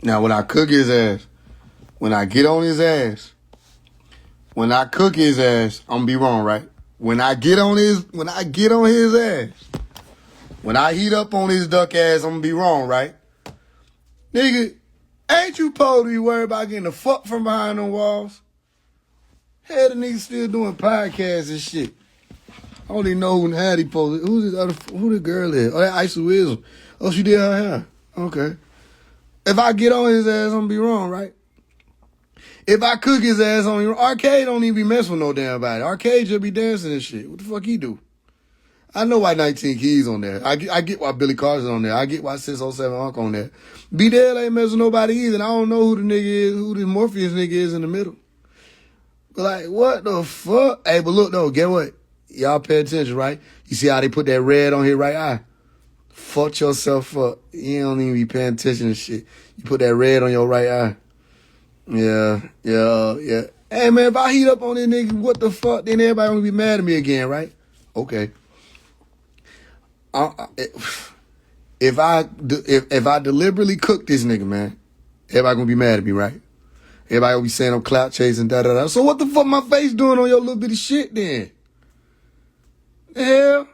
Now, when I cook his ass, when I get on his ass, when I cook his ass, I'm gonna be wrong, right? When I get on his ass, when I heat up on his duck ass, I'm gonna be wrong, right? Nigga, ain't you supposed to be worried about getting the fuck from behind them walls? Hell, the nigga still doing podcasts and shit. I don't even know who Hattie posted. Who the girl is? Oh, that Icy Wisdom. Oh, she did her hair. Okay. If I get on his ass, I'm gonna be wrong, right? If I cook his ass on you, Arcade don't even be messing with no damn body. Arcade just be dancing and shit. What the fuck he do? I know why 19 Keys on there. I get why Billy Carson on there. I get why 607 Unc on there. B-Dale ain't messing with nobody either. And I don't know who the nigga is, who the Morpheus nigga is in the middle. But like, what the fuck? Hey, but look though, get what? Y'all pay attention, right? You see how they put that red on his right eye? Fuck yourself up. You don't even be paying attention to shit. You put that red on your right eye. Yeah. Hey man, if I heat up on this nigga, what the fuck? Then everybody gonna be mad at me again, right? Okay. If I deliberately cook this nigga, man, everybody gonna be mad at me, right? Everybody gonna be saying I'm clout chasing, da. So what the fuck my face doing on your little bitty shit then? The hell?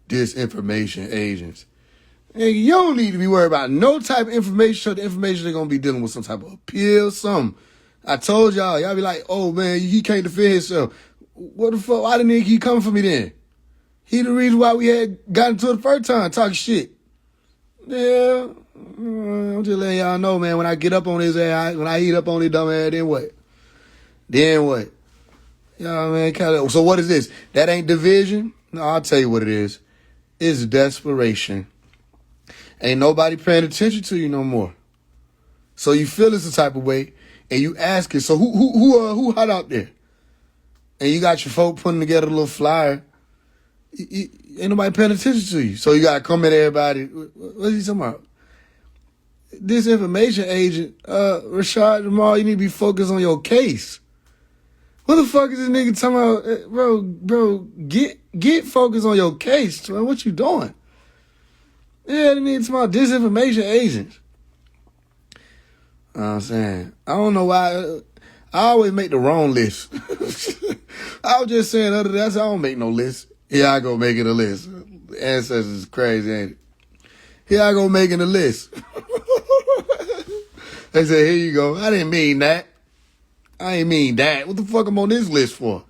Disinformation agents. Nigga, you don't need to be worried about no type of information. So the information they're gonna be dealing with some type of appeal, something. I told y'all be like, oh man, he can't defend himself. What the fuck? Why the nigga keep coming for me then? He the reason why we had gotten to it the first time, talking shit. Yeah, I'm just letting y'all know, man, when I get up on his ass, when I heat up on his dumb ass, then what? Then what? Y'all, man, so what is this? That ain't division? No, I'll tell you what it is. It's desperation. Ain't nobody paying attention to you no more. So you feel it's the type of way, and you ask it, so who hot out there? And you got your folk putting together a little flyer. Ain't nobody paying attention to you. So you got to come at everybody. What's he talking about? Disinformation agent, RASHAD Jamal, you need to be focused on your case. What the fuck is this nigga talking about? Bro, get focused on your case. Man. What you doing? Yeah, they need to talk about disinformation agents. You know what I'm saying? I don't know why. I always make the wrong list. I was just saying other than that, I don't make no list. Here I go making a list. Ancestors is crazy, ain't it? Here I go making a list. They say, here you go. I didn't mean that. I ain't mean that. What the fuck I'm on this list for?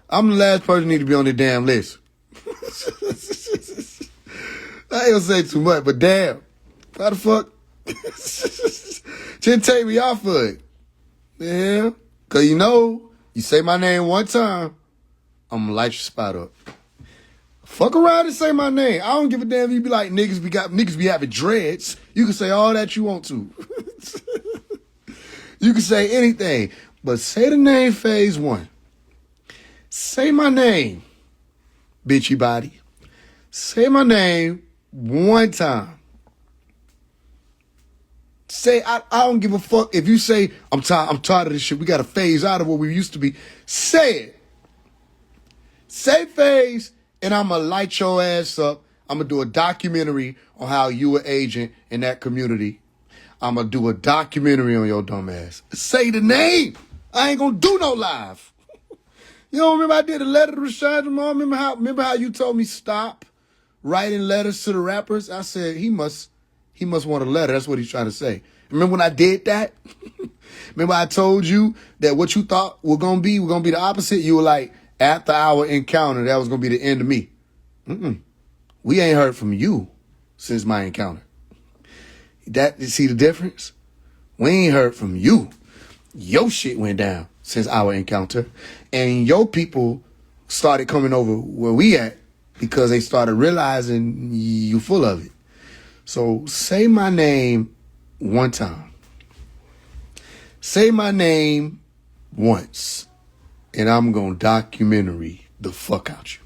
I'm the last person need to be on the damn list. I ain't gonna say too much, but damn. How the fuck? Just take me off of it. Yeah. Cause you say my name one time, I'm gonna light your spot up. Fuck around and say my name. I don't give a damn if you be like niggas be having dreads. You can say all that you want to. You can say anything. But say the name phase 1. Say my name, bitchy body. Say my name one time. Say, I don't give a fuck if you say, I'm tired of this shit. We got to phase out of what we used to be. Say it. Say phase, and I'm going to light your ass up. I'm going to do a documentary on how you an agent in that community. I'm going to do a documentary on your dumb ass. Say the name. I ain't going to do no live. You don't remember I did a letter to RASHAD Jamal? Remember how you told me stop writing letters to the rappers? I said, he must want a letter. That's what he's trying to say. Remember when I did that? Remember I told you that what you thought we're going to be the opposite? You were like, after our encounter, that was going to be the end of me. We ain't heard from you since my encounter. You see the difference? We ain't heard from you. Your shit went down since our encounter. And your people started coming over where we at because they started realizing you full of it. So say my name one time. Say my name once. And I'm going to documentary the fuck out you.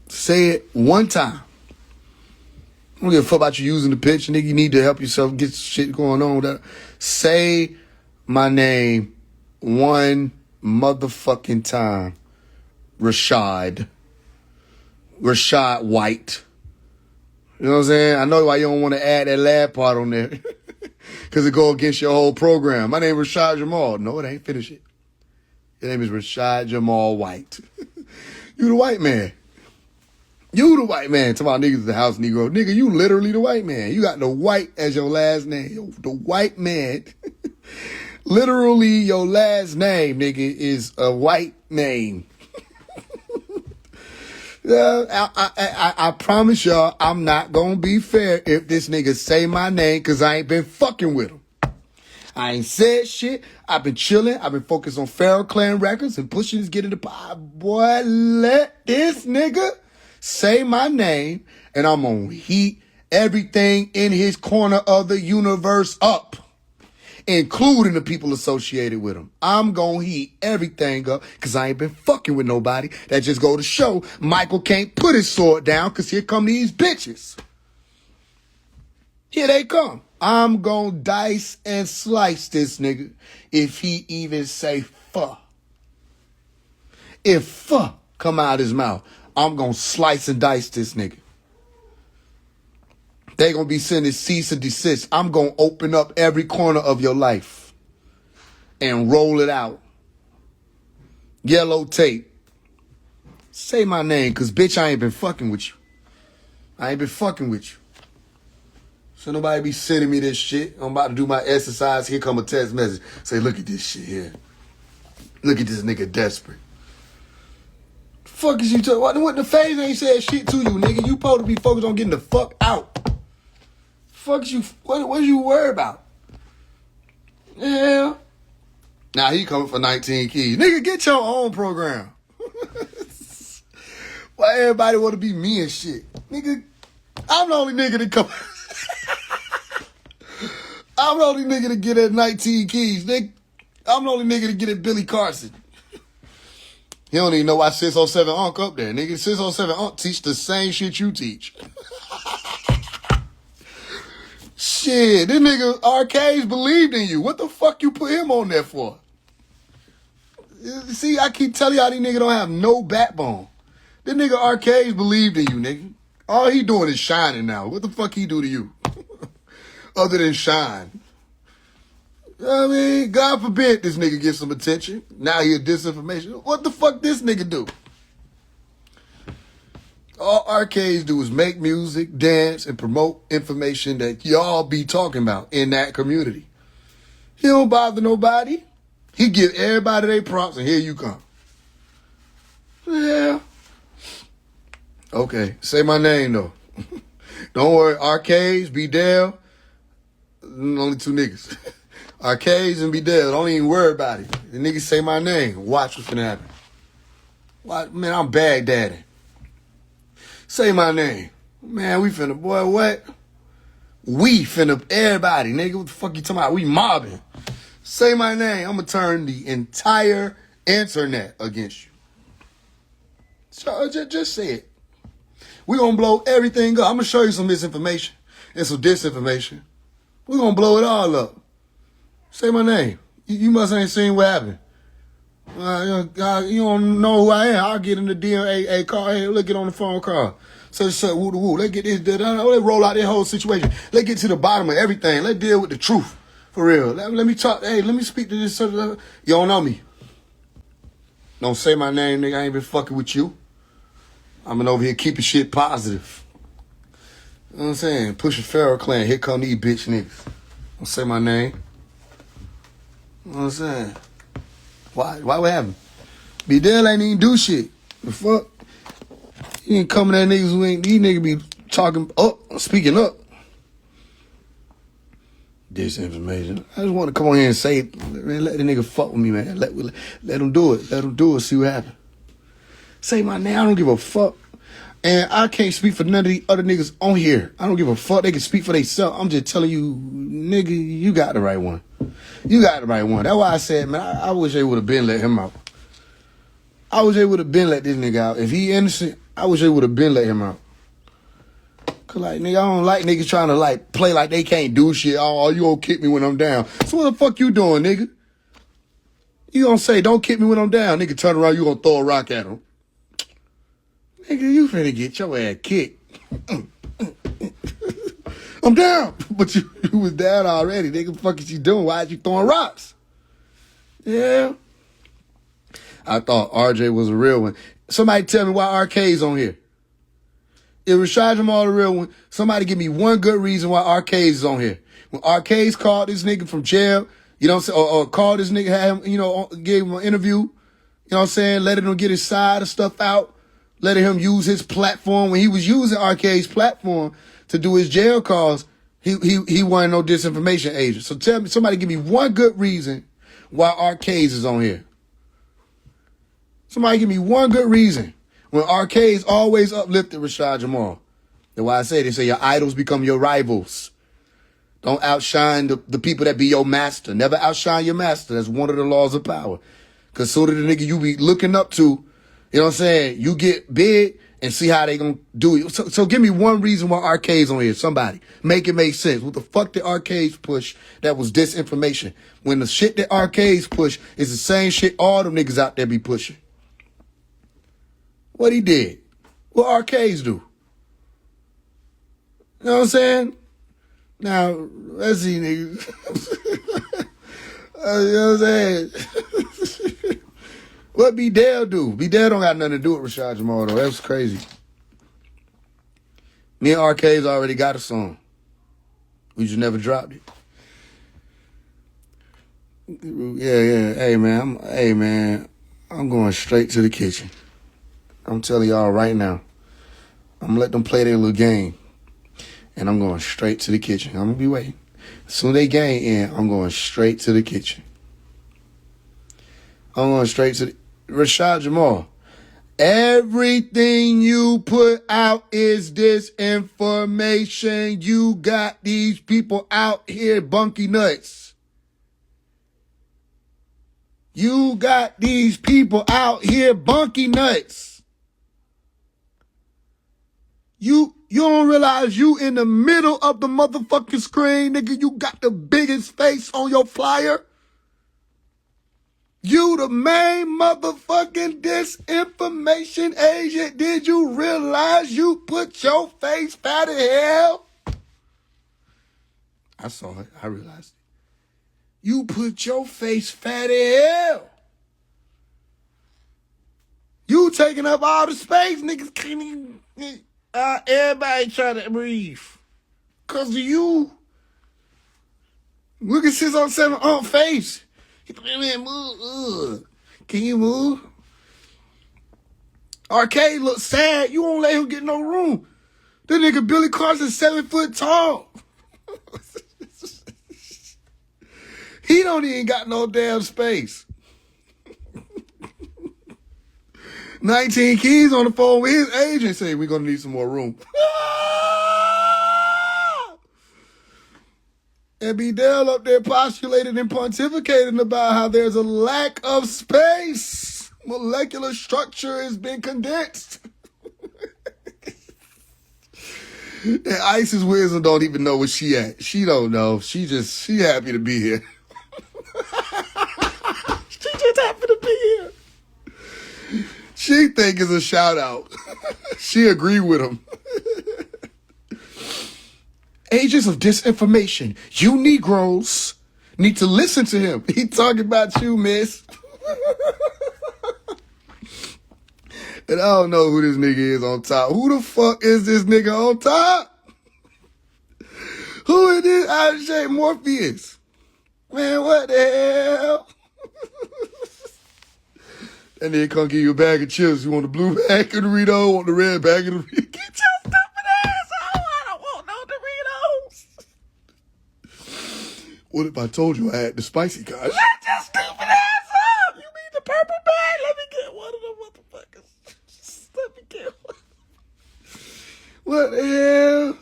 Say it one time. I don't give a fuck about you using the pitch, nigga. You need to help yourself get shit going on with that. Say my name one motherfucking time. Rashad White. You know what I'm saying? I know why you don't want to add that lab part on there. Because it go against your whole program. My name is RASHAD Jamal. No, it ain't. Finish it. Your name is RASHAD Jamal White. You the white man. You the white man. Talking about niggas the house Negro. Nigga, you literally the white man. You got the white as your last name. The white man. Literally your last name, nigga, is a white name. I promise y'all I'm not gonna be fair if this nigga say my name, because I ain't been fucking with him. I ain't said shit. I've been chilling. I've been focused on Pharaoh Clan Records and pushing this get in the pie. Boy, let this nigga say my name and I'm gonna heat everything in his corner of the universe up, including the people associated with him. I'm gonna heat everything up because I ain't been fucking with nobody. That just go to show Michael can't put his sword down because here come these bitches. Here they come. I'm gonna dice and slice this nigga if he even say fuh. If fuh come out his mouth, I'm gonna slice and dice this nigga. They gonna be sending cease and desist. I'm gonna open up every corner of your life and roll it out. Yellow tape. Say my name, cause bitch, I ain't been fucking with you. I ain't been fucking with you. So nobody be sending me this shit. I'm about to do my exercise. Here come a text message. Say, look at this shit here. Look at this nigga desperate. Fuck is you talking? What the phase ain't said shit to you, nigga. You supposed to be focused on getting the fuck out. Fuck you. What you worried about? Yeah. Now he coming for 19 keys. Nigga, get your own program. Why everybody want to be me and shit? Nigga, I'm the only nigga that come. I'm the only nigga to get at 19 keys, nigga. I'm the only nigga to get at Billy Carson. He don't even know why 607 Unc up there, nigga. 607 Unc teach the same shit you teach. Shit, this nigga Arcades believed in you. What the fuck you put him on there for? See, I keep telling y'all these niggas don't have no backbone. This nigga Arcades believed in you, nigga. All he doing is shining now. What the fuck he do to you? Other than shine. I mean, God forbid this nigga get some attention. Now he a disinformation. What the fuck this nigga do? All Arcades do is make music, dance, and promote information that y'all be talking about in that community. He don't bother nobody. He give everybody their props, and here you come. Yeah. Okay, say my name, though. Don't worry, Arcades, B-Dell, only two niggas. Arcades and B-Dell, don't even worry about it. The niggas say my name. Watch what's gonna happen. What? Man, I'm Baghdaddy. Say my name. Man, we finna, boy, what? We finna, everybody, nigga, what the fuck you talking about? We mobbing. Say my name. I'm gonna turn the entire internet against you. So just say it. We gonna blow everything up. I'm gonna show you some misinformation and some disinformation. We gonna blow it all up. Say my name. You must ain't seen what happened. You don't know who I am. I'll get in the DNA car. Hey, let's get on the phone call. So woo the woo. Let's get this. Let's roll out this whole situation. Let's get to the bottom of everything. Let's deal with the truth. For real. Let me talk. Hey, let me speak to this. You don't know me. Don't say my name, nigga. I ain't been fucking with you. I'm over here keeping shit positive. You know what I'm saying? Pushing Pharaoh Clan. Here come these bitch niggas. Don't say my name. You know what I'm saying? Why what happened? B-Dell ain't even do shit. The fuck? He ain't coming at niggas who ain't, these niggas be talking up, speaking up. Disinformation. I just want to come on here and say, man, let the nigga fuck with me, man. Let him do it. Let him do it, see what happens. Say my name, I don't give a fuck. And I can't speak for none of the other niggas on here. I don't give a fuck. They can speak for themselves. I'm just telling you, nigga, you got the right one. You got the right one. That's why I said, man, I wish they would have been let him out. I wish they would have been let this nigga out. If he innocent, I wish they would have been let him out. Cause like, nigga, I don't like niggas trying to like play like they can't do shit. Oh, you gonna kick me when I'm down. So what the fuck you doing, nigga? You gonna say, don't kick me when I'm down. Nigga turn around, you gonna throw a rock at him. Nigga, you finna get your ass kicked. I'm down. But you was down already. Nigga, what the fuck is you doing? Why is you throwing rocks? Yeah. I thought RJ was a real one. Somebody tell me why RK's on here. If RASHAD Jamal the real one, somebody give me one good reason why RK's is on here. When RK's called this nigga from jail, you know what I'm saying, or called this nigga, had him, you know, gave him an interview, you know what I'm saying, letting him get his side of stuff out, letting him use his platform. When he was using RK's platform to do his jail calls, he wasn't no disinformation agent. So tell me, somebody give me one good reason why RK's is on here. Somebody give me one good reason. When RK's always uplifted RASHAD Jamal. That's why I say, they say your idols become your rivals. Don't outshine the people that be your master. Never outshine your master. That's one of the laws of power. Because so did the nigga you be looking up to, you know what I'm saying, you get big and see how they gonna do it. So give me one reason why RK's on here. Somebody. Make it make sense. What the fuck did RK's push that was disinformation? When the shit that RK's push is the same shit all them niggas out there be pushing. What he did? What RK's do? You know what I'm saying? Now, let's see, niggas. You know what I'm saying? What B-Dale do? B-Dale don't got nothing to do with RASHAD Jamal, though. That's crazy. Me and RK's already got a song. We just never dropped it. Yeah. Hey, man, I'm going straight to the kitchen. I'm telling y'all right now. I'm gonna let them play their little game. And I'm going straight to the kitchen. I'm gonna be waiting. As soon as they game in, I'm going straight to the kitchen. I'm going straight to the... RASHAD Jamal. Everything you put out is disinformation. You got these people out here bunky nuts. You got these people out here bunky nuts. You don't realize you in the middle of the motherfucking screen, nigga. You got the biggest face on your flyer. You the main motherfucking disinformation agent. Did you realize you put your face fat as hell? I saw it. I realized it. You put your face fat as hell. You taking up all the space, niggas can't even... everybody trying to breathe. Cause of you. Look at 607 on face. Man, move. Can you move? RK look sad. You won't let him get no room. That nigga Billy Carson's 7 foot tall. He don't even got no damn space. 19 keys on the phone with his agent say we're going to need some more room. And B-Dale up there postulating and pontificating about how there's a lack of space. Molecular structure has been condensed. And Isis Wisdom don't even know where she at. She don't know. She happy to be here. She just happy to be here. She think it's a shout out. She agree with him. Agents of disinformation. You Negroes need to listen to him. He talking about you, miss. And I don't know who this nigga is on top. Who the fuck is this nigga on top? Who is this out of shape Morpheus? Man, what the hell? And then come give you a bag of chips. You want the blue bag of Dorito? Want the red bag of Dorito? Get your stupid ass on. I don't want no Doritos. What if I told you I had the spicy kind? Let your stupid ass up. You mean the purple bag? Let me get one of them motherfuckers. Let me get one. What the hell?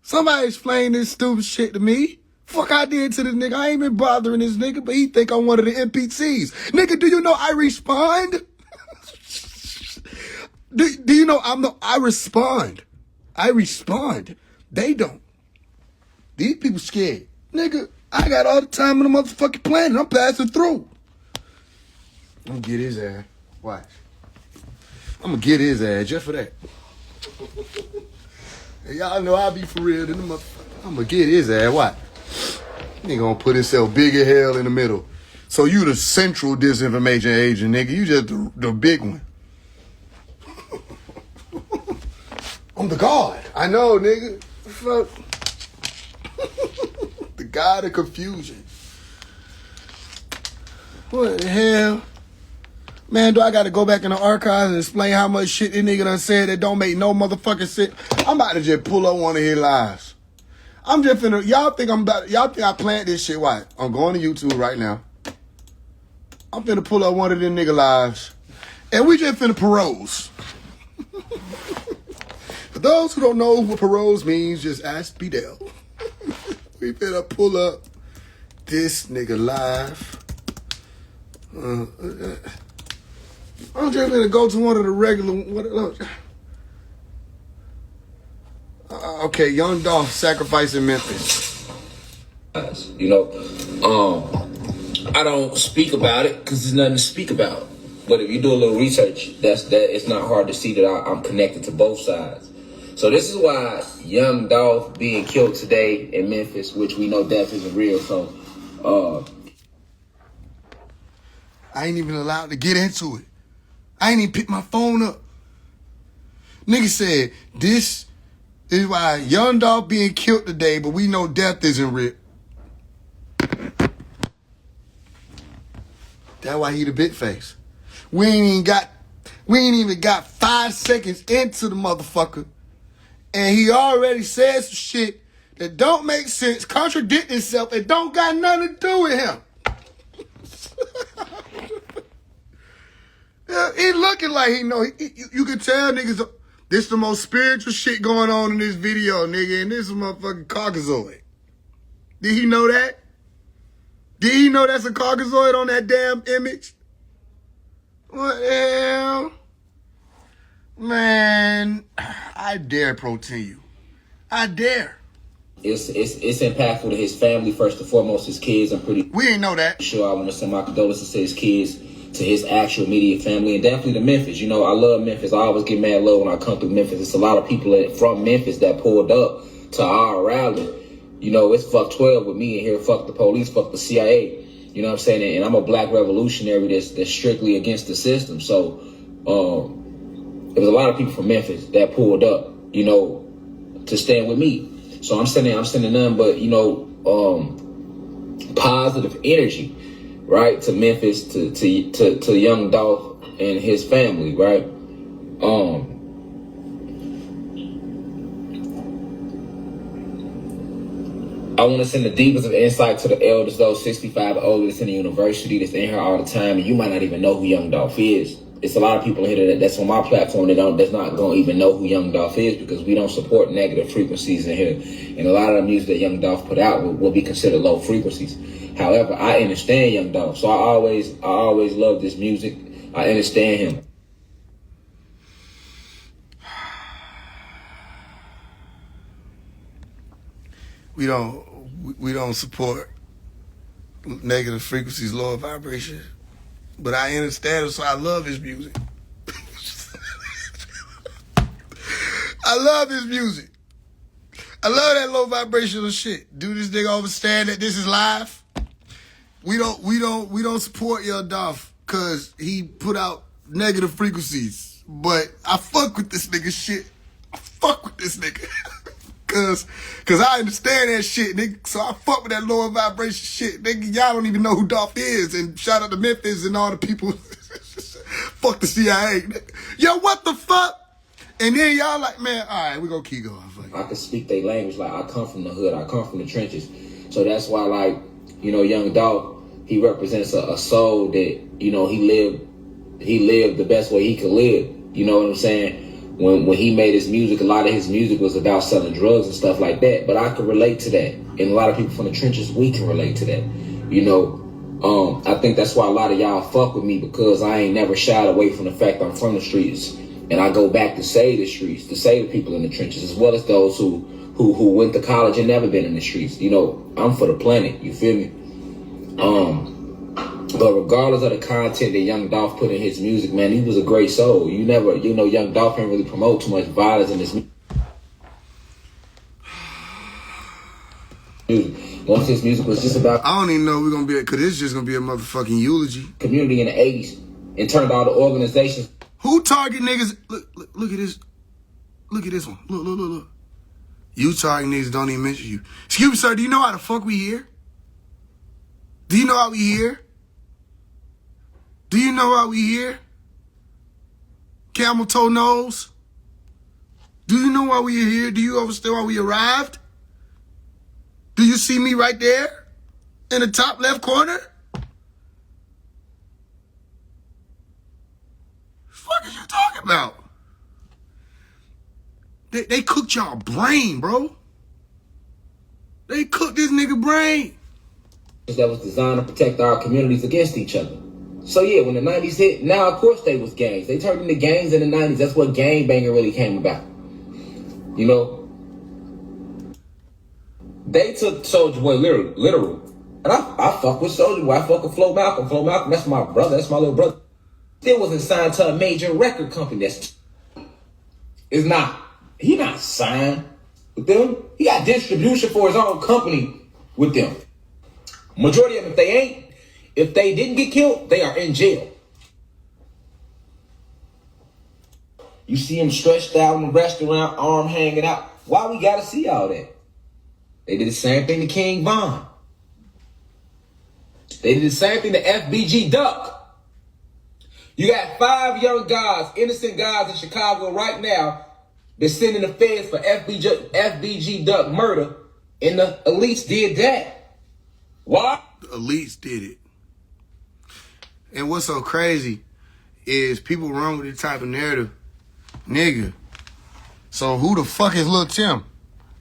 Somebody explain this stupid shit to me. Fuck I did to this nigga. I ain't been bothering this nigga, but he think I'm one of the NPCs. Nigga, do you know I respond? do you know I respond. I respond. They don't. These people scared. Nigga, I got all the time on the motherfucking planet. I'm passing through. I'm gonna get his ass. Watch. I'm gonna get his ass just for that. And y'all know I be for real. Then I'm gonna get his ass. What? He gonna put himself big as hell in the middle. So you the central disinformation agent, nigga. You just the big one. I'm the god. I know, nigga. Fuck. The god of confusion. What the hell? Man, do I gotta go back in the archives and explain how much shit this nigga done said that don't make no motherfucking sense? I'm about to just pull up one of his lives. I'm just finna, y'all think I planned this shit? Why? I'm going to YouTube right now. I'm finna pull up one of them nigga lives. And we just finna peruse. For those who don't know what peruse means, just ask Fidel. We finna pull up this nigga live. I'm just gonna go to one of the regular. Okay, Young Dolph sacrificing Memphis. You know, I don't speak about it because there's nothing to speak about. But if you do a little research, that it's not hard to see that I'm connected to both sides. So this is why Young Dolph being killed today in Memphis, which we know death isn't real. So, I ain't even allowed to get into it. I ain't even pick my phone up. Nigga said, this is why Young Dolph being killed today, but we know death isn't real. That's why he the big face. We ain't even got 5 seconds into the motherfucker. And he already said some shit that don't make sense, contradict himself, and don't got nothing to do with him. He looking like he know. You can tell niggas, this the most spiritual shit going on in this video, nigga, and this is a motherfucking Caucasoid. Did he know that? Did he know that's a Caucasoid on that damn image? What the hell? Man, I dare protein you. I dare. It's impactful to his family, first and foremost, his kids. I'm pretty We ain't know that. sure I want to send my condolences to his kids, to his actual immediate family, and definitely to Memphis. You know, I love Memphis. I always get mad love when I come through Memphis. It's a lot of people from Memphis that pulled up to our rally. You know, it's fuck 12 with me in here. Fuck the police, fuck the CIA. You know what I'm saying? And I'm a black revolutionary that's strictly against the system. So, there was a lot of people from Memphis that pulled up, you know, to stand with me. So I'm sending nothing but, you know, positive energy, right, to Memphis, to Young Dolph and his family, right? I want to send the deepest of insight to the elders, those 65 or older that's in the university, that's in here all the time, and you might not even know who Young Dolph is. It's a lot of people here that's on my platform that's not going to even know who Young Dolph is, because we don't support negative frequencies in here. And a lot of the music that Young Dolph put out will be considered low frequencies. However, I understand Young Dolph, so I always love this music. I understand him. We don't support negative frequencies, lower vibration. But I understand him, so I love his music. I love his music. I love that low vibrational shit. Do this nigga understand that this is live? We don't support Young Dolph because he put out negative frequencies. But I fuck with this nigga shit. I fuck with this nigga. Cause I understand that shit, nigga. So I fuck with that lower vibration shit, nigga. Y'all don't even know who Dolph is. And shout out to Memphis and all the people. Fuck the CIA, nigga. Yo, what the fuck? And then y'all like, man, all right, we gonna keep going. I can speak their language. Like, I come from the hood. I come from the trenches. So that's why, like, you know, Young Dolph, he represents a soul that, you know, he lived the best way he could live. You know what I'm saying? When he made his music, a lot of his music was about selling drugs and stuff like that. But I could relate to that. And a lot of people from the trenches, we can relate to that. You know, I think that's why a lot of y'all fuck with me, because I ain't never shied away from the fact I'm from the streets. And I go back to save the streets, to save the people in the trenches, as well as those who went to college and never been in the streets. You know, I'm for the planet. You feel me? But regardless of the content that Young Dolph put in his music, man, he was a great soul. You know, Young Dolph didn't really promote too much violence in his music. music. Most of his music was just about I don't even know we're gonna be, cause it's just gonna be a motherfucking eulogy. community in the 80s and turned all the organizations. Who target niggas? Look at this. Look at this one. Look. You target niggas don't even mention you. Excuse me, sir. Do you know how the fuck we here? Do you know how we here? Do you know how we here? Camel toe nose. Do you know why we are here? Do you understand why we arrived? Do you see me right there in the top left corner? What are you talking about? They cooked y'all brain, bro. They cooked this nigga brain. That was designed to protect our communities against each other. So yeah, when the 90s hit, now of course they was gangs. They turned into gangs in the 90s. That's what gangbanging really came about. You know? They took Soulja Boy literal. And I fuck with Soulja Boy. I fuck with Flo Malcolm. Flo Malcolm, that's my brother. That's my little brother. Still wasn't signed to a major record company. Is not. He not signed with them. He got distribution for his own company with them. Majority of them, if they didn't get killed, they are in jail. You see them stretched out in the restaurant, arm hanging out. Why we gotta see all that? They did the same thing to King Von. They did the same thing to FBG Duck. You got 5 young guys, innocent guys in Chicago right now. They're sending the feds for FBG Duck murder, and the elites did that. Why? The elites did it. And what's so crazy is people run with this type of narrative. Nigga. So who the fuck is Lil Tim?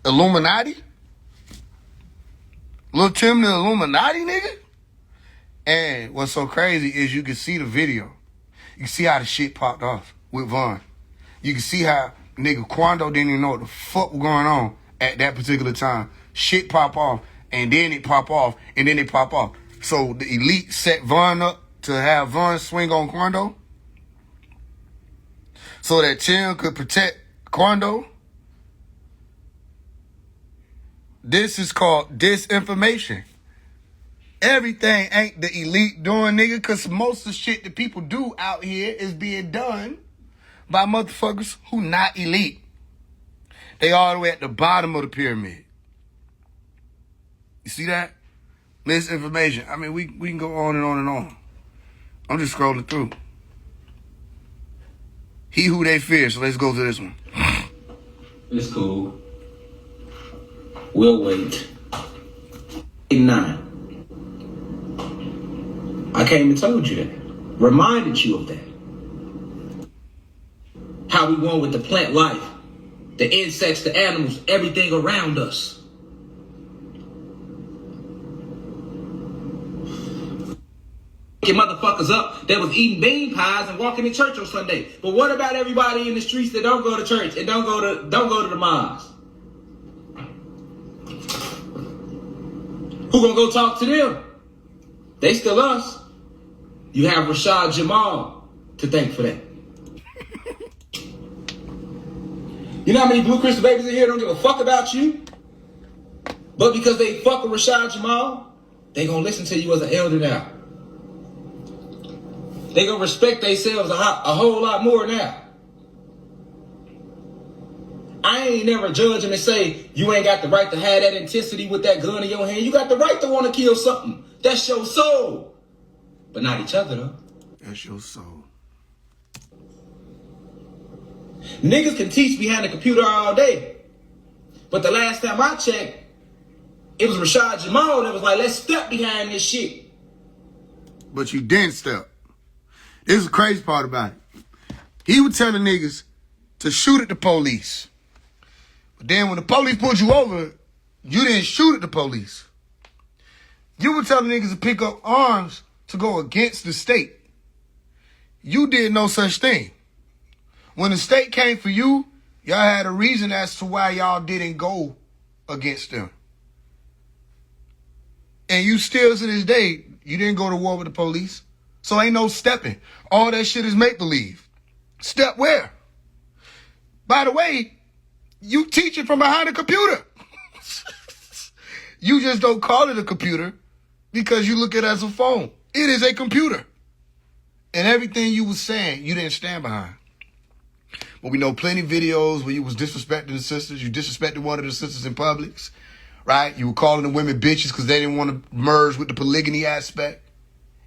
Illuminati? Lil Tim the Illuminati, nigga? And what's so crazy is you can see the video. You can see how the shit popped off with Von. You can see how nigga Quando didn't even know what the fuck was going on at that particular time. Shit pop off, and then it pop off, and then it pop off. So the elite set Von up to have Von swing on Quando so that Tim could protect Quando. This is called disinformation. Everything ain't the elite doing, nigga, because most of the shit that people do out here is being done by motherfuckers who not elite. They all the way at the bottom of the pyramid. You see that? Misinformation. I mean, we can go on and on and on. I'm just scrolling through. He who they fear, so let's go to this one. It's cool. We'll wait. 9. I came and told you that. Reminded you of that. How we won with the plant life, the insects, the animals, everything around us. Motherfuckers up that was eating bean pies and walking to church on Sunday. But what about everybody in the streets that don't go to church and don't go to the mosque? Who gonna go talk to them? They still us. You have RASHAD Jamal to thank for that. You know how many Blue Crystal babies in here don't give a fuck about you? But because they fuck with RASHAD Jamal, they gonna listen to you as an elder now. They gonna respect themselves a whole lot more now. I ain't never judge them and say, you ain't got the right to have that intensity with that gun in your hand. You got the right to want to kill something. That's your soul. But not each other, though. That's your soul. Niggas can teach behind the computer all day. But the last time I checked, it was RASHAD Jamal that was like, let's step behind this shit. But you didn't step. This is the crazy part about it. He was telling niggas to shoot at the police. But then when the police pulled you over, you didn't shoot at the police. You were telling niggas to pick up arms to go against the state. You did no such thing. When the state came for you, y'all had a reason as to why y'all didn't go against them. And you still to this day, you didn't go to war with the police. So ain't no stepping. All that shit is make-believe. Step where? By the way, you teaching from behind a computer. You just don't call it a computer because you look at it as a phone. It is a computer. And everything you was saying, you didn't stand behind. But we know plenty of videos where you was disrespecting the sisters. You disrespected one of the sisters in Publix, right? You were calling the women bitches because they didn't want to merge with the polygamy aspect.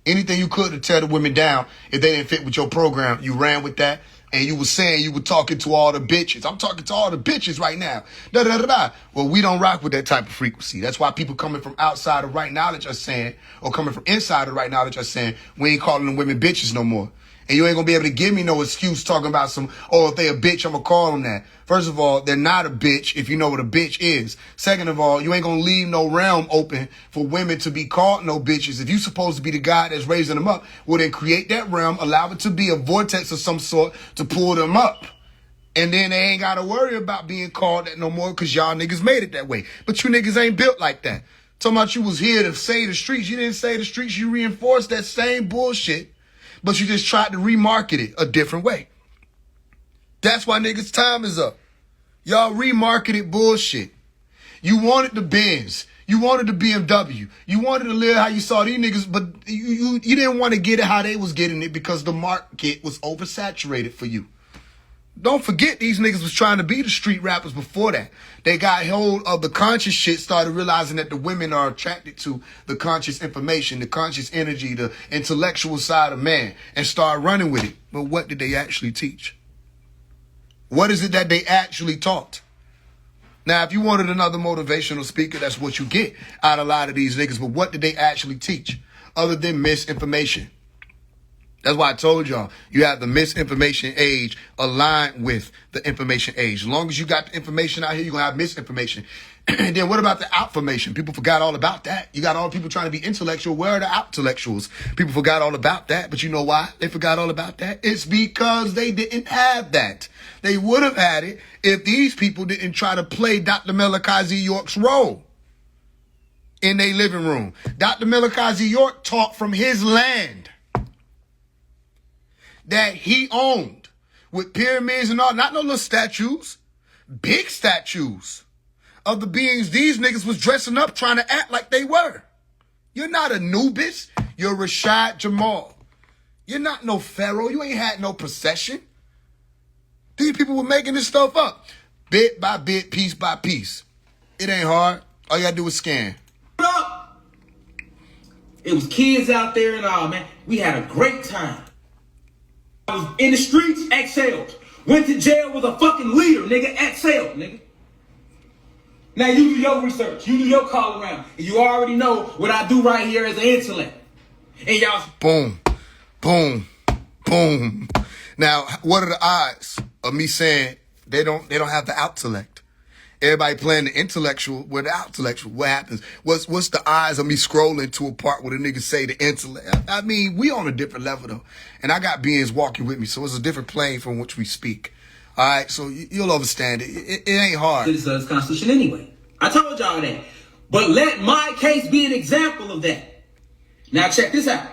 Anything you could to tear the women down if they didn't fit with your program, you ran with that. And you were saying you were talking to all the bitches. I'm talking to all the bitches right now. Da, da, da, da. Well, we don't rock with that type of frequency. That's why people coming from outside of right knowledge are saying, or coming from inside of right knowledge are saying, we ain't calling them women bitches no more. And you ain't gonna be able to give me no excuse talking about some, oh, if they a bitch, I'm gonna call them that. First of all, they're not a bitch if you know what a bitch is. Second of all, you ain't gonna leave no realm open for women to be called no bitches. If you supposed to be the guy that's raising them up, well then create that realm, allow it to be a vortex of some sort to pull them up. And then they ain't gotta worry about being called that no more because y'all niggas made it that way. But you niggas ain't built like that. Talking about you was here to say the streets. You didn't say the streets, you reinforced that same bullshit. But you just tried to remarket it a different way. That's why niggas' time is up. Y'all remarketed bullshit. You wanted the Benz. You wanted the BMW. You wanted to live how you saw these niggas, but you didn't want to get it how they was getting it because the market was oversaturated for you. Don't forget these niggas was trying to be the street rappers before that. They got hold of the conscious shit, started realizing that the women are attracted to the conscious information, the conscious energy, the intellectual side of man, and start running with it. But what did they actually teach? What is it that they actually taught? Now, if you wanted another motivational speaker, that's what you get out of a lot of these niggas. But what did they actually teach other than misinformation? That's why I told y'all, you have the misinformation age aligned with the information age. As long as you got the information out here, you're going to have misinformation. And then what about the outformation? People forgot all about that. You got all the people trying to be intellectual. Where are the intellectuals? People forgot all about that. But you know why they forgot all about that? It's because they didn't have that. They would have had it if these people didn't try to play Dr. Malachi York's role in their living room. Dr. Malachi York taught from his land that he owned with pyramids and all, not no little statues, big statues of the beings these niggas was dressing up trying to act like they were. You're not Anubis. You're RASHAD Jamal. You're not no pharaoh. You ain't had no procession. These people were making this stuff up. Bit by bit, piece by piece. It ain't hard. All you gotta do is scan. It was kids out there and all, man. We had a great time. I was in the streets, exhaled. Went to jail with a fucking leader, nigga. Exhaled, nigga. Now you do your research. You do your call around. And you already know what I do right here as an intellect. And y'all... Boom. Boom. Boom. Now, what are the odds of me saying they don't have the intellect? Everybody playing the intellectual with the intellectual. What happens? What's the odds of me scrolling to a part where the niggas say the intellect? I mean, we on a different level though. And I got beings walking with me, so it's a different plane from which we speak. All right, so you'll understand it. It ain't hard. This is the Constitution anyway. I told y'all that. But let my case be an example of that. Now check this out.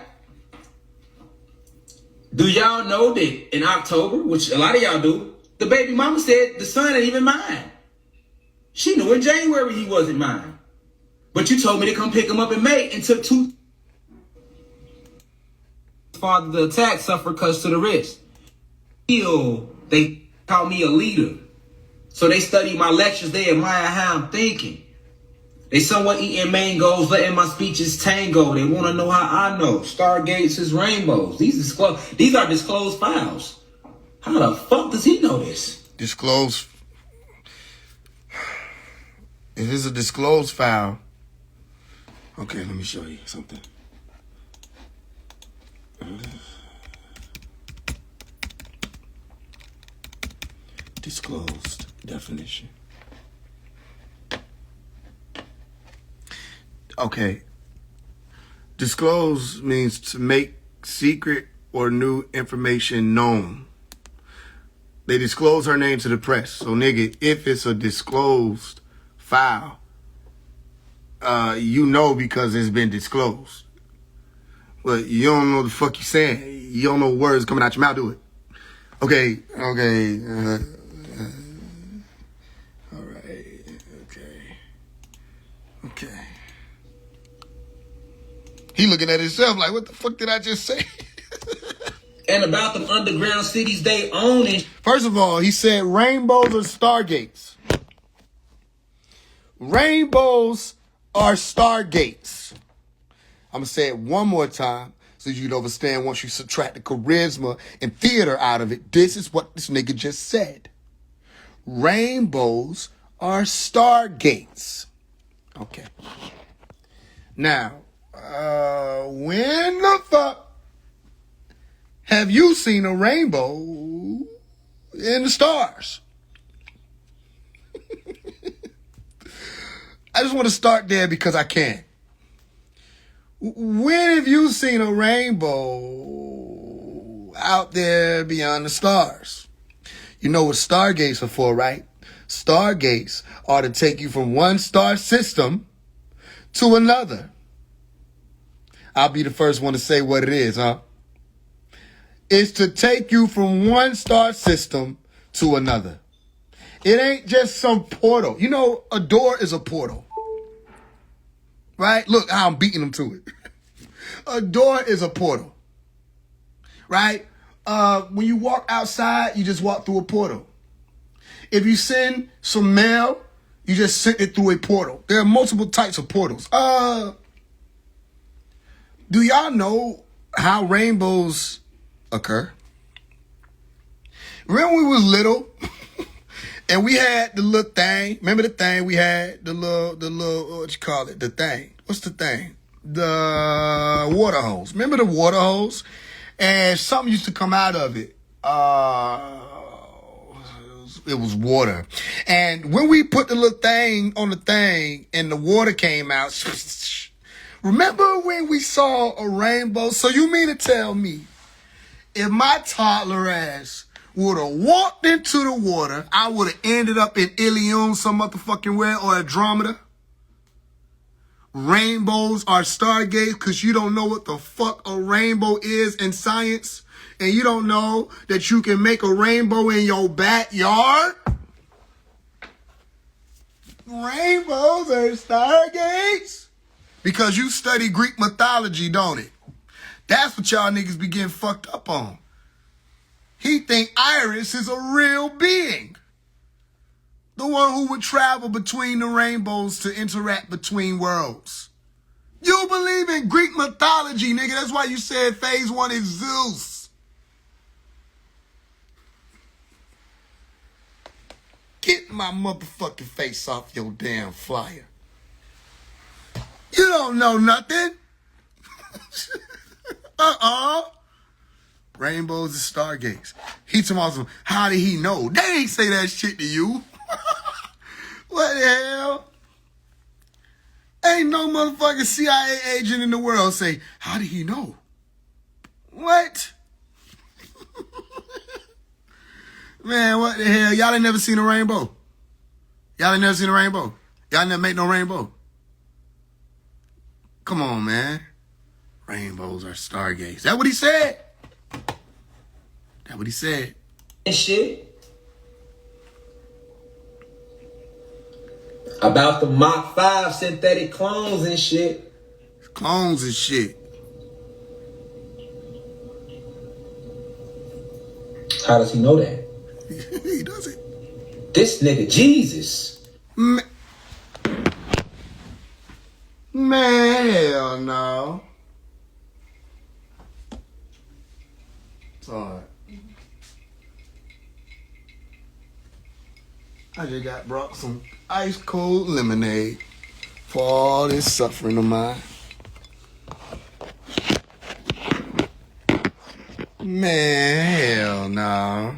Do y'all know that in October, which a lot of y'all do, the baby mama said the son ain't even mine. She knew in January he wasn't mine. But you told me to come pick him up in May and took 2. Father, the attack suffered cuts to the wrist. They call me a leader. So they study my lectures. They admire how I'm thinking. They somewhat eating mangoes, letting my speeches tango. They want to know how I know. Stargates is rainbows. These are disclosed files. How the fuck does he know this? Disclosed. If it's a disclosed file, okay, let me show you something. Disclosed definition. Okay. Disclose means to make secret or new information known. They disclose her name to the press. So, nigga, if it's a disclosed file, you know because it's been disclosed. But you don't know the fuck you saying. You don't know words coming out your mouth, do it. Okay. All right. Okay. Okay. He looking at himself like, what the fuck did I just say? And about them underground cities they own it. First of all, he said rainbows are stargates. Rainbows are stargates. I'm going to say it one more time so you'd understand once you subtract the charisma and theater out of it. This is what this nigga just said. Rainbows are stargates. Okay. Now, when the fuck have you seen a rainbow in the stars? I just want to start there because I can. When have you seen a rainbow out there beyond the stars? You know what stargates are for, right? Stargates are to take you from one star system to another. I'll be the first one to say what it is, huh? It's to take you from one star system to another. It ain't just some portal. You know, a door is a portal. Right? Look how I'm beating them to it. A door is a portal. Right? When you walk outside, you just walk through a portal. If you send some mail, you just send it through a portal. There are multiple types of portals. Do y'all know how rainbows occur? Remember when we was little and we had the little thing? Remember the thing we had? The little, what you call it? The thing. What's the thing? The water hose. Remember the water hose? And something used to come out of it. It was water. And when we put the little thing on the thing and the water came out, remember when we saw a rainbow? So you mean to tell me if my toddler ass would have walked into the water, I would have ended up in Ilium some motherfucking where or Andromeda? Rainbows are stargates because you don't know what the fuck a rainbow is in science, and you don't know that you can make a rainbow in your backyard. Rainbows are stargates because you study Greek mythology, don't it? That's what y'all niggas be getting fucked up on. He think Iris is a real being. The one who would travel between the rainbows to interact between worlds. You believe in Greek mythology, nigga. That's why you said phase 1 is Zeus. Get my motherfucking face off your damn flyer. You don't know nothing. Rainbows and stargates. He told me, how did he know? They ain't say that shit to you. What the hell? Ain't no motherfucking CIA agent in the world say, how did he know? What? Man, what the hell? Y'all ain't never seen a rainbow. Y'all ain't never seen a rainbow. Y'all never made no rainbow. Come on, man. Rainbows are stargates. That what he said? That what he said? And shit. About the Mach 5 synthetic clones and shit. Clones and shit. How does he know that? He does it. This nigga Jesus. Man, hell no. Sorry. I just got brought some ice cold lemonade for all this suffering of mine. Man, hell no.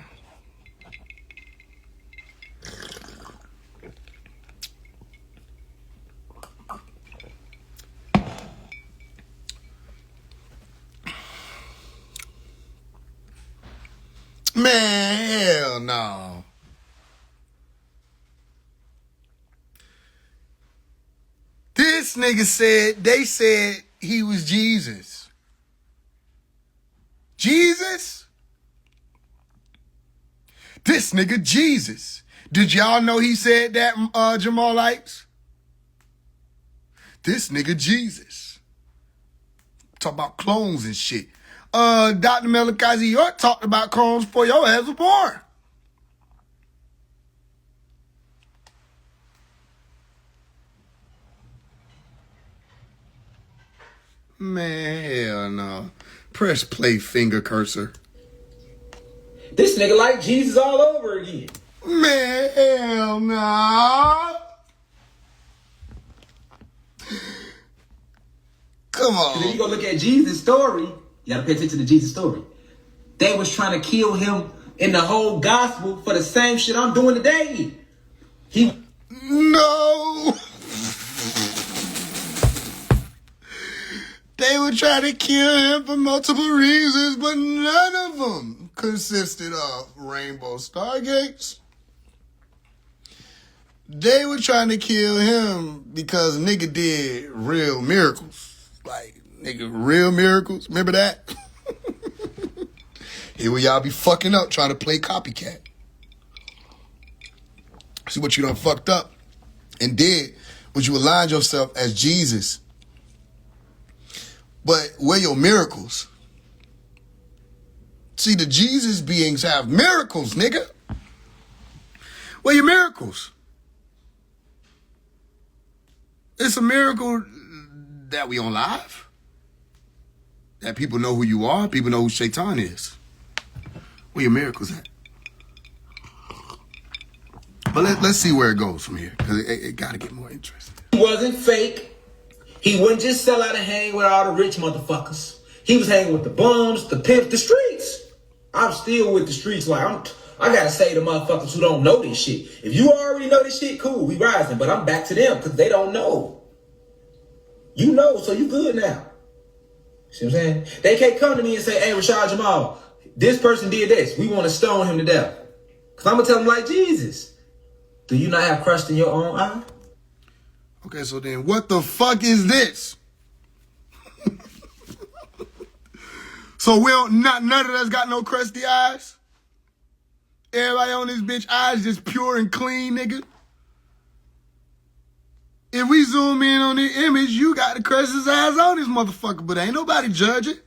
Man, hell no. This nigga said, they said he was Jesus. Jesus? This nigga Jesus. Did y'all know he said that, Jamal Lights? This nigga Jesus. Talk about clones and shit. Dr. Melikazi York talked about clones before your ass was born. Man, hell no. Press play, finger cursor. This nigga like Jesus all over again. Man, hell no. Come on. Then you go look at Jesus' story. You gotta pay attention to Jesus' story. They was trying to kill him in the whole gospel for the same shit I'm doing today. No. They were trying to kill him for multiple reasons, but none of them consisted of rainbow stargates. They were trying to kill him because nigga did real miracles. Like, nigga, real miracles. Remember that? Here we y'all be fucking up trying to play copycat. See what you done fucked up and did was you aligned yourself as Jesus. But where your miracles? See, the Jesus beings have miracles, nigga. Where your miracles? It's a miracle that we on live. That people know who you are. People know who Shaitan is. Where your miracles at? But let's see where it goes from here. Because it got to get more interesting. He wasn't fake. He wouldn't just sell out and hang with all the rich motherfuckers. He was hanging with the bums, the pimps, the streets. I'm still with the streets. Like, I gotta say to motherfuckers who don't know this shit. If you already know this shit, cool, we rising. But I'm back to them because they don't know. You know, so you good now. See what I'm saying? They can't come to me and say, hey, RASHAD Jamal, this person did this. We want to stone him to death. Because I'm going to tell them like Jesus. Do you not have crust in your own eye? Okay, so then what the fuck is this? So none of us got no crusty eyes? Everybody on this bitch eyes just pure and clean, nigga? If we zoom in on the image, you got the crusty eyes on this motherfucker, but ain't nobody judging.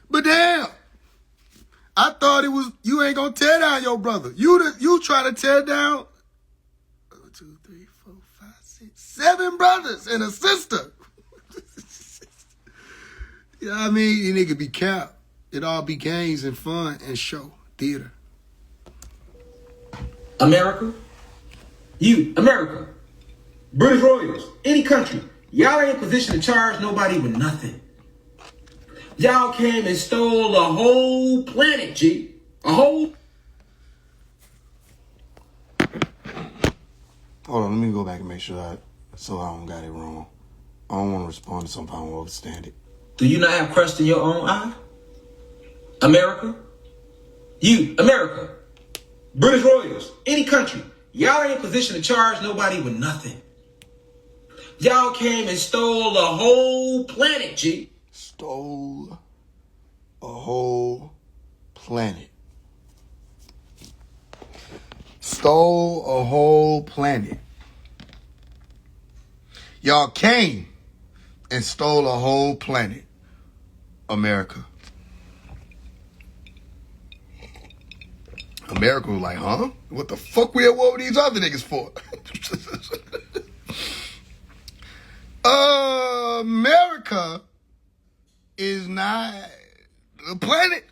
But damn, I thought it was, you ain't gonna tear down your brother. You try to tear down 1, 2, 3, 4, 5, 6, 7 brothers and a sister. You know what I mean? You nigga be capped. It all be games and fun and show, theater. America, British Royals, any country, y'all ain't in position to charge nobody with nothing. Y'all came and stole the whole planet, G. A whole... Hold on, let me go back and make sure so I don't got it wrong. I don't want to respond to something I don't understand it. Do you not have crust in your own eye? America, British Royals, any country, y'all ain't in position to charge nobody with nothing. Y'all came and stole the whole planet, G. Stole a whole planet. Stole a whole planet. Y'all came and stole a whole planet. America. America was like, huh? What the fuck we at war with these other niggas for? America is not a planet.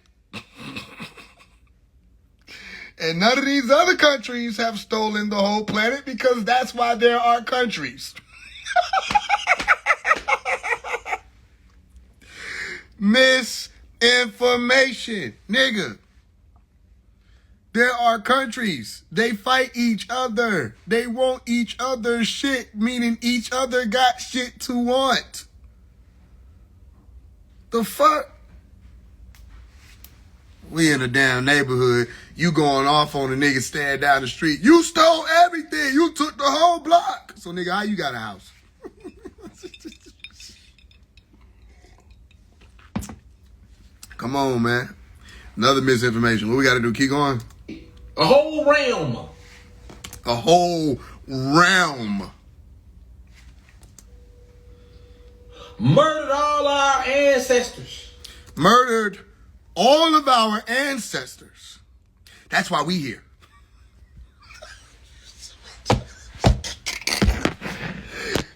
And none of these other countries have stolen the whole planet because that's why there are countries. Misinformation, nigga. There are countries. They fight each other. They want each other's shit, meaning each other got shit to want. The fuck? We in a damn neighborhood. You going off on a nigga standing down the street. You stole everything. You took the whole block. So nigga, how you got a house? Come on, man. Another misinformation. What we got to do? Keep going. A whole realm. A whole realm. Murdered all our ancestors. Murdered all of our ancestors. That's why we here.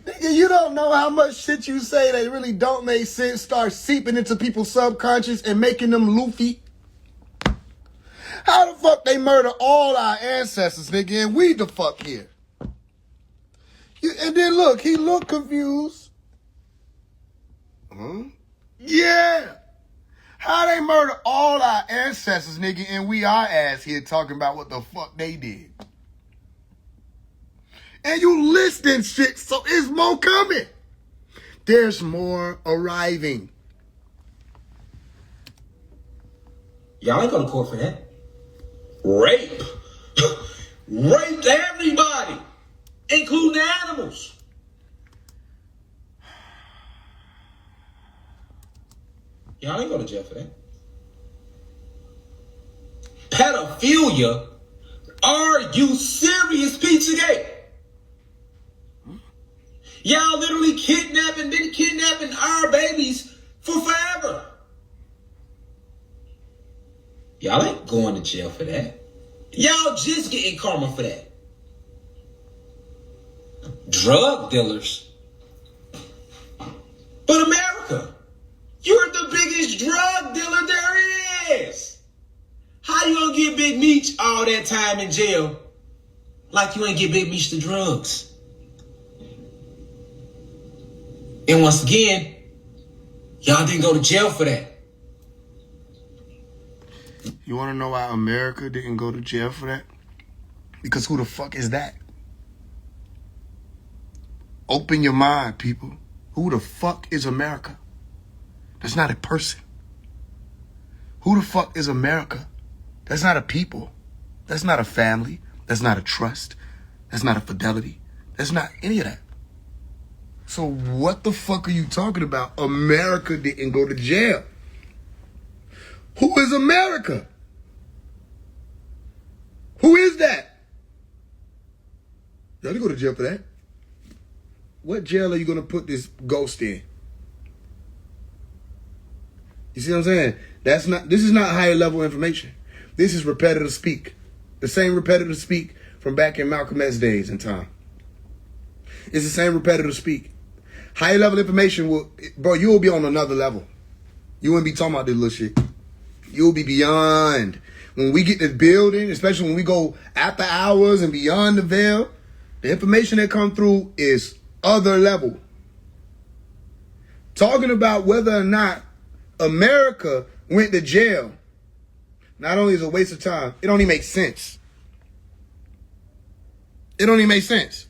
Nigga, you don't know how much shit you say that really don't make sense start seeping into people's subconscious and making them loopy. How the fuck they murder all our ancestors, nigga, and we the fuck here? And then look, he looked confused. Huh? Yeah. How they murder all our ancestors, nigga, and we our ass here talking about what the fuck they did. And you listing shit, so it's more coming. There's more arriving. Y'all ain't going to court for that. Rape. Raped everybody, including animals. Y'all ain't going to jail for that. Pedophilia? Are you serious, Pizzagate? Y'all literally been kidnapping our babies for forever. Y'all ain't going to jail for that. Y'all just getting karma for that. Drug dealers. But America, you're the biggest drug dealer there is. How you gonna get Big Meech all that time in jail like you ain't get Big Meech the drugs? And once again, y'all didn't go to jail for that. You want to know why America didn't go to jail for that? Because who the fuck is that? Open your mind, people. Who the fuck is America? That's not a person. Who the fuck is America? That's not a people. That's not a family. That's not a trust. That's not a fidelity. That's not any of that. So what the fuck are you talking about? America didn't go to jail. Who is America? Who is that? Y'all didn't go to jail for that. What jail are you going to put this ghost in? You see what I'm saying? This is not higher level information. This is repetitive speak. The same repetitive speak from back in Malcolm X days and time. It's the same repetitive speak. Higher level information you will be on another level. You wouldn't be talking about this little shit. You'll be beyond. When we get to building, especially when we go after hours and beyond the veil, the information that come through is other level. Talking about whether or not America went to jail, not only is a waste of time, it don't even make sense. It don't even make sense.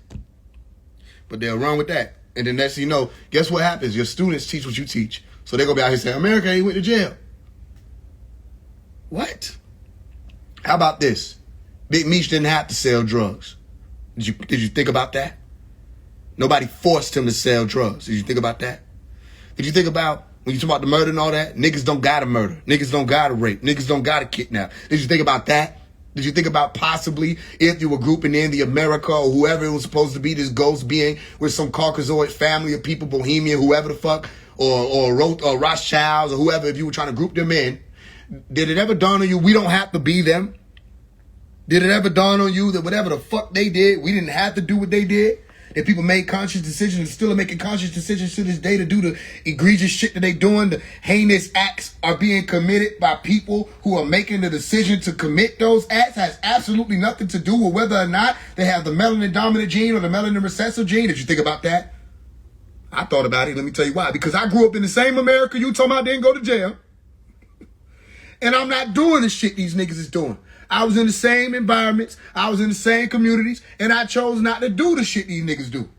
But they'll run with that. And then next thing you know, guess what happens? Your students teach what you teach. So they're going to be out here saying, America ain't went to jail. What? How about this? Big Meech didn't have to sell drugs. Did you think about that? Nobody forced him to sell drugs. Did you think about that? Did you think about, when you talk about the murder and all that, niggas don't gotta murder. Niggas don't gotta rape. Niggas don't gotta kidnap. Did you think about that? Did you think about possibly if you were grouping in the America or whoever it was supposed to be, this ghost being with some Caucasoid family of people, Bohemian, whoever the fuck, or Rothschilds or whoever, if you were trying to group them in, did it ever dawn on you we don't have to be them? Did it ever dawn on you that whatever the fuck they did, we didn't have to do what they did? That people made conscious decisions and still are making conscious decisions to this day to do the egregious shit that they doing. The heinous acts are being committed by people who are making the decision to commit those acts. Has absolutely nothing to do with whether or not they have the melanin dominant gene or the melanin recessive gene. Did you think about that? I thought about it. Let me tell you why. Because I grew up in the same America you talking about didn't go to jail. And I'm not doing the shit these niggas is doing. I was in the same environments. I was in the same communities. And I chose not to do the shit these niggas do.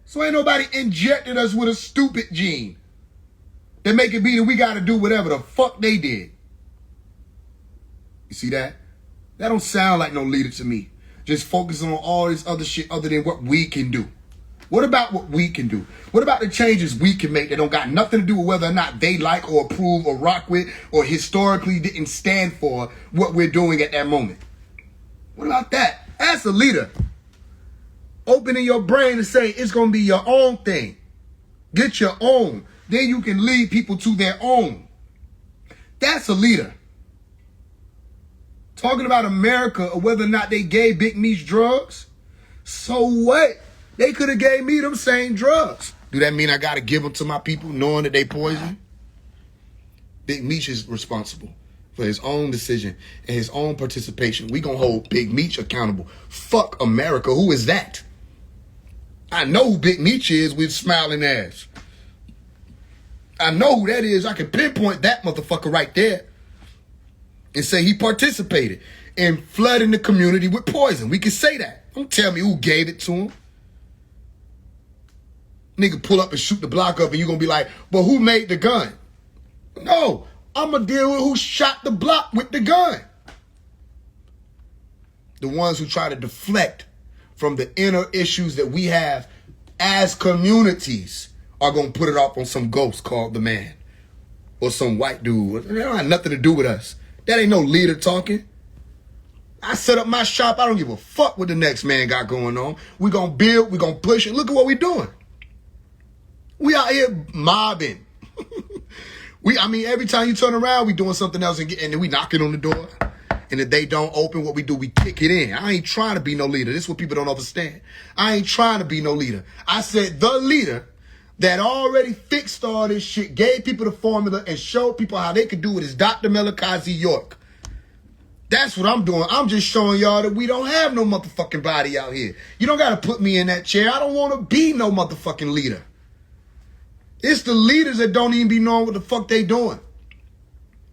So ain't nobody injected us with a stupid gene that make it be that we got to do whatever the fuck they did. You see that? That don't sound like no leader to me. Just focusing on all this other shit other than what we can do. What about what we can do? What about the changes we can make that don't got nothing to do with whether or not they like or approve or rock with or historically didn't stand for what we're doing at that moment? What about that? As a leader, opening your brain to say it's going to be your own thing. Get your own. Then you can lead people to their own. That's a leader. Talking about America or whether or not they gave Big Meech drugs. So what? They could have gave me them same drugs. Do that mean I got to give them to my people knowing that they poison? Big Meech is responsible for his own decision and his own participation. We gonna hold Big Meech accountable. Fuck America. Who is that? I know who Big Meech is with smiling ass. I know who that is. I can pinpoint that motherfucker right there and say he participated in flooding the community with poison. We can say that. Don't tell me who gave it to him. Nigga pull up and shoot the block up and you gonna be like, well, who made the gun? No, I'm gonna deal with who shot the block with the gun. The ones who try to deflect from the inner issues that we have as communities are gonna put it off on some ghost called the man or some white dude. That don't have nothing to do with us. That ain't no leader talking. I set up my shop. I don't give a fuck what the next man got going on. We gonna build, we gonna push it. Look at what we doing. We out here mobbing. Every time you turn around, we doing something else and then we knocking on the door. And if they don't open, what we do, we kick it in. I ain't trying to be no leader. This is what people don't understand. I ain't trying to be no leader. I said the leader that already fixed all this shit, gave people the formula, and showed people how they could do it is Dr. Melikazi York. That's what I'm doing. I'm just showing y'all that we don't have no motherfucking body out here. You don't got to put me in that chair. I don't want to be no motherfucking leader. It's the leaders that don't even be knowing what the fuck they doing.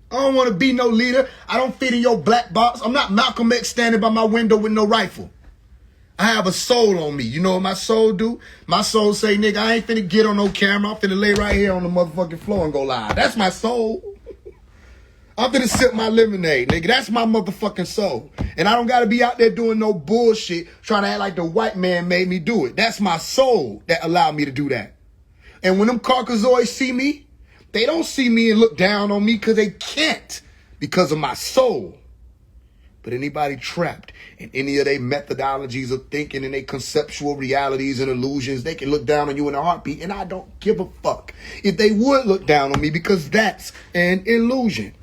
I don't want to be no leader. I don't fit in your black box. I'm not Malcolm X standing by my window with no rifle. I have a soul on me. You know what my soul do? My soul say, nigga, I ain't finna get on no camera. I'm finna lay right here on the motherfucking floor and go live. That's my soul. I'm finna sip my lemonade, nigga. That's my motherfucking soul. And I don't gotta be out there doing no bullshit, trying to act like the white man made me do it. That's my soul that allowed me to do that. And when them Caucasoids see me, they don't see me and look down on me because they can't, because of my soul. But anybody trapped in any of their methodologies of thinking and their conceptual realities and illusions, they can look down on you in a heartbeat, and I don't give a fuck if they would look down on me, because that's an illusion.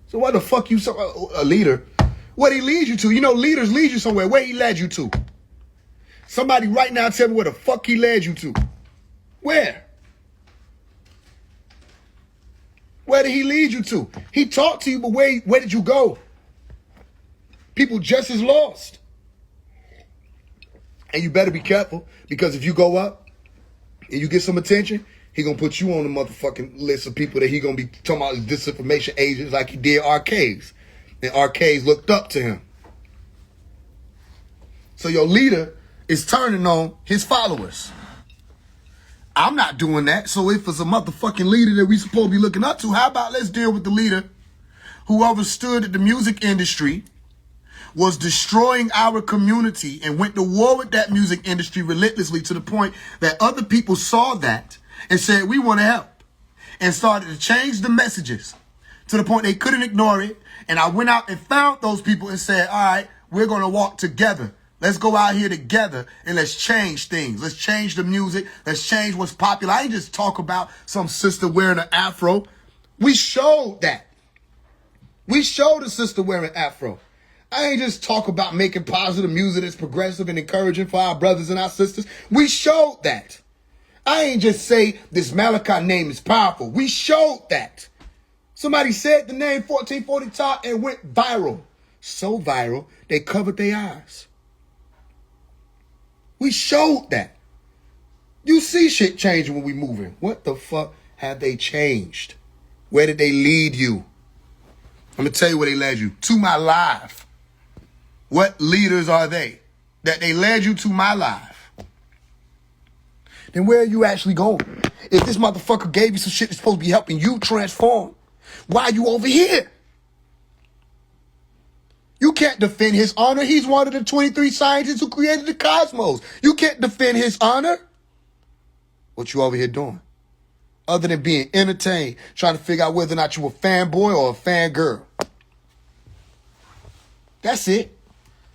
So what the fuck you, a leader, what he leads you to? You know, leaders lead you somewhere. Where he led you to? Somebody right now tell me where the fuck he led you to. Where? Where did he lead you to? He talked to you, but where did you go? People just as lost. And you better be careful, because if you go up and you get some attention, he gonna put you on the motherfucking list of people that he gonna be talking about as disinformation agents like he did Arcades. And Arcades looked up to him. So your leader is turning on his followers. I'm not doing that. So if it's a motherfucking leader that we supposed to be looking up to, how about let's deal with the leader who understood that the music industry was destroying our community and went to war with that music industry relentlessly to the point that other people saw that and said, we want to help, and started to change the messages to the point they couldn't ignore it. And I went out and found those people and said, all right, we're going to walk together. Let's go out here together and let's change things. Let's change the music. Let's change what's popular. I ain't just talk about some sister wearing an afro. We showed that. We showed a sister wearing an afro. I ain't just talk about making positive music that's progressive and encouraging for our brothers and our sisters. We showed that. I ain't just say this Malachi name is powerful. We showed that. Somebody said the name 1440 Top and went viral. So viral, they covered their eyes. We showed that. You see shit changing when we moving. What the fuck have they changed? Where did they lead you? I'm going to tell you where they led you. To my life. What leaders are they? That they led you to my life. Then where are you actually going? If this motherfucker gave you some shit that's supposed to be helping you transform, why are you over here? You can't defend his honor. He's one of the 23 scientists who created the cosmos. You can't defend his honor. What you over here doing? Other than being entertained, trying to figure out whether or not you a fanboy or a fangirl. That's it.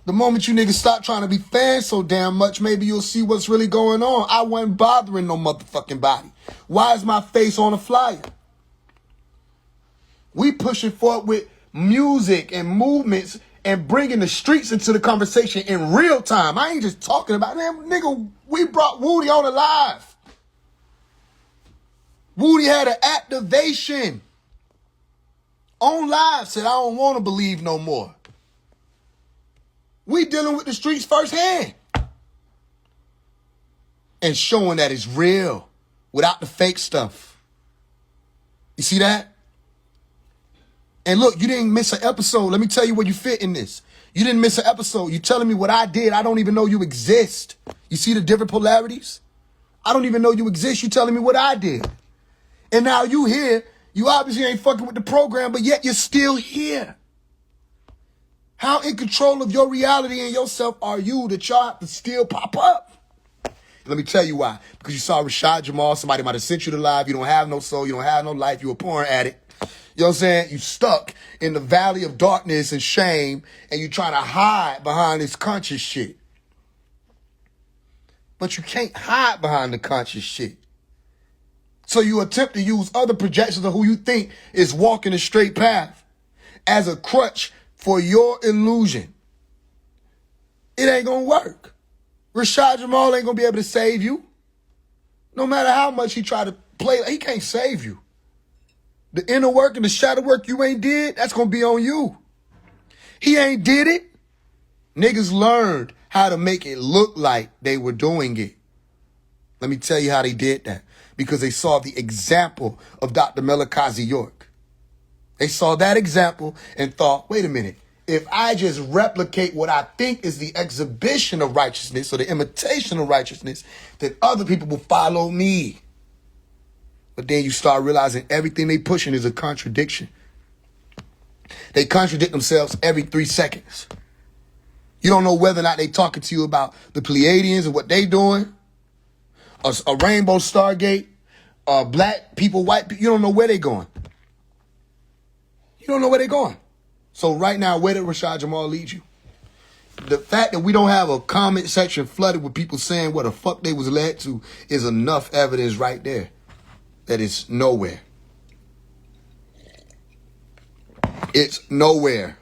The moment you niggas stop trying to be fans so damn much, maybe you'll see what's really going on. I wasn't bothering no motherfucking body. Why is my face on a flyer? We pushing forward with music and movements and bringing the streets into the conversation in real time. I ain't just talking about them. Nigga, we brought Woody on alive. Woody had an activation on live, said, I don't want to believe no more. We dealing with the streets firsthand. And showing that it's real without the fake stuff. You see that? And look, you didn't miss an episode. Let me tell you where you fit in this. You didn't miss an episode. You telling me what I did. I don't even know you exist. You see the different polarities? I don't even know you exist. You telling me what I did. And now you here. You obviously ain't fucking with the program, but yet you're still here. How in control of your reality and yourself are you that y'all have to still pop up? Let me tell you why. Because you saw RASHAD Jamal. Somebody might have sent you to live. You don't have no soul. You don't have no life. You a porn addict. You know what I'm saying? You stuck in the valley of darkness and shame, and you trying to hide behind this conscious shit. But you can't hide behind the conscious shit. So you attempt to use other projections of who you think is walking a straight path as a crutch for your illusion. It ain't gonna work. RASHAD Jamal ain't gonna be able to save you. No matter how much he try to play, he can't save you. The inner work and the shadow work you ain't did, that's going to be on you. He ain't did it. Niggas learned how to make it look like they were doing it. Let me tell you how they did that. Because they saw the example of Dr. Melikazi York. They saw that example and thought, wait a minute. If I just replicate what I think is the exhibition of righteousness or the imitation of righteousness, then other people will follow me. But then you start realizing everything they pushing is a contradiction. They contradict themselves every 3 seconds. You don't know whether or not they talking to you about the Pleiadians and what they doing, a rainbow stargate, black people, white people. You don't know where they going. You don't know where they going. So right now, where did RASHAD Jamal lead you? The fact that we don't have a comment section flooded with people saying what the fuck they was led to is enough evidence right there. That it's nowhere. It's nowhere.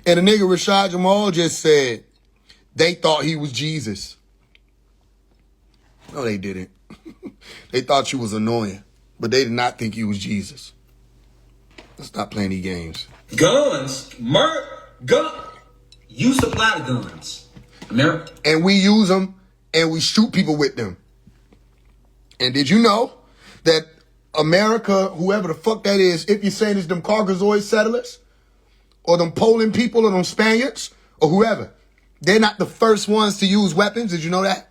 And the nigga RASHAD Jamal just said they thought he was Jesus. No, they didn't. They thought you was annoying, but they did not think you was Jesus. Let's stop playing these games. Guns, gun. You supply the guns, America, and we use them and we shoot people with them. And did you know that America, whoever the fuck that is, if you're saying it's them Caucasoid settlers or them Poland people or them Spaniards or whoever, they're not the first ones to use weapons. Did you know that?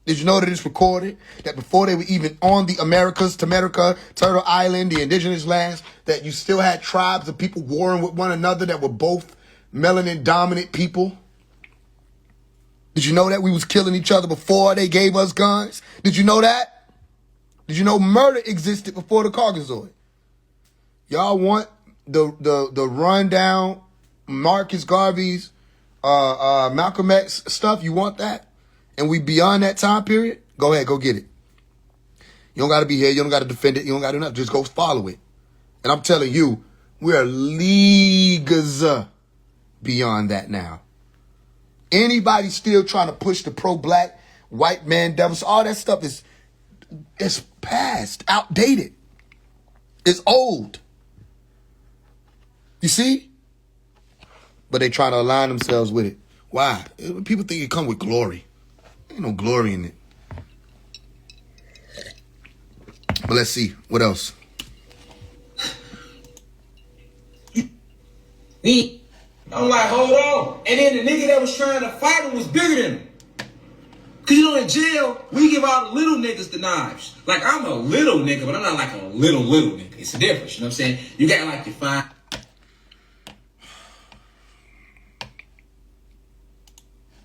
Did you know that it's recorded that before they were even on the Americas, Tamerica, Turtle Island, the indigenous lands, that you still had tribes of people warring with one another that were both melanin dominant people? Did you know that we was killing each other before they gave us guns? Did you know that? Did you know murder existed before the Caucasoid? Y'all want the rundown Marcus Garvey's Malcolm X stuff? You want that? And we beyond that time period? Go ahead, go get it. You don't got to be here. You don't got to defend it. You don't got to do nothing. Just go follow it. And I'm telling you, we're leagues beyond that now. Anybody still trying to push the pro-black, white man devils, all that stuff is past, outdated. It's old. You see? But they trying to align themselves with it. Why? People think it come with glory. Ain't no glory in it. But let's see. What else? I'm like, hold on. And then the nigga that was trying to fight him was bigger than him. Cause you know, in jail, we give all the little niggas the knives. Like, I'm a little nigga, but I'm not like a little nigga. It's a difference, you know what I'm saying? You got like your fine.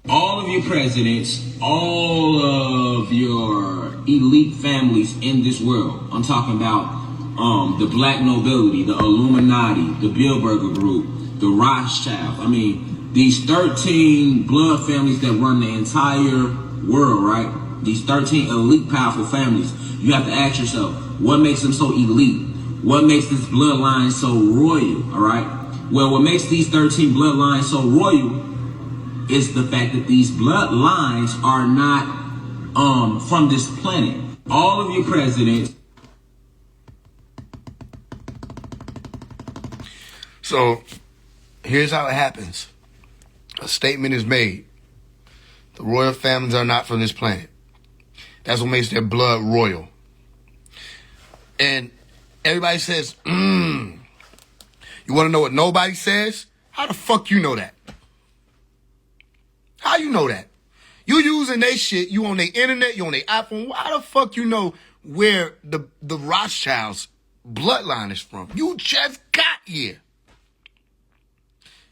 All of your presidents, all of your elite families in this world. I'm talking about the black nobility, the Illuminati, the Bilderberger Group, the Rothschilds. I mean, these 13 blood families that run the entire world, right? These 13 elite, powerful families. You have to ask yourself, what makes them so elite? What makes this bloodline so royal, all right? Well, what makes these 13 bloodlines so royal is the fact that these bloodlines are not from this planet. All of your presidents. So here's how it happens. A statement is made. The royal families are not from this planet. That's what makes their blood royal. And everybody says, You want to know what nobody says? How the fuck you know that? How you know that? You using their shit, you on their internet, you on their iPhone. How the fuck you know where the Rothschilds bloodline is from? You just got here.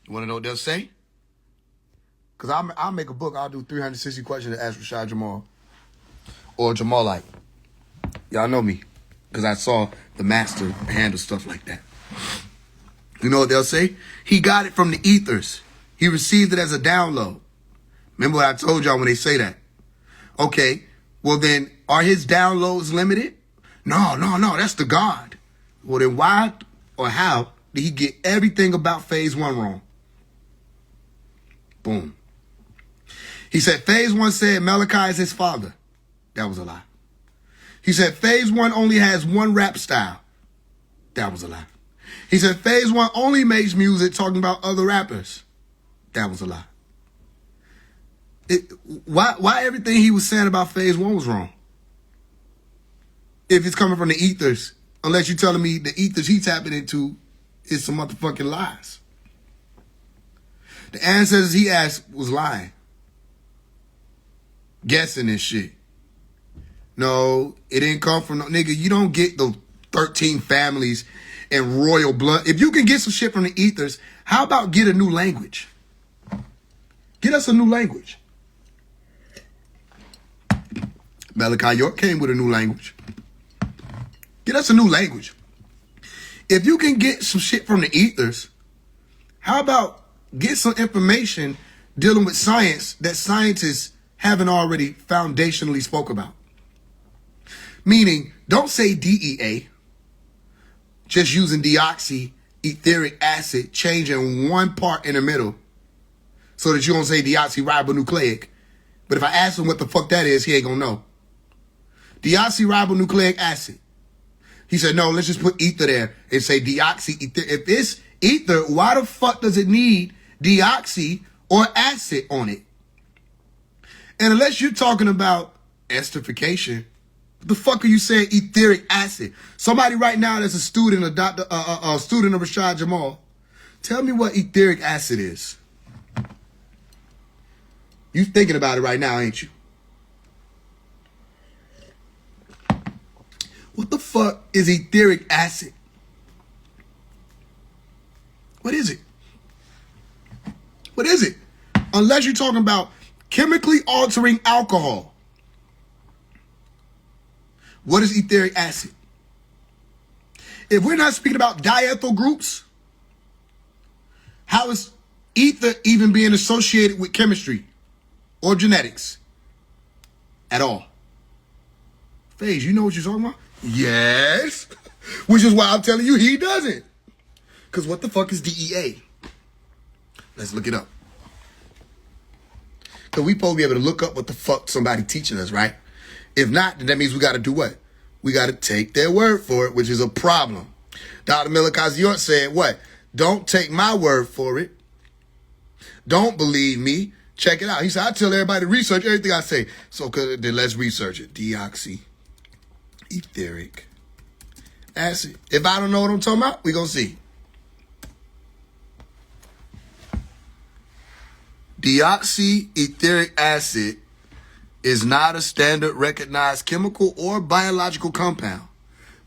You want to know what they'll say? Because I'll make a book. I'll do 360 questions to ask RASHAD Jamal. Or Jamalite. Y'all know me. Because I saw the master handle stuff like that. You know what they'll say? He got it from the ethers. He received it as a download. Remember what I told y'all when they say that? Okay, well then, are his downloads limited? No, that's the God. Well then why or how did he get everything about phase 1 wrong? Boom. He said phase 1 said Malachi is his father. That was a lie. He said phase 1 only has one rap style. That was a lie. He said phase 1 only makes music talking about other rappers. That was a lie. Why everything he was saying about phase 1 was wrong? If it's coming from the ethers, unless you're telling me the ethers he tapping into is some motherfucking lies. The ancestors he asked was lying. Guessing this shit. No, it didn't come from no nigga. You don't get the 13 families and royal blood. If you can get some shit from the ethers, how about get a new language? Get us a new language. Malachi York came with a new language. Get us a new language. If you can get some shit from the ethers, how about get some information dealing with science that scientists haven't already foundationally spoke about? Meaning, don't say DEA, just using deoxy etheric acid, changing one part in the middle so that you don't say deoxyribonucleic. But if I ask him what the fuck that is, he ain't gonna know. Deoxyribonucleic acid. He said, no, let's just put ether there and say deoxy ether. If it's ether, why the fuck does it need deoxy or acid on it? And unless you're talking about esterification, what the fuck are you saying etheric acid? Somebody right now that's a student of student of RASHAD Jamal, tell me what etheric acid is. You thinking about it right now, ain't you? What the fuck is etheric acid? What is it? What is it? Unless you're talking about chemically altering alcohol. What is etheric acid? If we're not speaking about diethyl groups, how is ether even being associated with chemistry or genetics at all? FaZe, you know what you're talking about? Yes. Which is why I'm telling you he doesn't. Because what the fuck is DEA? Let's look it up. Because we supposed to be able to look up what the fuck somebody teaching us, right? If not, then that means we got to do what? We got to take their word for it, which is a problem. Dr. Malachi York said, what? Don't take my word for it. Don't believe me. Check it out. He said, I tell everybody to research everything I say. So then let's research it. Deoxy etheric acid. If I don't know what I'm talking about, we're going to see. Deoxy etheric acid is not a standard recognized chemical or biological compound.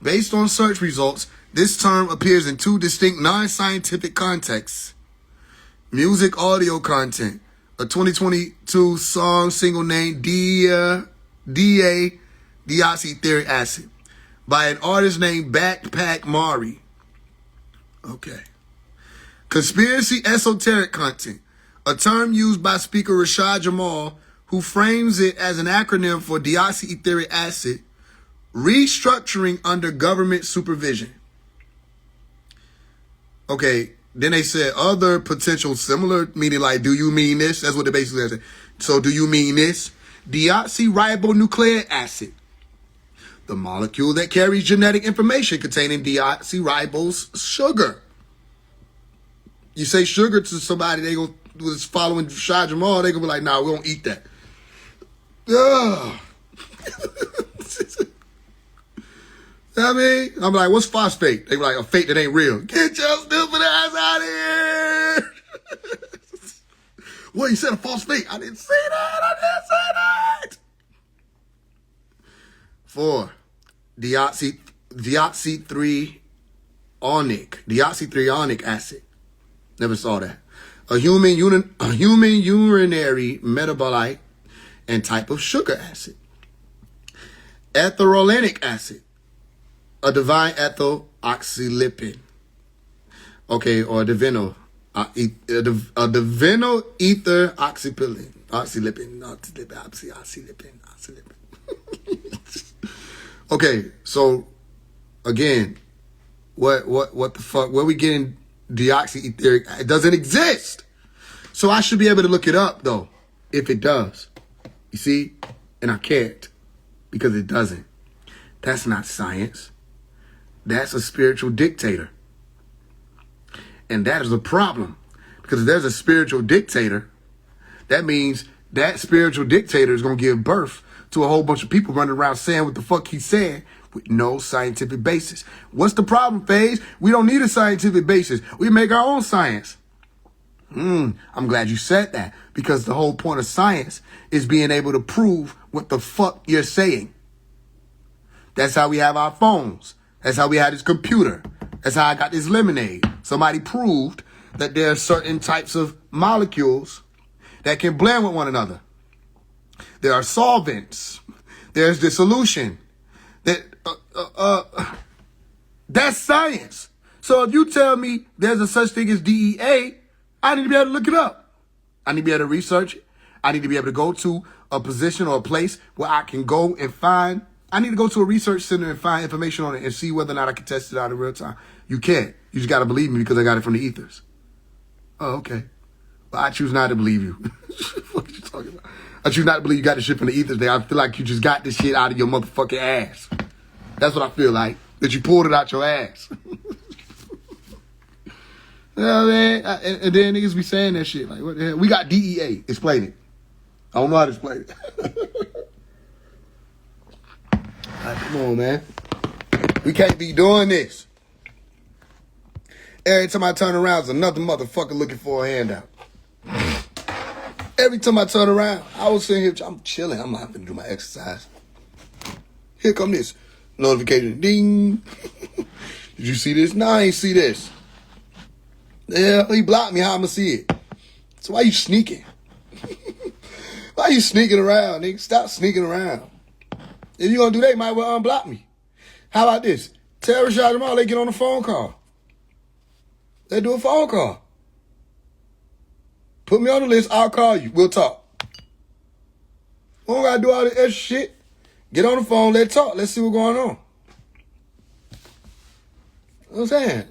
Based on search results, this term appears in two distinct non-scientific contexts. Music audio content. A 2022 song single named DA Deoxyetheric acid by an artist named Backpack Mari. Okay. Conspiracy esoteric content, a term used by Speaker RASHAD Jamal, who frames it as an acronym for deoxyetheric acid, restructuring under government supervision. Okay, then they said other potential similar, meaning like, do you mean this? That's what they basically said. So do you mean this? Deoxyribonucleic acid, the molecule that carries genetic information containing deoxyribose sugar. You say sugar to somebody, they was following Shah Jamal, they gonna be like, nah, we don't eat that. Ugh. I mean, I'm like, what's phosphate? They were like, a fate that ain't real. Get your stupid ass out of here. Well, you said a false fate. I didn't say that. I didn't say that. 4, deoxythreonic acid. Never saw that. A human urinary metabolite and type of sugar acid. Etherolenic acid, a divine ethyl oxylipin. Okay, or a divino ether oxylipin. Okay, so again, what the fuck? Where we getting deoxyetheric? It doesn't exist. So I should be able to look it up though, if it does. You see? And I can't because it doesn't. That's not science. That's a spiritual dictator. And that is a problem. Because if there's a spiritual dictator, that means that spiritual dictator is going to give birth to a whole bunch of people running around saying what the fuck he's saying with no scientific basis. What's the problem, FaZe? We don't need a scientific basis. We make our own science. I'm glad you said that, because the whole point of science is being able to prove what the fuck you're saying. That's how we have our phones. That's how we had this computer. That's how I got this lemonade. Somebody proved that there are certain types of molecules that can blend with one another. There are solvents. There's dissolution. That's science. So if you tell me there's a such thing as DEA, I need to be able to look it up. I need to be able to research it. I need to be able to go to a position or a place where I can go and find. I need to go to a research center and find information on it and see whether or not I can test it out in real time. You can't. You just got to believe me because I got it from the ethers. Oh, okay. Well, I choose not to believe you. What are you talking about? I choose not to believe you got the shit from the ethers. I feel like you just got this shit out of your motherfucking ass. That's what I feel like. That you pulled it out your ass. You know what I mean? And then niggas be saying that shit. Like, what the hell? We got DEA. Explain it. I don't know how to explain it. Like, come on, man. We can't be doing this. Every time I turn around, there's another motherfucker looking for a handout. Every time I turn around, I was sitting here, I'm chilling. I'm not going to do my exercise. Here come this notification. Ding. Did you see this? No, I ain't see this. Yeah, he blocked me. How I'm going to see it? So why you sneaking? Why you sneaking around, nigga? Stop sneaking around. If you going to do that, you might well unblock me. How about this? Tell RASHAD Jamal they get on a phone call. They do a phone call. Put me on the list. I'll call you. We'll talk. We don't got to do all this extra shit. Get on the phone. Let's talk. Let's see what's going on. You know what I'm saying?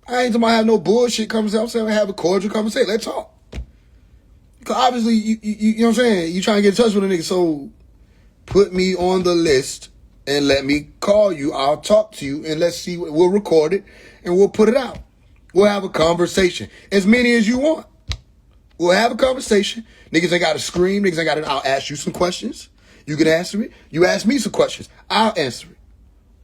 I ain't talking about have no bullshit conversation. I'm saying have a cordial conversation. Let's talk. Because obviously, you know what I'm saying? You trying to get in touch with a nigga. So put me on the list and let me call you. I'll talk to you and let's see. We'll record it and we'll put it out. We'll have a conversation. As many as you want. We'll have a conversation. Niggas ain't got to scream. Niggas ain't got to. I'll ask you some questions. You can answer it. You ask me some questions. I'll answer it.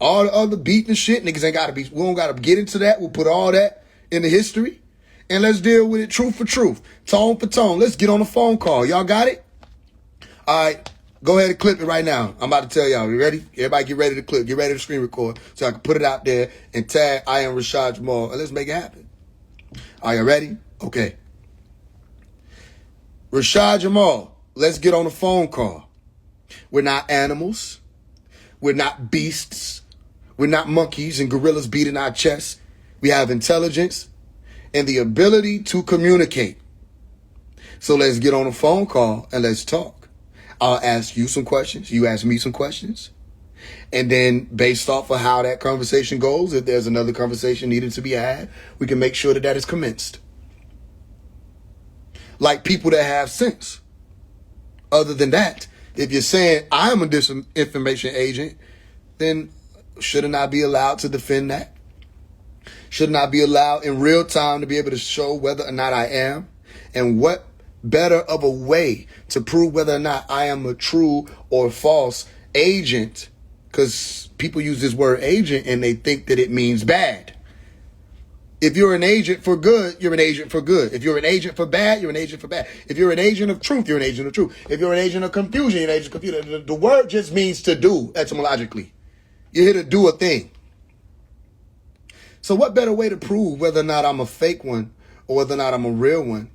All the other beat and shit, niggas ain't got to be. We don't got to get into that. We'll put all that in the history. And let's deal with it truth for truth. Tone for tone. Let's get on a phone call. Y'all got it? All right. Go ahead and clip it right now. I'm about to tell y'all. You ready? Everybody get ready to clip. Get ready to screen record so I can put it out there and tag I am RASHAD Jamal. And let's make it happen. Are you ready? Okay. RASHAD Jamal, let's get on a phone call. We're not animals. We're not beasts. We're not monkeys and gorillas beating our chests. We have intelligence. and the ability to communicate. So let's get on a phone call and let's talk. I'll ask you some questions. You ask me some questions. And then based off of how that conversation goes, if there's another conversation needed to be had, we can make sure that that is commenced. Like people that have sense. Other than that, if you're saying I'm a disinformation agent, then shouldn't I be allowed to defend that? Shouldn't I be allowed in real time to be able to show whether or not I am? And what better of a way to prove whether or not I am a true or false agent? Because people use this word agent and they think that it means bad. If you're an agent for good, you're an agent for good. If you're an agent for bad, you're an agent for bad. If you're an agent of truth, you're an agent of truth. If you're an agent of confusion, you're an agent of confusion. The word just means to do, etymologically. You're here to do a thing. So what better way to prove whether or not I'm a fake one or whether or not I'm a real one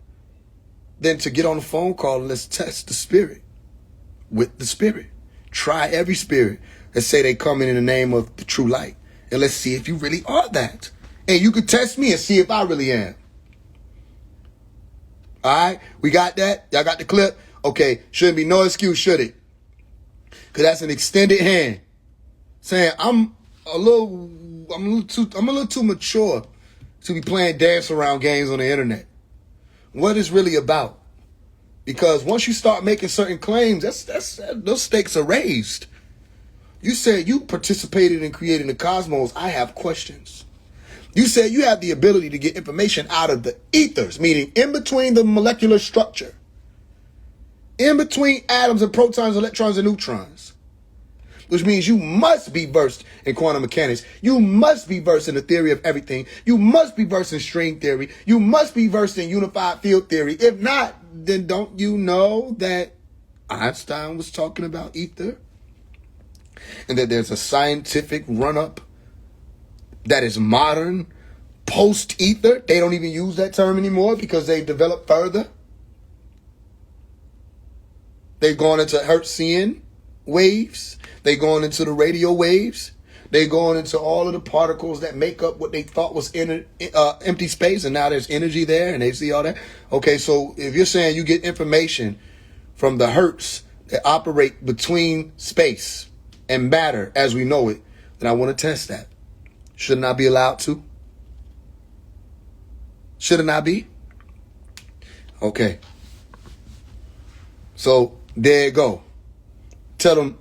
than to get on a phone call and let's test the spirit with the spirit. Try every spirit that say they come in the name of the true light. And let's see if you really are that. And you can test me and see if I really am. All right? We got that? Y'all got the clip? Okay. Shouldn't be no excuse, should it? Because that's an extended hand saying I'm a little too mature to be playing dance around games on the internet. What it's really about? Because once you start making certain claims, those stakes are raised. You said you participated in creating the cosmos. I have questions. You said you have the ability to get information out of the ethers, meaning in between the molecular structure, in between atoms and protons, electrons, and neutrons, which means you must be versed in quantum mechanics. You must be versed in the theory of everything. You must be versed in string theory. You must be versed in unified field theory. If not, then don't you know that Einstein was talking about ether? And that there's a scientific run-up that is modern, post-ether. They don't even use that term anymore because they've developed further. They've gone into Hertzian waves. They've gone into the radio waves. They've gone into all of the particles that make up what they thought was empty space, and now there's energy there, and they see all that. Okay, so if you're saying you get information from the hertz that operate between space and matter as we know it, then I want to test that. Shouldn't I be allowed to? Shouldn't I be? Okay. So there you go. Tell them,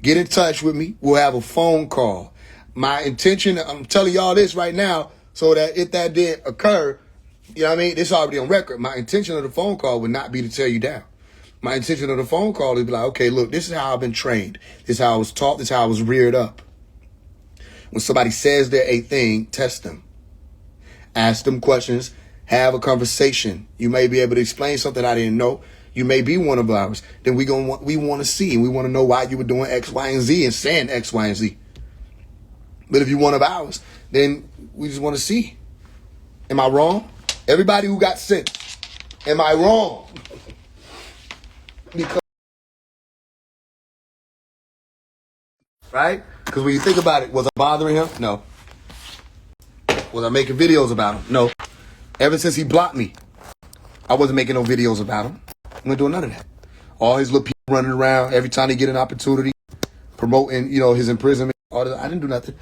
get in touch with me. We'll have a phone call. My intention, I'm telling y'all this right now, so that if that did occur, you know what I mean? It's already on record. My intention of the phone call would not be to tear you down. My intention of the phone call is to be like, okay, look, this is how I've been trained. This is how I was taught. This is how I was reared up. When somebody says they're a thing, test them. Ask them questions. Have a conversation. You may be able to explain something I didn't know. You may be one of ours. Then we want to see, and we want to know why you were doing X, Y, and Z and saying X, Y, and Z. But if you're one of ours, then we just want to see. Am I wrong? Everybody who got sent, am I wrong? Because, right? Because when you think about it, was I bothering him? No. Was I making videos about him? No. Ever since he blocked me, I wasn't making no videos about him. I wasn't doing none of that. All his little people running around every time they get an opportunity, promoting, his imprisonment. All that. I didn't do nothing.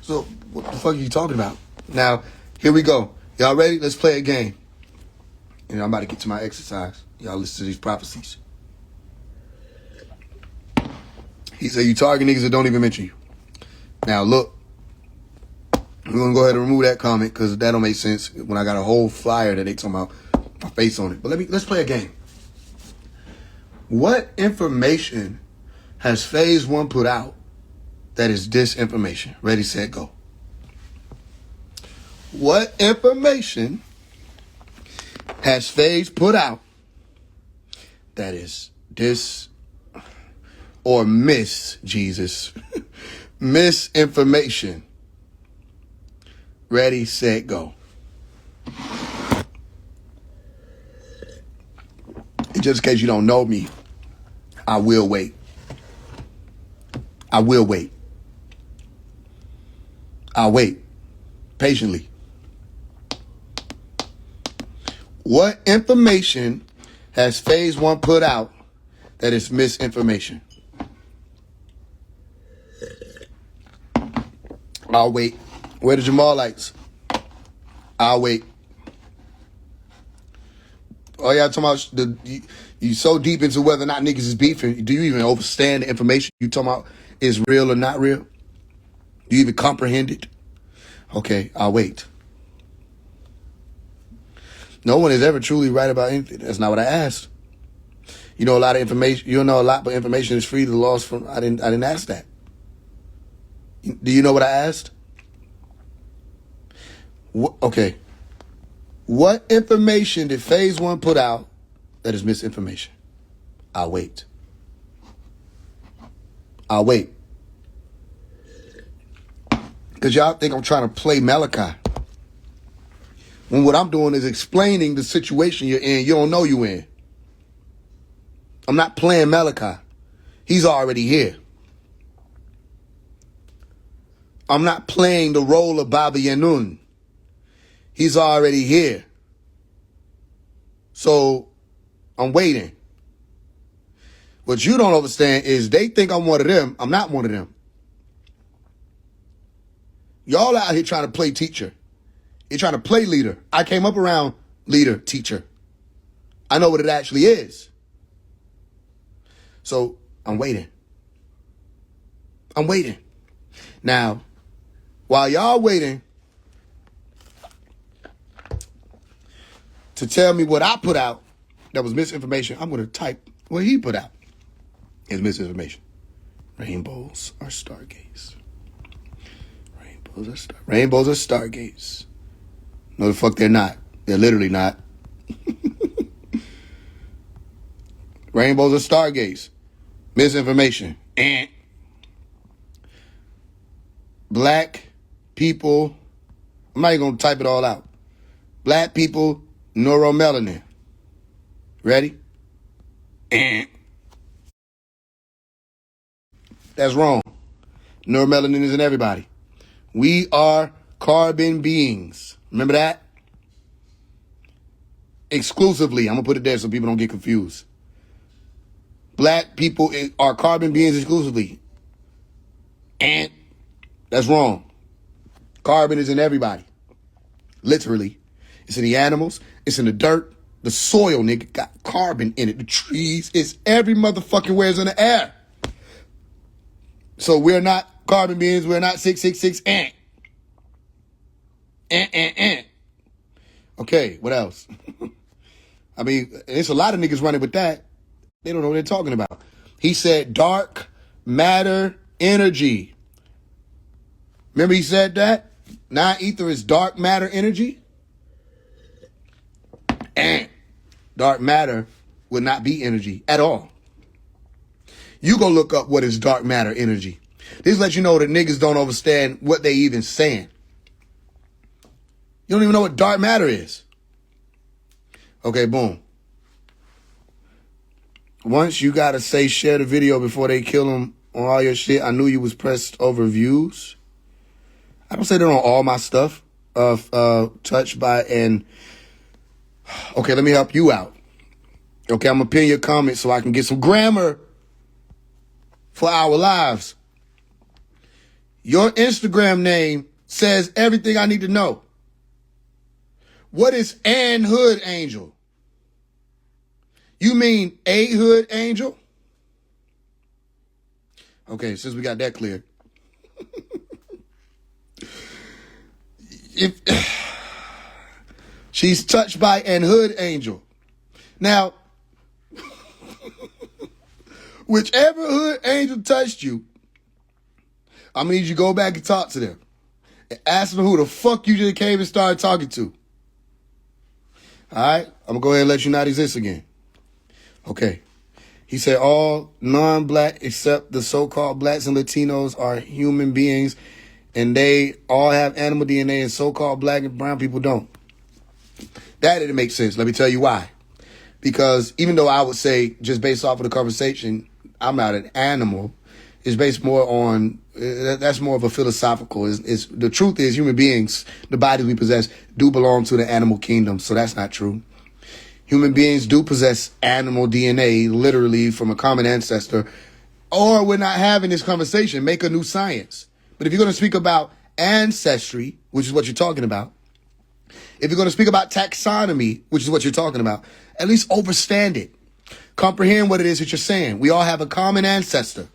So what the fuck are you talking about? Now, here we go. Y'all ready? Let's play a game. And I'm about to get to my exercise. Y'all listen to these prophecies. He said, you target niggas that don't even mention you. Now, look. We're going to go ahead and remove that comment because that don't make sense when I got a whole flyer that they talking about my face on it. But let's play a game. What information has phase 1 put out that is disinformation? Ready, set, go. What information has phase put out that is misinformation? Ready, set, go. And just in case you don't know me, I will wait. I'll wait. patiently. What information has phase 1 put out that is misinformation? I'll wait. Where the Jamal lights? I'll wait. Oh, y'all talking about you so deep into whether or not niggas is beefing. Do you even understand the information you talking about is real or not real? Do you even comprehend it? Okay, I'll wait. No one is ever truly right about anything. That's not what I asked. You know a lot of information. You don't know a lot, but information is free to the lost from. I didn't ask that. Do you know what I asked? Okay. What information did phase 1 put out that is misinformation? I'll wait. I'll wait. Because y'all think I'm trying to play Malachi. When what I'm doing is explaining the situation you're in, you don't know you in. I'm not playing Malachi. He's already here. I'm not playing the role of Baba Yanun. He's already here. So I'm waiting. What you don't understand is they think I'm one of them. I'm not one of them. Y'all out here trying to play teacher. You're trying to play leader. I came up around leader, teacher. I know what it actually is. So I'm waiting. I'm waiting. Now, while y'all waiting to tell me what I put out that was misinformation, I'm going to type what he put out as misinformation. Rainbows are stargates. Rainbows are stargates. No, the fuck they're not. They're literally not. Rainbows are stargates. Misinformation. Black people. I'm not even going to type it all out. Black people, neuromelanin. Ready? That's wrong. Neuromelanin is in everybody. We are carbon beings. Remember that? Exclusively. I'm going to put it there so people don't get confused. Black people are carbon beings exclusively. And that's wrong. Carbon is in everybody. Literally. It's in the animals. It's in the dirt. The soil, nigga, got carbon in it. The trees. It's every motherfucking where's in the air. So we're not carbon beings. We're not 666. Okay, what else? I mean, it's a lot of niggas running with that. They don't know what they're talking about. He said dark matter energy. Remember he said that? Non-ether is dark matter energy. And dark matter would not be energy at all. You go look up what is dark matter energy. This lets you know that niggas don't understand what they even saying. You don't even know what dark matter is. Okay, boom. Once you gotta say share the video before they kill him on all your shit. I knew you was pressed over views. I don't say that on all my stuff. Touched by and okay, let me help you out. Okay, I'm gonna pin your comment so I can get some grammar for our lives. Your Instagram name says everything I need to know. What is Ann Hood Angel? You mean A Hood Angel? Okay, since we got that clear. If she's touched by an Hood Angel. Now, whichever Hood Angel touched you, I'm gonna need you to go back and talk to them. And ask them who the fuck you just came and started talking to. Alright? I'm gonna go ahead and let you not exist again. Okay. He said all non-black except the so-called blacks and Latinos are human beings and they all have animal DNA and so-called black and brown people don't. That didn't make sense. Let me tell you why. Because even though I would say, just based off of the conversation, I'm not an animal, is based more on, that's more of a philosophical. The truth is human beings, the bodies we possess, do belong to the animal kingdom. So that's not true. Human beings do possess animal DNA, literally from a common ancestor. Or we're not having this conversation. Make a new science. But if you're going to speak about ancestry, which is what you're talking about, if you're going to speak about taxonomy, which is what you're talking about, at least understand it. Comprehend what it is that you're saying. We all have a common ancestor.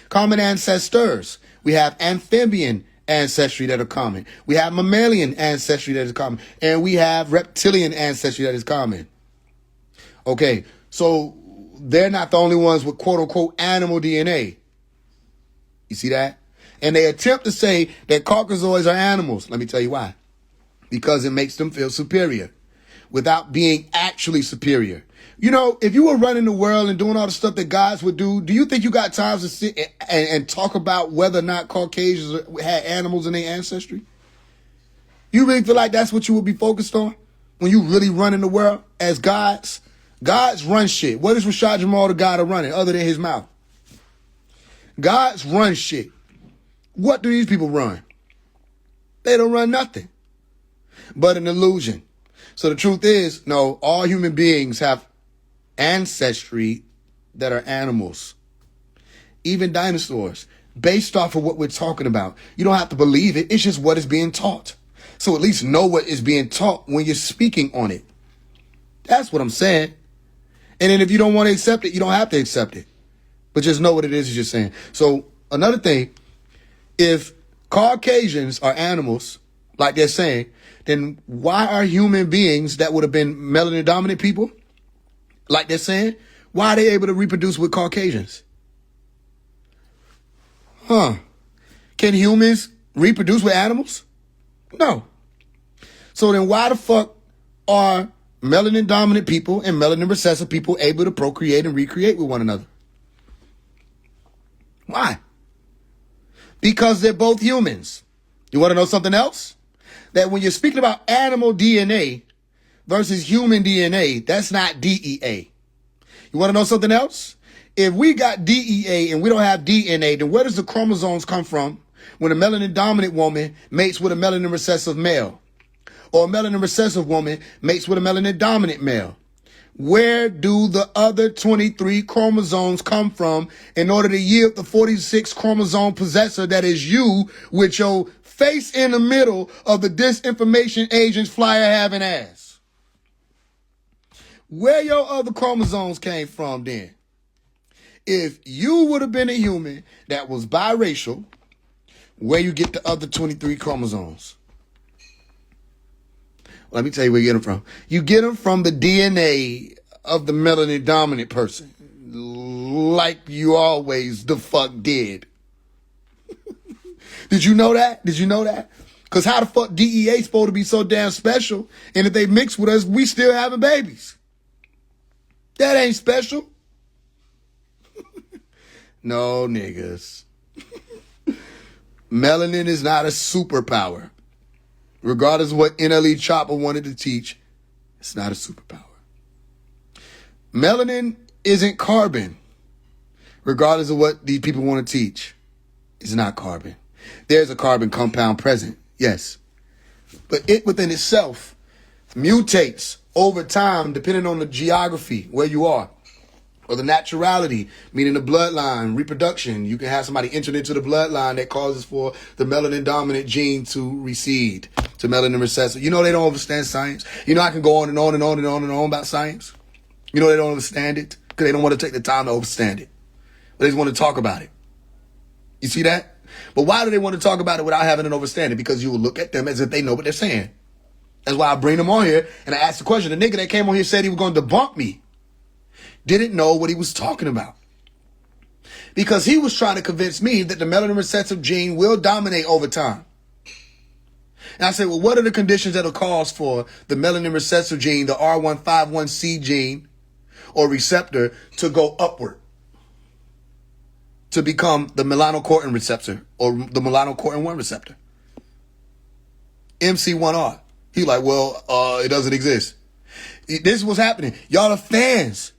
Common ancestors. We have amphibian ancestry that are common. We have mammalian ancestry that is common. And we have reptilian ancestry that is common. Okay, so they're not the only ones with quote-unquote animal DNA. You see that? And they attempt to say that Caucasoids are animals. Let me tell you why. Because it makes them feel superior without being actually superior. You know, if you were running the world and doing all the stuff that guys would do you think you got time to sit and talk about whether or not Caucasians had animals in their ancestry? You really feel like that's what you would be focused on when you really running the world as gods? Gods run shit. What is RASHAD Jamal the God of running other than his mouth? Gods run shit. What do these people run? They don't run nothing but an illusion. So the truth is, no, all human beings have ancestry that are animals, even dinosaurs, based off of what we're talking about. You don't have to believe it. It's just what is being taught. So at least know what is being taught when you're speaking on it. That's what I'm saying. And then if you don't want to accept it, you don't have to accept it. But just know what it is that you're saying. So another thing, if Caucasians are animals, like they're saying, then why are human beings that would have been melanin dominant people, like they're saying, why are they able to reproduce with Caucasians? Can humans reproduce with animals? No. So then why the fuck are melanin dominant people and melanin recessive people able to procreate and recreate with one another? Why? Because they're both humans. You want to know something else? That when you're speaking about animal DNA versus human DNA, that's not DEA. You want to know something else? If we got DEA and we don't have DNA, then where does the chromosomes come from when a melanin dominant woman mates with a melanin recessive male? Or a melanin recessive woman mates with a melanin dominant male? Where do the other 23 chromosomes come from in order to yield the 46 chromosome possessor that is you with your face in the middle of the disinformation agent's flyer having ass? Where your other chromosomes came from then? If you would have been a human that was biracial, where you get the other 23 chromosomes? Let me tell you where you get them from. You get them from the DNA of the melanin dominant person. Like you always the fuck did. Did you know that? Did you know that? Because how the fuck DEA supposed to be so damn special? And if they mix with us, we still having babies. That ain't special. No, niggas. Melanin is not a superpower. Regardless of what NLE Chopper wanted to teach, it's not a superpower. Melanin isn't carbon. Regardless of what these people want to teach, it's not carbon. There's a carbon compound present, yes. But it within itself mutates over time depending on the geography, where you are, or the naturality, meaning the bloodline, reproduction. You can have somebody entered into the bloodline that causes for the melanin dominant gene to recede to melanin recessive. You know they don't understand science. You know I can go on and on and on and on and on about science. You know they don't understand it because they don't want to take the time to understand it. But they just want to talk about it. You see that? But why do they want to talk about it without having an understanding? Because you will look at them as if they know what they're saying. That's why I bring them on here and I ask the question. The nigga that came on here said he was going to debunk me. Didn't know what he was talking about. Because he was trying to convince me that the melanin recessive gene will dominate over time. And I said, well, what are the conditions that will cause for the melanin recessive gene, the R151C gene or receptor, to go upward? To become the melanocortin receptor or the melanocortin 1 receptor. MC1R. He like, well, it doesn't exist. This is what's happening. Y'all are fans.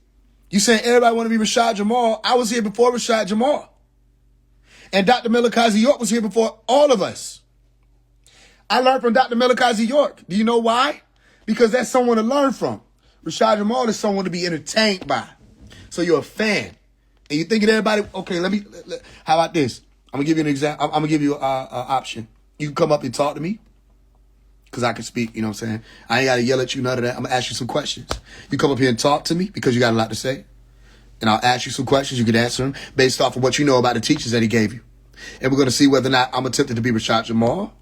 You saying everybody want to be RASHAD Jamal. I was here before RASHAD Jamal. And Dr. Malachi York was here before all of us. I learned from Dr. Malachi York. Do you know why? Because that's someone to learn from. RASHAD Jamal is someone to be entertained by. So you're a fan. And you thinking everybody, okay, how about this? I'm going to give you an example. I'm going to give you an option. You can come up and talk to me because I can speak, you know what I'm saying? I ain't got to yell at you, none of that. I'm going to ask you some questions. You come up here and talk to me because you got a lot to say. And I'll ask you some questions. You can answer them based off of what you know about the teachers that he gave you. And we're going to see whether or not I'm attempting to be RASHAD Jamal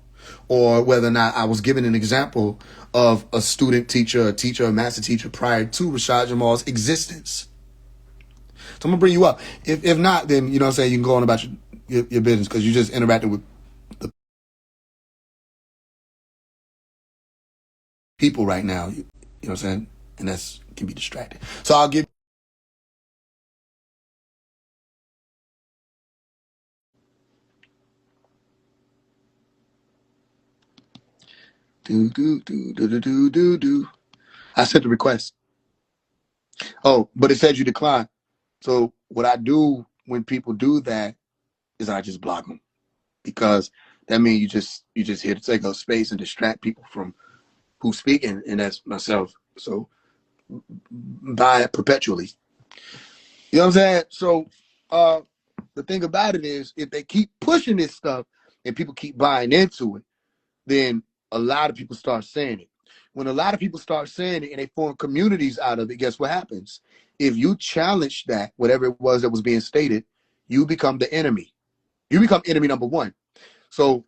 or whether or not I was given an example of a student teacher, a teacher, a master teacher prior to RASHAD Jamal's existence. So I'm going to bring you up. If not, then, you know what I'm saying, you can go on about your business because you just interacted with the people right now. You know what I'm saying? And that's can be distracted. So I'll give. Do. I sent the request. Oh, but it says you declined. So what I do when people do that is I just block them because that means you just here to take up space and distract people from who's speaking, and that's myself. So buy it perpetually. You know what I'm saying? So the thing about it is if they keep pushing this stuff and people keep buying into it, then a lot of people start saying it. When a lot of people start saying it and they form communities out of it, guess what happens? If you challenge that, whatever it was that was being stated, you become the enemy. You become enemy number one. So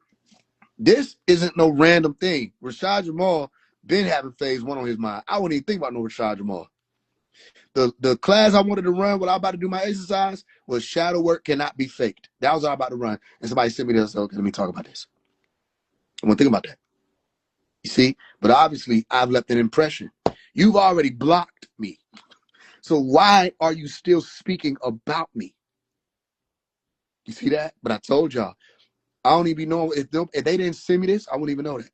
this isn't no random thing. RASHAD Jamal been having phase one on his mind. I wouldn't even think about no RASHAD Jamal. The class I wanted to run while I was about to do my exercise was shadow work cannot be faked. That was all I was about to run. And somebody sent me this, so okay, let me talk about this. I want to think about that. You see? But obviously, I've left an impression. You've already blocked me. So why are you still speaking about me? You see that? But I told y'all, I don't even know if they didn't send me this, I wouldn't even know that.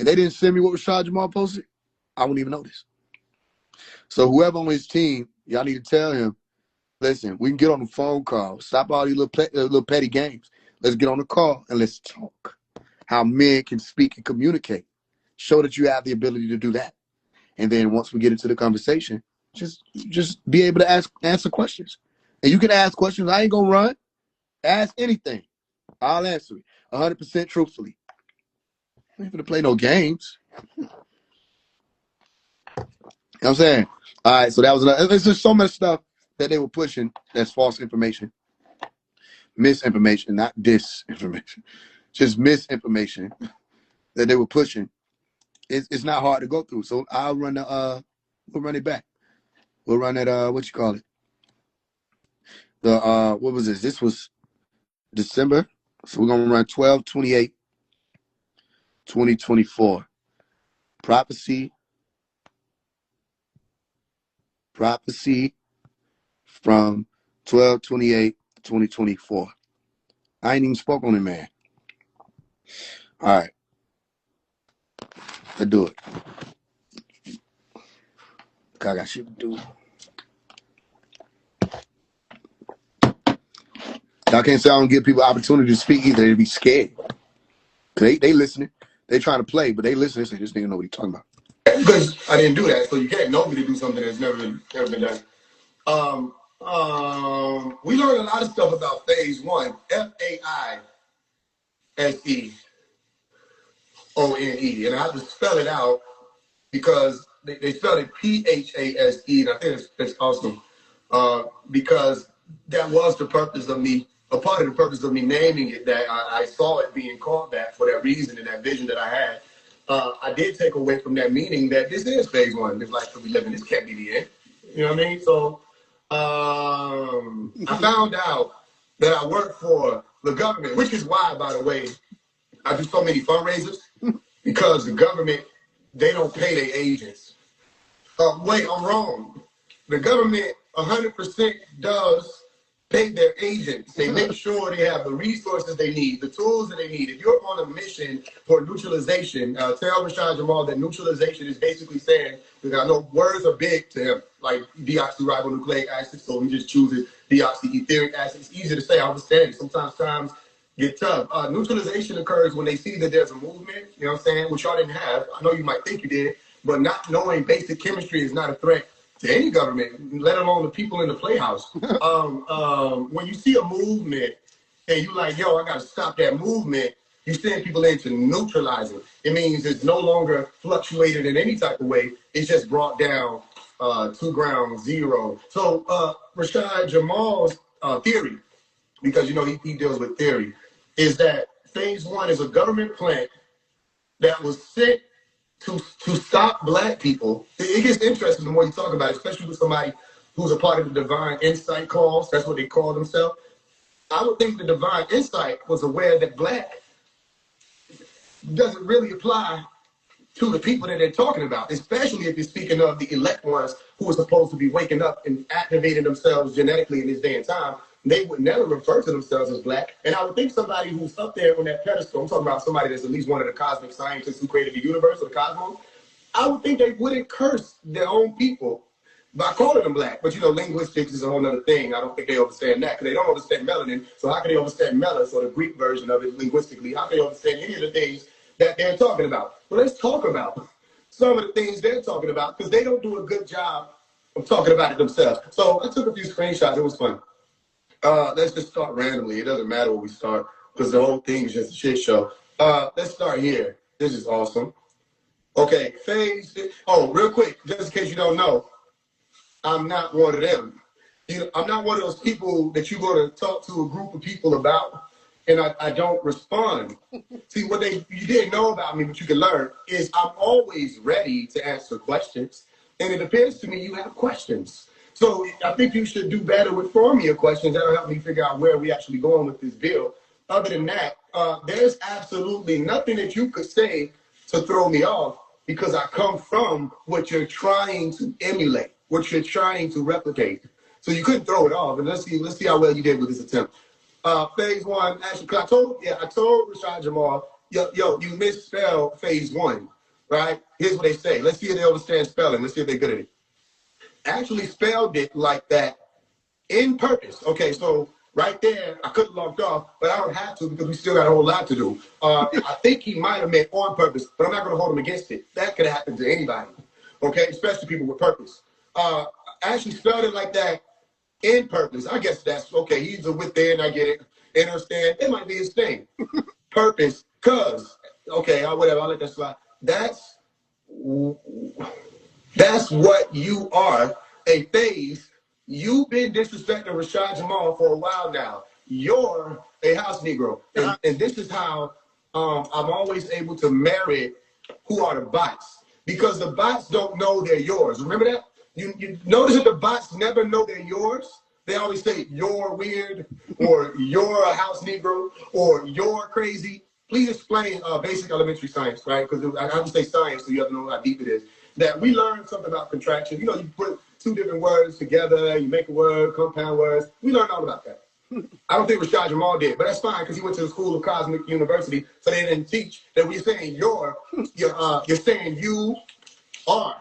If they didn't send me what RASHAD Jamal posted, I wouldn't even know this. So whoever on his team, y'all need to tell him, listen, we can get on the phone call. Stop all these little petty games. Let's get on the call and let's talk. How men can speak and communicate. Show that you have the ability to do that. And then once we get into the conversation, just be able to answer questions. And you can ask questions. I ain't gonna run. Ask anything. I'll answer it 100% truthfully. I ain't gonna play no games. You know what I'm saying? All right, so that was another. There's just so much stuff that they were pushing that's false information, misinformation, not disinformation, just misinformation that they were pushing. It's not hard to go through. So I'll run we'll run it back. We'll run that what you call it? The what was this? This was December. So we're gonna run 12/28/2024. Prophecy from 12/28/2024. I ain't even spoke on it, man. All right. Let's do it. I got shit to do. Y'all can't say I don't give people opportunity to speak either. They'd be scared. Cause they listening. They trying to play, but they listening. Say, this nigga know what he talking about. Because I didn't do that, so you can't know me to do something that's never been done. We learned a lot of stuff about phase one. FAISEONE. And I have to spell it out because they spell it PHASE, and I think that's awesome. Because that was the purpose of me, a part of the purpose of me naming it that. I saw it being called that for that reason and that vision that I had. I did take away from that meaning that this is phase one. This life that we live in, this can't be the end. You know what I mean? So I found out that I work for the government, which is why, by the way, I do so many fundraisers because the government, they don't pay their agents. Wait, I'm wrong. The government 100% does pay their agents. They make sure they have the resources they need, the tools that they need. If you're on a mission for neutralization, tell RASHAD Jamal that neutralization is basically saying, because I know words are big to him, like deoxyribonucleic acid, so he just chooses deoxyetheric acid. It's easy to say, I understand it. Sometimes times get tough. Neutralization occurs when they see that there's a movement, you know what I'm saying, which y'all didn't have. I know you might think you did, but not knowing basic chemistry is not a threat to any government, let alone the people in the playhouse. When you see a movement and you like, yo, I got to stop that movement, you send people into neutralizing. It means it's no longer fluctuated in any type of way. It's just brought down to ground zero. So RASHAD Jamal's theory, because, you know, he deals with theory, is that phase one is a government plant that was sent to stop black people. It gets interesting the more you talk about it, especially with somebody who's a part of the Divine Insight cause. That's what they call themselves. I would think the Divine Insight was aware that black doesn't really apply to the people that they're talking about, especially if you're speaking of the elect ones who are supposed to be waking up and activating themselves genetically in this day and time. They would never refer to themselves as black. And I would think somebody who's up there on that pedestal, I'm talking about somebody that's at least one of the cosmic scientists who created the universe or the cosmos, I would think they wouldn't curse their own people by calling them black. But, you know, linguistics is a whole other thing. I don't think they understand that because they don't understand melanin. So how can they understand melos, or the Greek version of it linguistically? How can they understand any of the things that they're talking about? Well, let's talk about some of the things they're talking about because they don't do a good job of talking about it themselves. So I took a few screenshots. It was fun. Let's just start randomly. It doesn't matter where we start because the whole thing is just a shit show. Let's start here. This is awesome. Okay, phase. Oh, real quick, just in case you don't know, I'm not one of them. I'm not one of those people that you're going to talk to a group of people about and I don't respond. See, what you didn't know about me, but you can learn, is I'm always ready to answer questions. And it appears to me you have questions. So I think you should do better with forming your questions. That'll help me figure out where we actually going with this bill. Other than that, there's absolutely nothing that you could say to throw me off because I come from what you're trying to emulate, what you're trying to replicate. So you couldn't throw it off. And let's see how well you did with this attempt. Phase one, actually, cause I told RASHAD Jamal, yo, you misspelled phase one, right? Here's what they say. Let's see if they understand spelling. Let's see if they're good at it. Actually spelled it like that in purpose. Okay, so right there, I could have logged off, but I don't have to because we still got a whole lot to do. I think he might have meant on purpose, but I'm not going to hold him against it. That could happen to anybody, okay, especially people with purpose. Actually spelled it like that in purpose. I guess that's okay. He's a with there, and I get it. And understand it might be his thing. Purpose, cause okay, whatever. I'll let that slide. That's what you are, a phase. You've been disrespecting RASHAD Jamal for a while now. You're a house Negro. And this is how I'm always able to marry who are the bots. Because the bots don't know they're yours. Remember that? You notice that the bots never know they're yours. They always say, you're weird, or you're a house Negro, or you're crazy. Please explain basic elementary science, right? Because I have to say science so you have to know how deep it is. That we learned something about contraction. You know, you put two different words together, you make a word, compound words. We learned all about that. I don't think RASHAD Jamal did, but that's fine because he went to the School of Cosmic University, so they didn't teach that we're saying you're saying you are.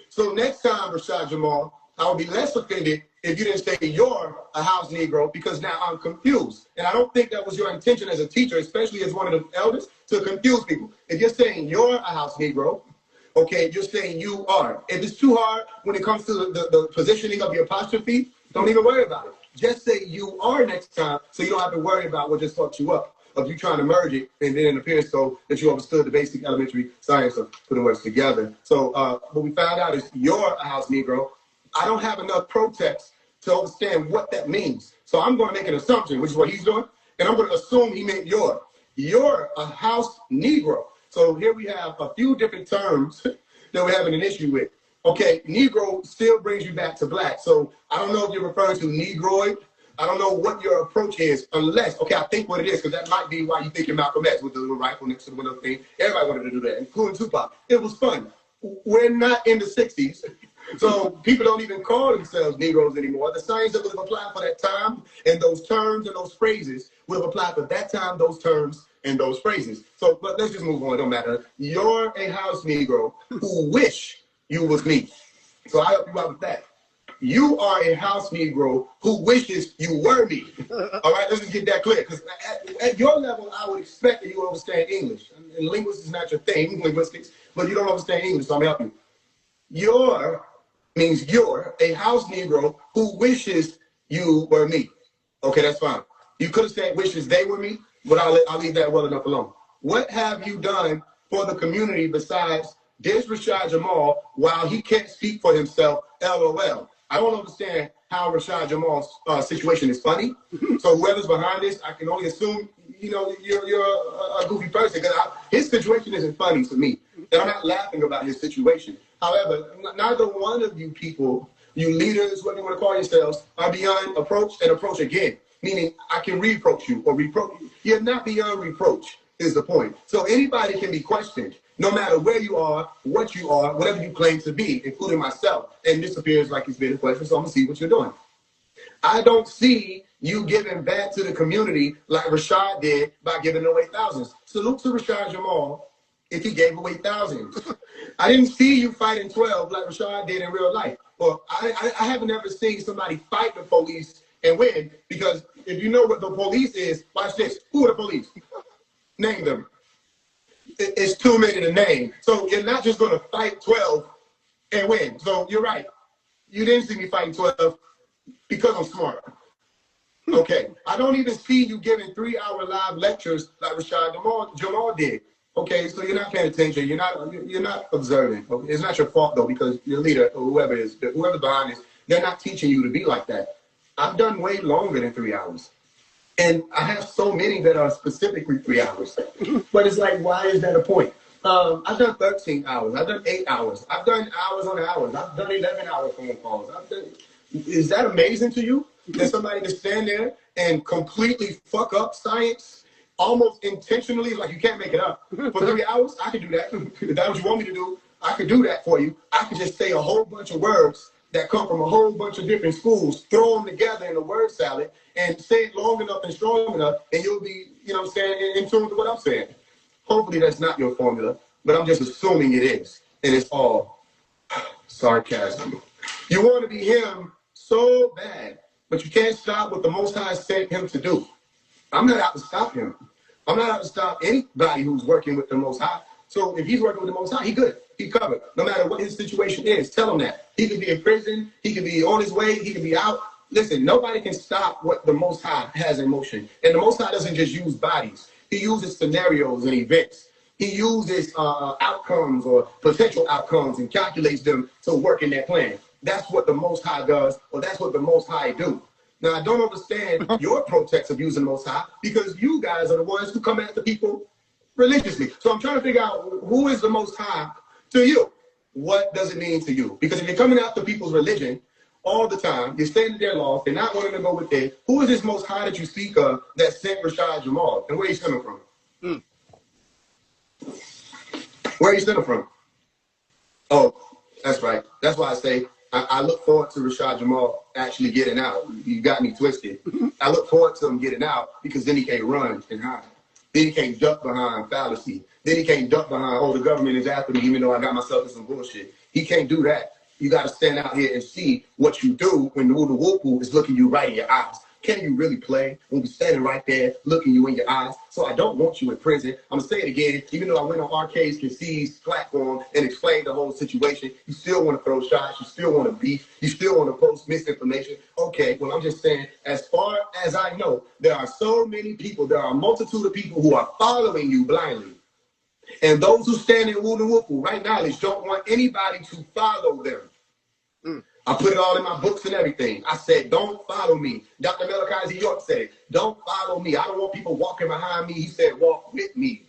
So next time, RASHAD Jamal, I would be less offended if you didn't say you're a house Negro because now I'm confused. And I don't think that was your intention as a teacher, especially as one of the elders, to confuse people. If you're saying you're a house Negro, okay, you're saying you are. If it's too hard when it comes to the positioning of your apostrophe, don't even worry about it. Just say you are next time so you don't have to worry about what just fucked you up of you trying to merge it and then it appears so that you understood the basic elementary science of putting words together. So what we found out is you're a house Negro. I don't have enough protests to understand what that means. So I'm going to make an assumption, which is what he's doing, and I'm going to assume he meant you're. You're a house Negro. So here we have a few different terms that we're having an issue with. Okay, Negro still brings you back to black. So I don't know if you're referring to Negroid. I don't know what your approach is, unless, okay, I think what it is, because that might be why you're thinking Malcolm X with the little rifle next to the window thing. Everybody wanted to do that, including Tupac. It was fun. We're not in the 60s So people don't even call themselves Negroes anymore. The science that would have applied for that time and those terms and those phrases would have applied for that time, those terms, and those phrases. So, but let's just move on. It don't matter. You're a house Negro who wish you was me. So I help you out with that. You are a house Negro who wishes you were me. All right, let's just get that clear. Because at your level, I would expect that you would understand English. And linguistics is not your thing, linguistics, but you don't understand English, so I'm helping you. Your means you're a house Negro who wishes you were me. Okay, that's fine. You could have said wishes they were me, but I'll leave that well enough alone. What have you done for the community besides this RASHAD Jamal while he can't speak for himself, LOL? I don't understand how RASHAD Jamal's situation is funny. So whoever's behind this, I can only assume, you know, you're a goofy person, because his situation isn't funny to me. And I'm not laughing about his situation. However, neither one of you people, you leaders, whatever you want to call yourselves, are beyond approach and approach again. Meaning I can reproach you or reproach you. You're not beyond reproach is the point. So anybody can be questioned, no matter where you are, what you are, whatever you claim to be, including myself. And this appears like it's been a question, so I'm going to see what you're doing. I don't see you giving back to the community like RASHAD did by giving away thousands. Salute to RASHAD Jamal if he gave away thousands. I didn't see you fighting 12 like RASHAD did in real life. Or I haven't ever seen somebody fight the police and win, because if you know what the police is, watch this. Who are the police? Name them. It's too many to name. So you're not just going to fight 12 and win. So you're right. You didn't see me fighting 12 because I'm smart. Okay. I don't even see you giving 3-hour live lectures like RASHAD Jamal did. Okay, so you're not paying attention. You're not observing. Okay? It's not your fault though, because your leader or whoever's behind this, they're not teaching you to be like that. I've done way longer than 3 hours. And I have so many that are specifically 3 hours. But it's like, why is that a point? I've done 13 hours. I've done 8 hours. I've done hours on hours. I've done 11-hour phone calls. Is that amazing to you? That somebody can stand there and completely fuck up science almost intentionally, like you can't make it up, for 3 hours? I could do that. If that's what you want me to do, I could do that for you. I could just say a whole bunch of words that come from a whole bunch of different schools, throw them together in a word salad, and say it long enough and strong enough, and you'll be, you know what I'm saying, in tune with what I'm saying. Hopefully that's not your formula, but I'm just assuming it is, and it's all sarcasm. You want to be him so bad, but you can't stop what the Most High sent him to do. I'm not out to stop him. I'm not out to stop anybody who's working with the Most High. So if he's working with the Most High, he good. He covered. No matter what his situation is, tell him that. He could be in prison. He could be on his way. He could be out. Listen, nobody can stop what the Most High has in motion. And the Most High doesn't just use bodies. He uses scenarios and events. He uses outcomes or potential outcomes and calculates them to work in that plan. That's what the Most High does, or that's what the Most High do. Now, I don't understand your protest of using the Most High, because you guys are the ones who come after people religiously. So I'm trying to figure out, who is the Most High to you? What does it mean to you? Because if you're coming after people's religion all the time, you're saying that they're lost, they're not wanting to go with it, who is this Most High that you speak of that sent RASHAD Jamal? And where he's coming from? Where he's coming from? Oh, that's right. That's why I say I look forward to RASHAD Jamal actually getting out. You got me twisted. I look forward to him getting out, because then he can't run and hide. Then he can't duck behind fallacy. Then he can't duck behind, oh, the government is after me, even though I got myself in some bullshit. He can't do that. You got to stand out here and see what you do when the woo is looking you right in your eyes. Can you really play when we're standing right there looking you in your eyes? So I don't want you in prison. I'm going to say it again. Even though I went on Arcade's Conceive's platform and explained the whole situation, you still want to throw shots. You still want to beef. You still want to post misinformation. Okay, well, I'm just saying, as far as I know, there are so many people, there are a multitude of people who are following you blindly. And those who stand in Woo right now don't want anybody to follow them. I put it all in my books and everything. I said, don't follow me. Dr. Malachi York said, don't follow me. I don't want people walking behind me. He said, walk with me.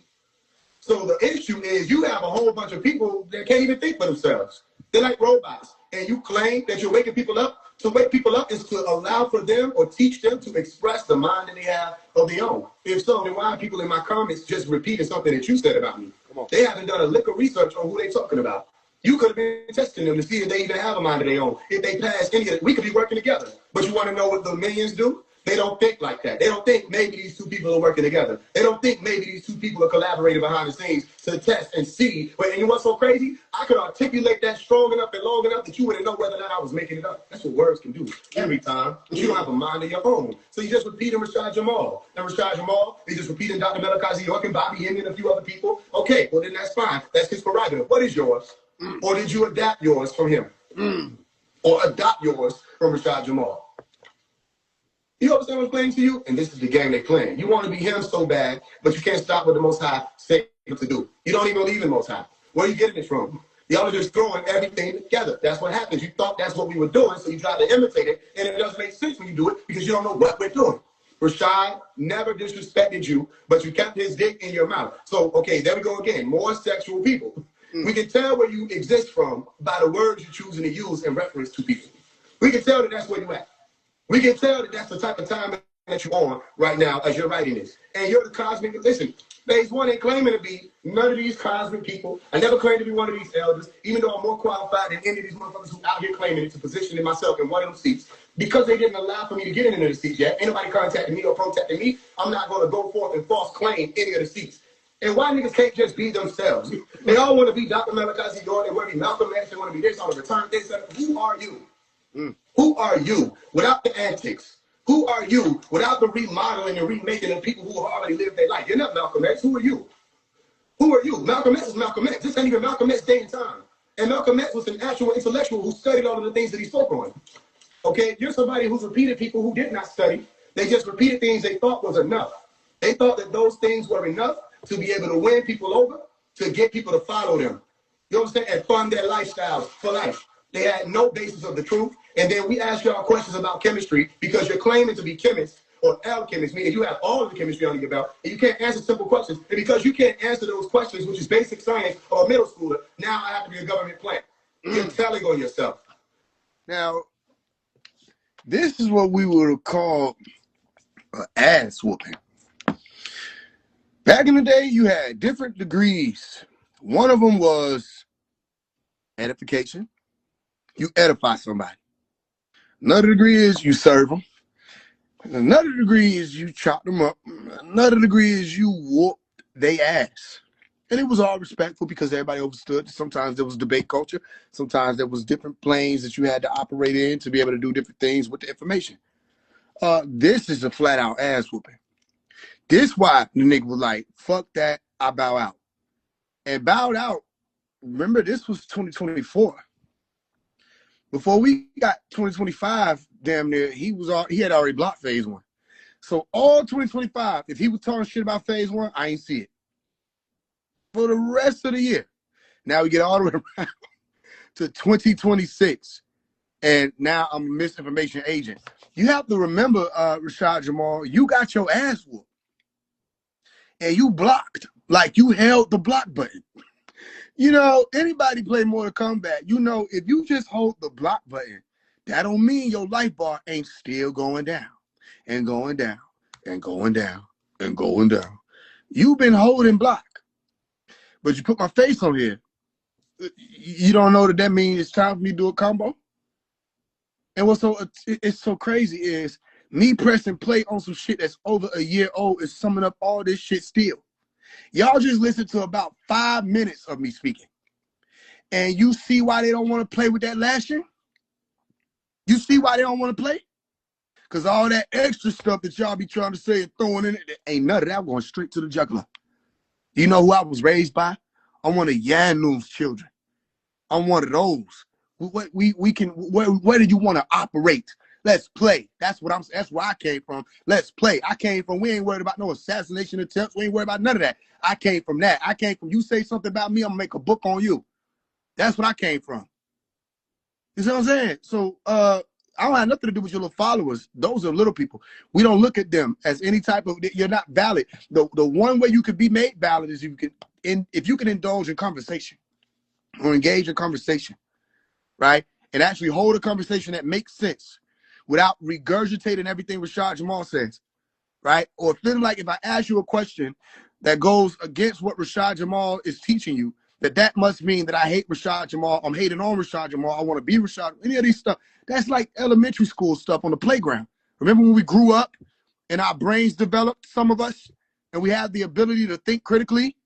So the issue is, you have a whole bunch of people that can't even think for themselves. They're like robots. And you claim that you're waking people up. To wake people up is to allow for them or teach them to express the mind that they have of their own. If so, then why are people in my comments just repeating something that you said about me? Come on. They haven't done a lick of research on who they're talking about. You could have been testing them to see if they even have a mind of their own. If they pass any of it, we could be working together. But you want to know what the millions do? They don't think like that. They don't think maybe these two people are working together. They don't think maybe these two people are collaborating behind the scenes to test and see. But and you know what's so crazy? I could articulate that strong enough and long enough that you wouldn't know whether or not I was making it up. That's what words can do every time. But you don't have a mind of your own. So you just repeating RASHAD Jamal. And RASHAD Jamal, you just repeating Dr. Melakazi York and Bobby Hinn and a few other people. Okay, well then that's fine. That's his prerogative. What is yours? Or did you adapt yours from him? Or adopt yours from RASHAD Jamal? You understand what's playing to you? And this is the game they playing. You want to be him so bad, but you can't stop what the Most High said to do. You don't even believe in the Most High. Where are you getting it from? Y'all are just throwing everything together. That's what happens. You thought that's what we were doing, so you try to imitate it, and it doesn't make sense when you do it because you don't know what we're doing. RASHAD never disrespected you, but you kept his dick in your mouth. So, okay, there we go again. More sexual people. We can tell where you exist from by the words you're choosing to use in reference to people. We can tell that that's where you're at. We can tell that that's the type of time that you're on right now as you're writing this. And you're the cosmic, listen, phase one ain't claiming to be none of these cosmic people. I never claimed to be one of these elders, even though I'm more qualified than any of these motherfuckers who out here claiming it to position myself in one of them seats. Because they didn't allow for me to get into the seats yet, ain't nobody contacting me or protecting me, I'm not going to go forth and false claim any of the seats. And why niggas can't just be themselves? They all want to be Dr. Melakazi York, they want to be Malcolm X, they want to be this on the return. They said, who are you? Who are you without the antics? Who are you without the remodeling and remaking of people who already lived their life? You're not Malcolm X. Who are you? Who are you? Malcolm X is Malcolm X. This ain't even Malcolm X day and time. And Malcolm X was an actual intellectual who studied all of the things that he spoke on. Okay, you're somebody who's repeated people who did not study. They just repeated things they thought was enough. They thought that those things were enough to be able to win people over, to get people to follow them. You understand? And fund their lifestyles for life. They had no basis of the truth. And then we ask y'all questions about chemistry because you're claiming to be chemists or alchemists, meaning you have all of the chemistry under your belt, and you can't answer simple questions. And because you can't answer those questions, which is basic science or a middle schooler, now I have to be a government plant. You're telling on yourself. Now, this is what we would have called an ass whooping. Back in the day, you had different degrees. One of them was edification. You edify somebody. Another degree is you serve them. Another degree is you chop them up. Another degree is you whoop they ass. And it was all respectful because everybody understood. Sometimes there was debate culture. Sometimes there was different planes that you had to operate in to be able to do different things with the information. This is a flat out ass whooping. This why the nigga was like, fuck that, I bow out. And bowed out, remember this was 2024. Before we got 2025, damn near, he had already blocked phase one. So all 2025, if he was talking shit about phase one, I ain't see it. For the rest of the year. Now we get all the way around to 2026. And now I'm a misinformation agent. You have to remember, RASHAD Jamal, you got your ass whooped. And you blocked, like you held the block button. You know, anybody play Mortal Kombat, you know, if you just hold the block button, that don't mean your life bar ain't still going down and going down and going down and going down. You've been holding block, but you put my face on here. You don't know that means it's time for me to do a combo? And what's it's so crazy is me pressing play on some shit that's over a year old is summing up all this shit still. Y'all just listen to about 5 minutes of me speaking. And you see why they don't want to play with that lashing? You see why they don't want to play? Because all that extra stuff that y'all be trying to say and throwing in it, ain't none of that going straight to the jugular. You know who I was raised by? I'm one of Yanu's children. I'm one of those. Where did you want to operate? Let's play. That's where I came from. Let's play. I came from, we ain't worried about no assassination attempts. We ain't worried about none of that. I came from that. I came from, you say something about me, I'm gonna make a book on you. That's what I came from. You see what I'm saying? So I don't have nothing to do with your little followers. Those are little people. We don't look at them as any type of, you're not valid. The one way you could be made valid is if you can indulge in conversation or engage in conversation, right? And actually hold a conversation that makes sense without regurgitating everything RASHAD Jamal says, right? Or feeling like if I ask you a question that goes against what RASHAD Jamal is teaching you, that must mean that I hate Rashad Jamal. I'm hating on Rashad Jamal. I want to be Rashad. Any of these stuff. That's like elementary school stuff on the playground. Remember when we grew up and our brains developed, some of us, and we have the ability to think critically?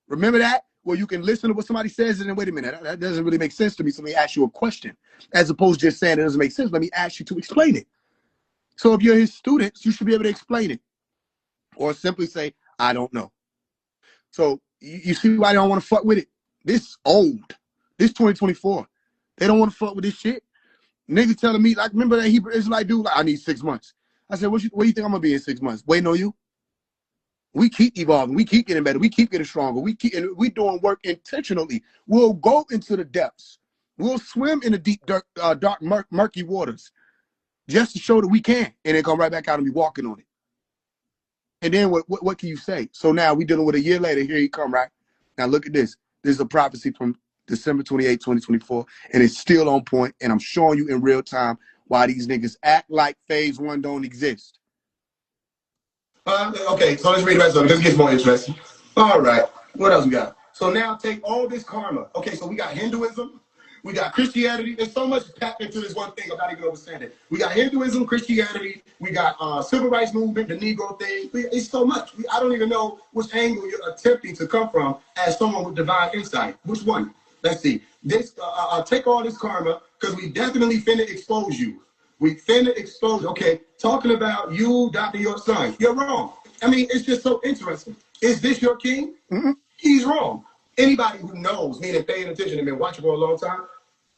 Remember that? Where you can listen to what somebody says and then, wait a minute, that doesn't really make sense to me. So let me ask you a question. As opposed to just saying it doesn't make sense, let me ask you to explain it. So if you're his students, you should be able to explain it. Or simply say, I don't know. So you see why they don't want to fuck with it? This old. This 2024. They don't want to fuck with this shit. Niggas telling me, like, remember that Hebrew Israelite dude? Like, I need 6 months. I said, what do you think I'm going to be in 6 months? Waiting on you? We keep evolving. We keep getting better. We keep getting stronger. We doing work intentionally. We'll go into the depths. We'll swim in the deep, dark, murky waters just to show that we can. And then come right back out and be walking on it. And then what can you say? So now we dealing with a year later. Here he come, right? Now look at this. This is a prophecy from December 28, 2024. And it's still on point. And I'm showing you in real time why these niggas act like phase one don't exist. Okay, so let's read the rest of it. This gets more interesting. All right, what else we got? So now take all this karma. Okay, so we got Hinduism, we got Christianity. There's so much packed into this one thing, I'm not even understanding. We got Hinduism, Christianity, we got civil rights movement, the Negro thing. It's so much. I don't even know which angle you're attempting to come from as someone with divine insight. Which one? Let's see. This take all this karma, because we definitely finna expose you. We finna expose, okay, talking about you, Dr. Your son. You're wrong. I mean, it's just so interesting. Is this your king? Mm-hmm. He's wrong. Anybody who knows, meaning paying attention and been watching for a long time,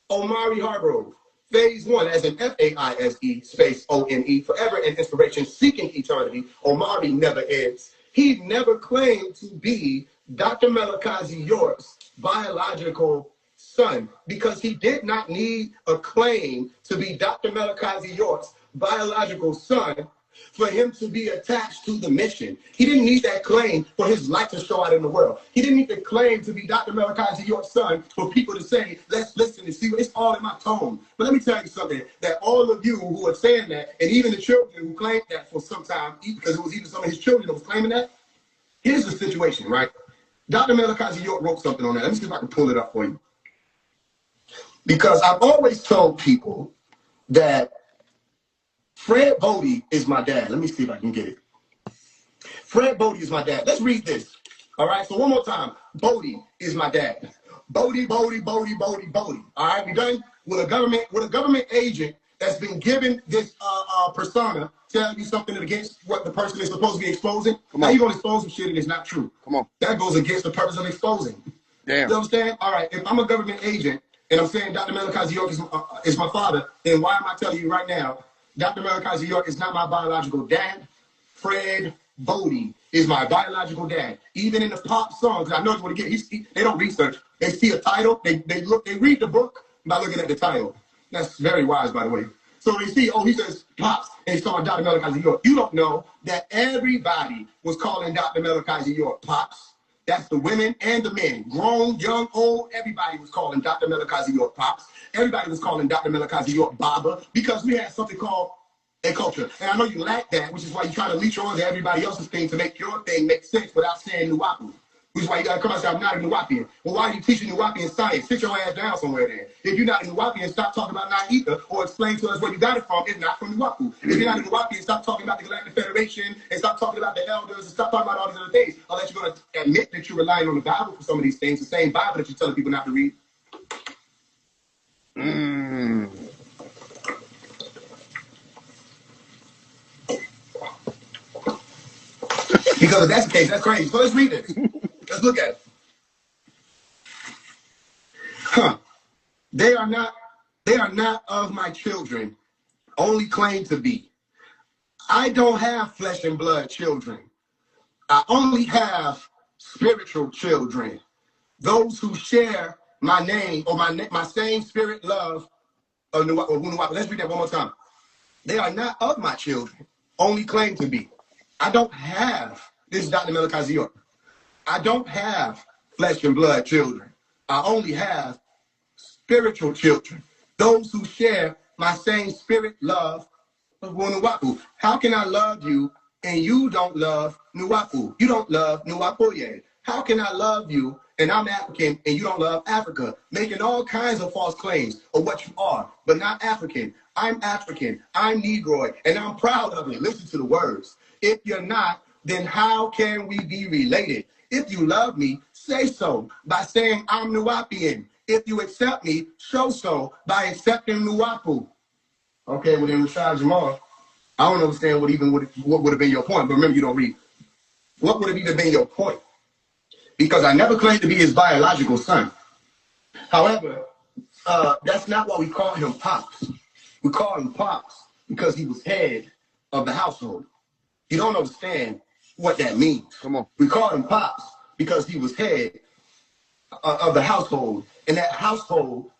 Omari Hargrove, phase one, as in F-A-I-S-E, space O-N-E, forever and inspiration, seeking eternity. Omari never ends. He never claimed to be Dr. Melakazi York's biological son, because he did not need a claim to be Dr. Melakazi York's biological son for him to be attached to the mission. He didn't need that claim for his light to show out in the world. He didn't need the claim to be Dr. Melakazi York's son for people to say, let's listen and see. It's all in my tone. But let me tell you something, that all of you who are saying that, and even the children who claimed that for some time, because it was even some of his children that was claiming that, here's the situation, right? Dr. Melakazi York wrote something on that. Let me see if I can pull it up for you. Because I've always told people that Fred Bodie is my dad. Let me see if I can get it. Fred Bodie is my dad. Let's read this. All right, so one more time. Bodie is my dad. Bodie, Bodie, Bodie, Bodie, Bodie. All right, we done with a government agent that's been given this persona tell you something against what the person is supposed to be exposing. How you gonna expose some shit and it's not true? Come on. That goes against the purpose of exposing. Damn. You understand? All right, if I'm a government agent and I'm saying Dr. Melakazi York is my father, then why am I telling you right now, Dr. Melakazi York is not my biological dad? Fred Bodie is my biological dad. Even in the pop songs, I know it's what he gets. They don't research. They see a title, they read the book by looking at the title. That's very wise, by the way. So they see, oh, he says Pops, and he's talking Dr. Melakazi York. You don't know that everybody was calling Dr. Melakazi York Pops. That's the women and the men, grown, young, old. Everybody was calling Dr. Melakazi York Pops. Everybody was calling Dr. Melakazi York Baba, because we had something called a culture. And I know you lack that, which is why you try to leech on to everybody else's thing to make your thing make sense without saying Nuwapu. Which is why you got to come out and say, I'm not a Nuwapian. Well, why are you teaching Nuwapian science? Sit your ass down somewhere then. If you're not a Nuwapian, stop talking about Naika or explain to us where you got it from. It's not from Nuwapu. If you're not a Nuwapian, stop talking about the Galactic Federation and stop talking about the elders and stop talking about all these other things. Unless you're going to admit that you're relying on the Bible for some of these things, the same Bible that you're telling people not to read. Because if that's the case, that's crazy. So let's read this. Let's look at it. They are not of my children, only claim to be. I don't have flesh and blood children. I only have spiritual children. Those who share my name or my same spirit love of Nuwapu. Let's read that one more time. They are not of my children, only claim to be. I don't have, this is Dr. Melakazi York. I don't have flesh and blood children. I only have spiritual children. Those who share my same spirit love of Nuwapu. How can I love you and you don't love Nuwapu? You don't love Nuwapoye. How can I love you and I'm African, and you don't love Africa, making all kinds of false claims of what you are, but not African. I'm African, I'm Negroid, and I'm proud of it. Listen to the words. If you're not, then how can we be related? If you love me, say so by saying I'm Nuwapian. If you accept me, show so by accepting Nuwapu. Okay, well then RASHAD Jamal, I don't understand what would have been your point, but remember you don't read. What would have even been your point? Because I never claimed to be his biological son. However, that's not why we call him Pops. We call him Pops because he was head of the household. You don't understand what that means. Come on. We call him Pops because he was head of the household. And that household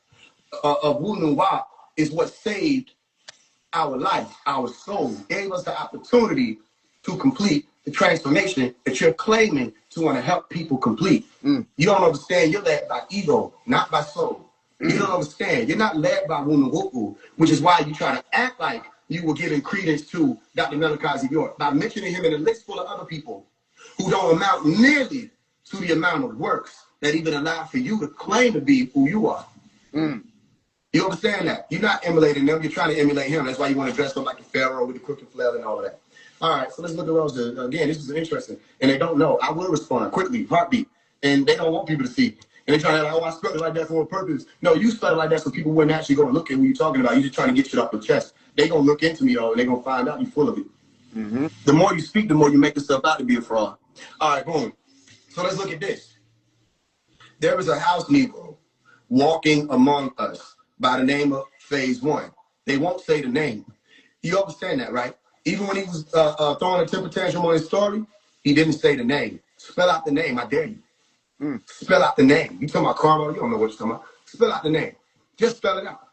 of Wunuwa is what saved our life, our soul, gave us the opportunity to complete the transformation that you're claiming to want to help people complete. You don't understand. You're led by ego, not by soul. You don't understand. You're not led by Wunuwupu, which is why you try to act like you were giving credence to Dr. Melakazi York by mentioning him in a list full of other people who don't amount nearly to the amount of works that even allow for you to claim to be who you are. You understand that? You're not emulating them. You're trying to emulate him. That's why you want to dress up like a pharaoh with the crooked flail and all of that. All right, so let's look at what else. Again, this is interesting. And they don't know. I will respond quickly, heartbeat. And they don't want people to see. And they try to like, oh, I spelled it like that for a purpose. No, you spelled it like that so people wouldn't actually go and look at what you're talking about. You're just trying to get shit off your chest. They going to look into me, though, and they're going to find out you're full of it. The more you speak, the more you make yourself out to be a fraud. All right, boom. So let's look at this. There was a house Negro walking among us by the name of Phase 1. They won't say the name. You understand that, right? Even when he was throwing a temper tantrum on his story, he didn't say the name. Spell out the name, I dare you. Spell out the name. You talking about karma, you don't know what you're talking about. Spell out the name. Just spell it out.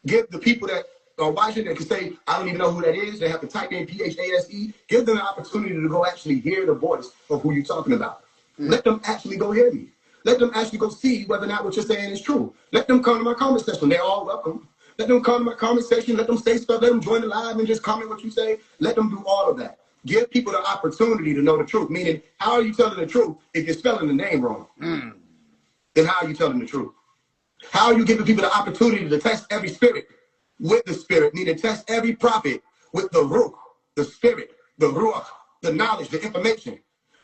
Give the people that are watching that can say, I don't even know who that is, they have to type in PHASE, give them the opportunity to go actually hear the voice of who you're talking about. Let them actually go hear me. Let them actually go see whether or not what you're saying is true. Let them come to my comment section. They're all welcome. Let them come to my comment section. Let them say stuff. Let them join the live and just comment what you say. Let them do all of that. Give people the opportunity to know the truth. Meaning, how are you telling the truth if you're spelling the name wrong? Then how are you telling the truth? How are you giving people the opportunity to test every spirit with the spirit? Meaning, test every prophet with the ruh, the spirit, the ruach, the knowledge, the information.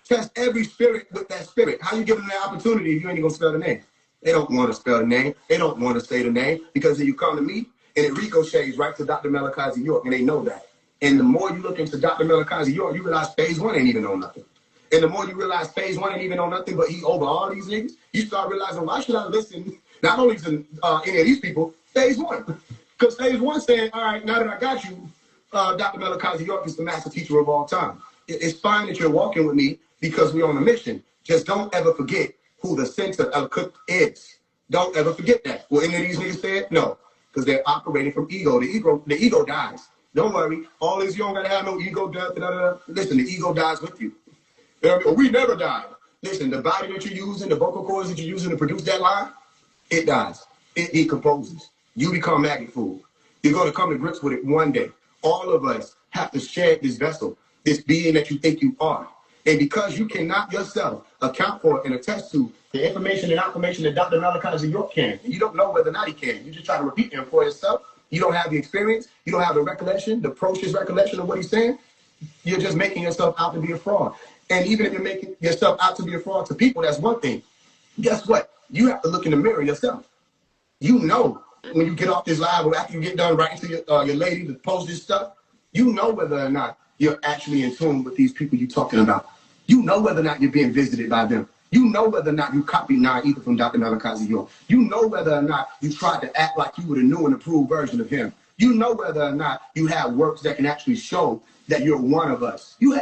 Test every spirit with that spirit. How you giving them that opportunity if you ain't gonna spell the name? They don't want to spell the name. They don't want to say the name because then you come to me and it ricochets right to Dr. Melakazi York, and they know that. And the more you look into Dr. Melakazi York, you realize Phase 1 ain't even know nothing. And the more you realize Phase 1 ain't even know nothing, but he over all these niggas, you start realizing, why should I listen not only to any of these people, Phase 1? Because Phase 1 saying, all right, now that I got you, Dr. Melakazi York is the master teacher of all time. It's fine that you're walking with me because we're on a mission. Just don't ever forget who the center of Cook is. Don't ever forget that. Will any of these niggas say it? No, because they're operating from ego. The ego dies. Don't worry. All this, you don't gotta have no ego death. Listen, the ego dies with you. You know what I mean? We never died. Listen, the body that you're using, the vocal cords that you're using to produce that line, it dies. It decomposes. You become maggot food. You're gonna come to grips with it one day. All of us have to share this vessel, this being that you think you are. And because you cannot yourself account for and attest to the information and affirmation that Dr. Melakazi York can, and you don't know whether or not he can, you just try to repeat him for yourself. You don't have the experience, you don't have the recollection, the process recollection of what he's saying, you're just making yourself out to be a fraud. And even if you're making yourself out to be a fraud to people, that's one thing. Guess what? You have to look in the mirror yourself. You know when you get off this live or after you get done writing to your lady to post this stuff, you know whether or not you're actually in tune with these people you're talking about. You know whether or not you're being visited by them. You know whether or not you copied either from Dr. Melakazi York. You know whether or not you tried to act like you were the new and improved version of him. You know whether or not you have works that can actually show that you're one of us. You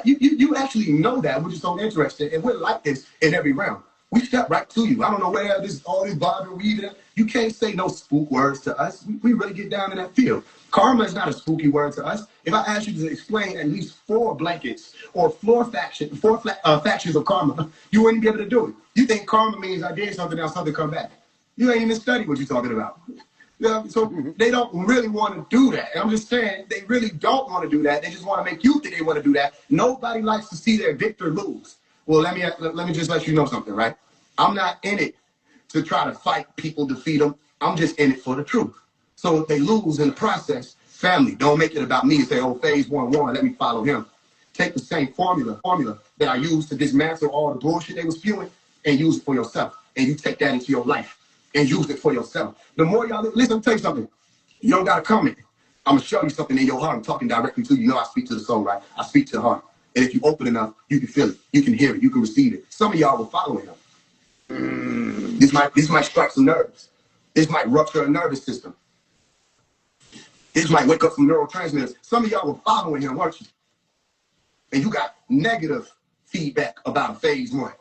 actually know that, which is so interesting. And we're like this in every realm. We step right to you. I don't know where all this Bible reading. You can't say no spook words to us. We really get down in that field. Karma is not a spooky word to us. If I ask you to explain at least 4 blankets or 4 factions of karma, you wouldn't be able to do it. You think karma means I did something, now something come back. You ain't even studied what you're talking about. Yeah, so they don't really want to do that. And I'm just saying, they really don't want to do that. They just want to make you think they want to do that. Nobody likes to see their victor lose. Well, let me just let you know something, right? I'm not in it to try to fight people, defeat them. I'm just in it for the truth. So if they lose in the process, family, don't make it about me and say, oh, phase 1-1, let me follow him. Take the same formula that I used to dismantle all the bullshit they was spewing and use it for yourself. And you take that into your life and use it for yourself. The more y'all listen, let me tell you something. You don't got to comment. I'm going to show you something in your heart. I'm talking directly to you. You know I speak to the soul, right? I speak to the heart. And if you open enough, you can feel it. You can hear it. You can receive it. Some of y'all will follow him. This might strike some nerves. This might rupture a nervous system. This might wake up some neurotransmitters. Some of y'all were following him, weren't you? And you got negative feedback about phase 1.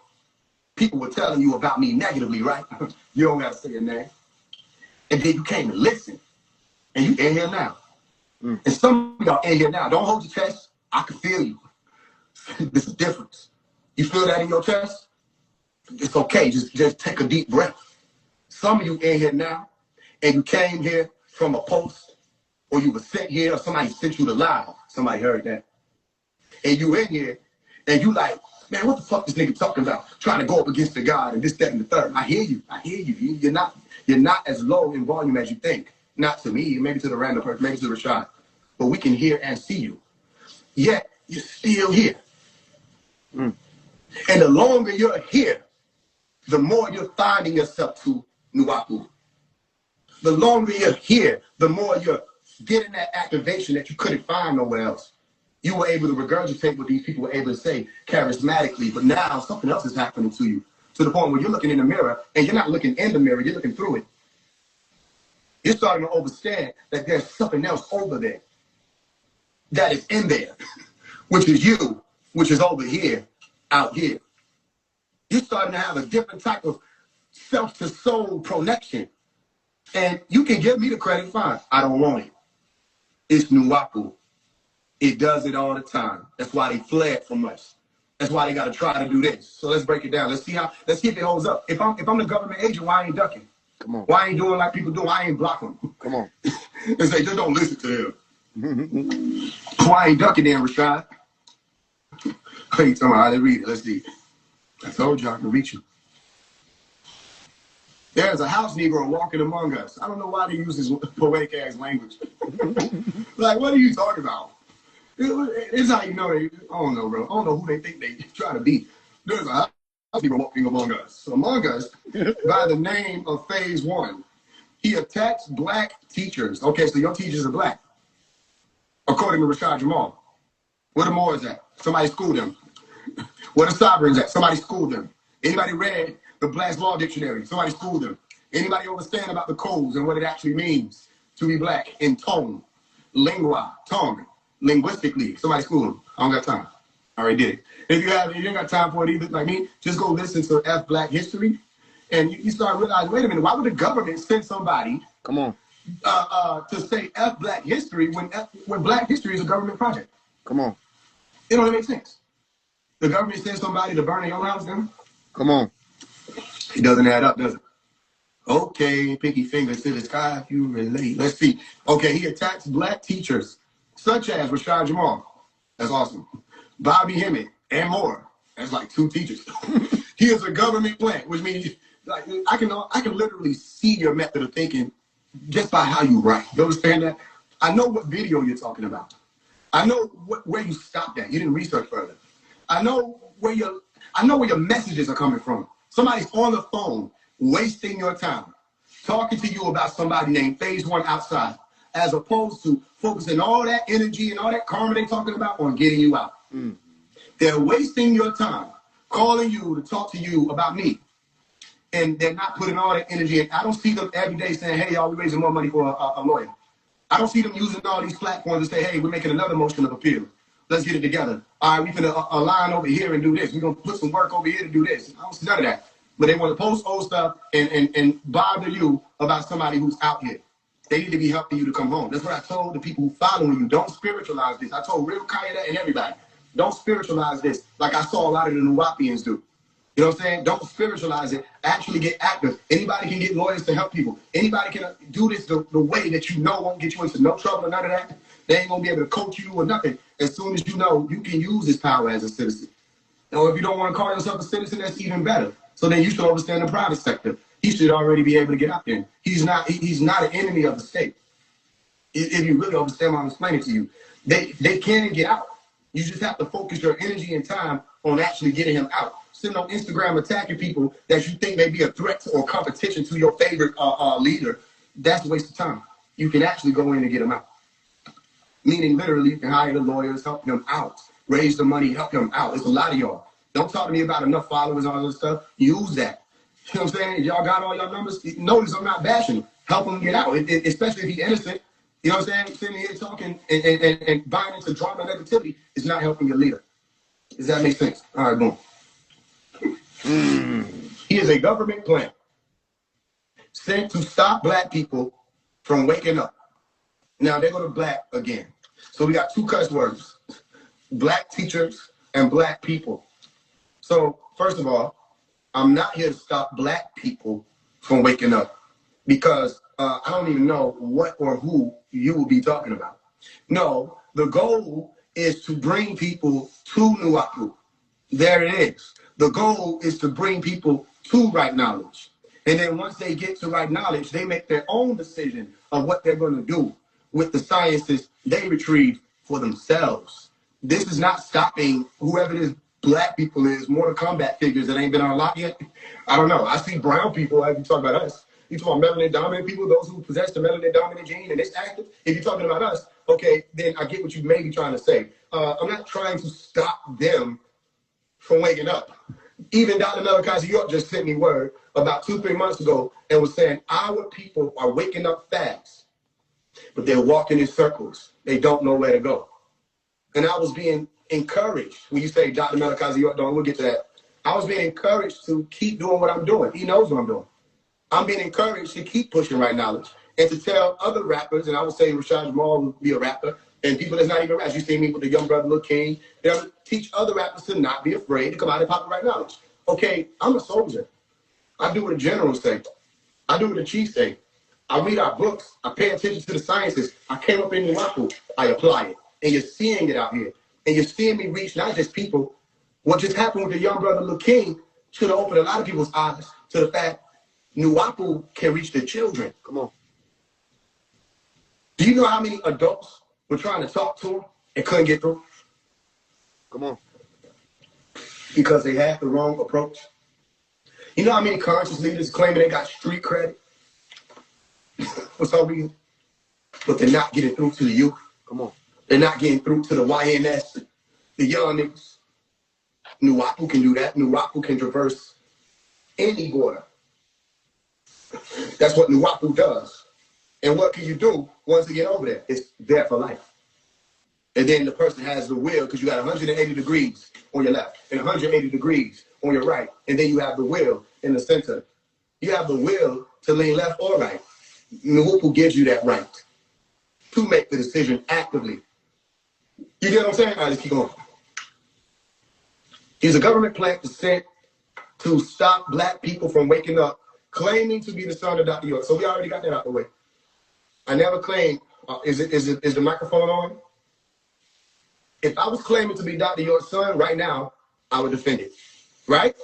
People were telling you about me negatively, right? You don't got to say a name. And then you came to listen. And you in here now. And some of y'all in here now. Don't hold your chest. I can feel you. There's a difference. You feel that in your chest? It's okay. Just take a deep breath. Some of you in here now, and you came here from a post, or you were sent here, or somebody sent you the live. Somebody heard that. And you in here, and you like, man, what the fuck this nigga talking about? Trying to go up against the God and this, that, and the third. I hear you. You're not as low in volume as you think. Not to me, maybe to the random person, maybe to Rashad. But we can hear and see you. Yet, you're still here. And the longer you're here, the more you're finding yourself to Nuwapu. The longer you're here, the more you're getting that activation that you couldn't find nowhere else. You were able to regurgitate what these people were able to say charismatically, but now something else is happening to you, to the point where you're looking in the mirror, and you're not looking in the mirror, you're looking through it. You're starting to understand that there's something else over there that is in there, which is you, which is over here, out here. You're starting to have a different type of self-to-soul connection. And you can give me the credit, fine. I don't want it. It's Nuwapu. It does it all the time. That's why they fled from us. That's why they got to try to do this. So let's break it down. Let's see if it holds up. If I'm the government agent, why I ain't ducking? Come on. Why I ain't doing like people do? Why I ain't blocking them? Come on. And say, just don't listen to them. Why I ain't ducking them, Rashad? Hey, you talking about how they read it? Let's see. I told you I can reach you. There's a house Negro walking among us. I don't know why they use this poetic ass language. Like, what are you talking about? It's how you know they, I don't know, bro. I don't know who they think they try to be. There's a house Negro walking among us. So among us, by the name of phase 1, he attacks black teachers. Okay, so your teachers are black, according to RASHAD JAMAL. Where the Moors at? Somebody schooled them. Where the Sovereigns at? Somebody schooled them. Anybody read the Black's Law Dictionary? Somebody schooled them. Anybody understand about the codes and what it actually means to be black in tone, lingua, tongue, linguistically? Somebody schooled them. I don't got time. I already did it. If you ain't got time for it either, like me, just go listen to F Black History, and you start realizing, wait a minute, why would the government send somebody Come on. To say F Black History when Black History is a government project? Come on. It don't make sense. The government sends somebody to burn their own house down? Come on. It doesn't add up, does it? Okay, pinky fingers to the sky if you relate. Let's see. Okay, he attacks black teachers, such as RASHAD JAMAL. That's awesome. Bobby Hemmett, and more. That's like 2 teachers. He is a government plant, which means like I can literally see your method of thinking just by how you write. You understand that? I know what video you're talking about. I know where you stopped at. You didn't research further. I know where your messages are coming from. Somebody's on the phone wasting your time talking to you about somebody named phase 1 outside, as opposed to focusing all that energy and all that karma they're talking about on getting you out. They're wasting your time calling you to talk to you about me, and they're not putting all that energy in. I don't see them every day saying, hey, y'all, we're raising more money for a lawyer. I don't see them using all these platforms to say, hey, we're making another motion of appeal. Let's get it together. All right, we're going to align over here and do this. We're going to put some work over here to do this. I don't see none of that. But they want to post old stuff and bother you about somebody who's out here. They need to be helping you to come home. That's what I told the people who following you. Don't spiritualize this. I told Real Kaya that and everybody. Don't spiritualize this like I saw a lot of the Nuwapians do. You know what I'm saying? Don't spiritualize it. Actually get active. Anybody can get lawyers to help people. Anybody can do this the way that you know won't get you into no trouble or none of that. They ain't going to be able to coach you or nothing. As soon as you know, you can use this power as a citizen. Or if you don't want to call yourself a citizen, that's even better. So then you should understand the private sector. He should already be able to get out there. He's not an enemy of the state. If you really understand what I'm explaining to you, they can get out. You just have to focus your energy and time on actually getting him out. Sitting on Instagram attacking people that you think may be a threat or competition to your favorite leader, that's a waste of time. You can actually go in and get him out. Meaning literally you can hire the lawyers, help him out, raise the money, help him out. It's a lot of y'all. Don't talk to me about enough followers and all this stuff. Use that. You know what I'm saying? If y'all got all your numbers, notice I'm not bashing him. Help him get out, especially if he's innocent. You know what I'm saying? Sitting here talking and buying into drama and negativity is not helping your leader. Does that make sense? All right, boom. He is a government plan sent to stop black people from waking up. Now they go to black again. So we got two cuss words: black teachers and black people. So first of all, I'm not here to stop black people from waking up because I don't even know what or who you will be talking about. No, the goal is to bring people to Nuapu. There it is. The goal is to bring people to right knowledge. And then once they get to right knowledge, they make their own decision of what they're going to do with the sciences they retrieve for themselves. This is not stopping whoever this black people is, Mortal Kombat figures that ain't been unlocked yet. I don't know. I see brown people, like you talk about us. You talk about melanin dominant people, those who possess the melanin dominant gene and it's active. If you're talking about us, okay, then I get what you may be trying to say. I'm not trying to stop them from waking up. Even Dr. Malachi York just sent me word about 2-3 months ago and was saying our people are waking up fast, but they're walking in circles. They don't know where to go. And I was being encouraged. When you say Dr. Malachi York, we'll get to that. I was being encouraged to keep doing what I'm doing. He knows what I'm doing. I'm being encouraged to keep pushing right knowledge and to tell other rappers, and I would say RASHAD Jamal would be a rapper, and people that's not even rappers. You see me with the young brother Lil King. They'll teach other rappers to not be afraid to come out and pop the right knowledge. Okay, I'm a soldier. I do what the generals say. I do what the chiefs say. I read our books. I pay attention to the sciences. I came up in Nuapu. I apply it. And you're seeing it out here. And you're seeing me reach not just people. What just happened with the young brother Lil King should have opened a lot of people's eyes to the fact Nuapu can reach the children. Come on. Do you know how many adults were trying to talk to him and couldn't get through? Come on. Because they had the wrong approach. You know how many conscious leaders claiming they got street credit for some reason, but they're not getting through to the youth? Come on. They're not getting through to the YNS, the young niggas. Nuapu can do that. Nuapu can traverse any border. That's what Nuapu does. And what can you do once you get over there? It's there for life. And then the person has the will, because you got 180 degrees on your left and 180 degrees on your right. And then you have the will in the center. You have the will to lean left or right. Nuapu gives you that right to make the decision actively. You get what I'm saying? All right, let's keep going. He's a government plant sent to stop black people from waking up, claiming to be the son of Dr. York. So we already got that out the way. I never claimed, is the microphone on? If I was claiming to be Dr. York's son right now, I would defend it. Right?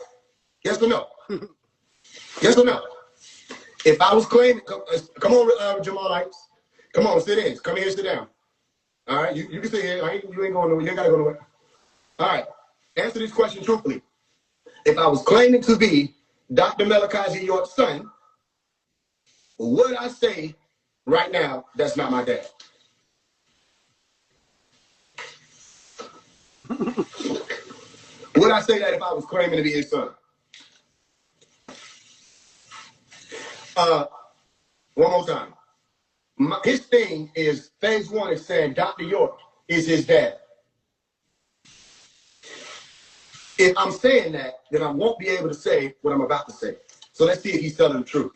Yes or no? Yes or no? If I was claiming, come on, Jamal Lights. Come on, sit in. Come here, sit down. All right, you can sit here. You ain't going nowhere. You ain't got to go nowhere. All right, answer this question truthfully. If I was claiming to be Dr. Malachi York's son, would I say right now that's not my dad? Would I say that if I was claiming to be his son? One more time. His thing is, phase one is saying Dr. York is his dad. If I'm saying that, then I won't be able to say what I'm about to say. So let's see if he's telling the truth.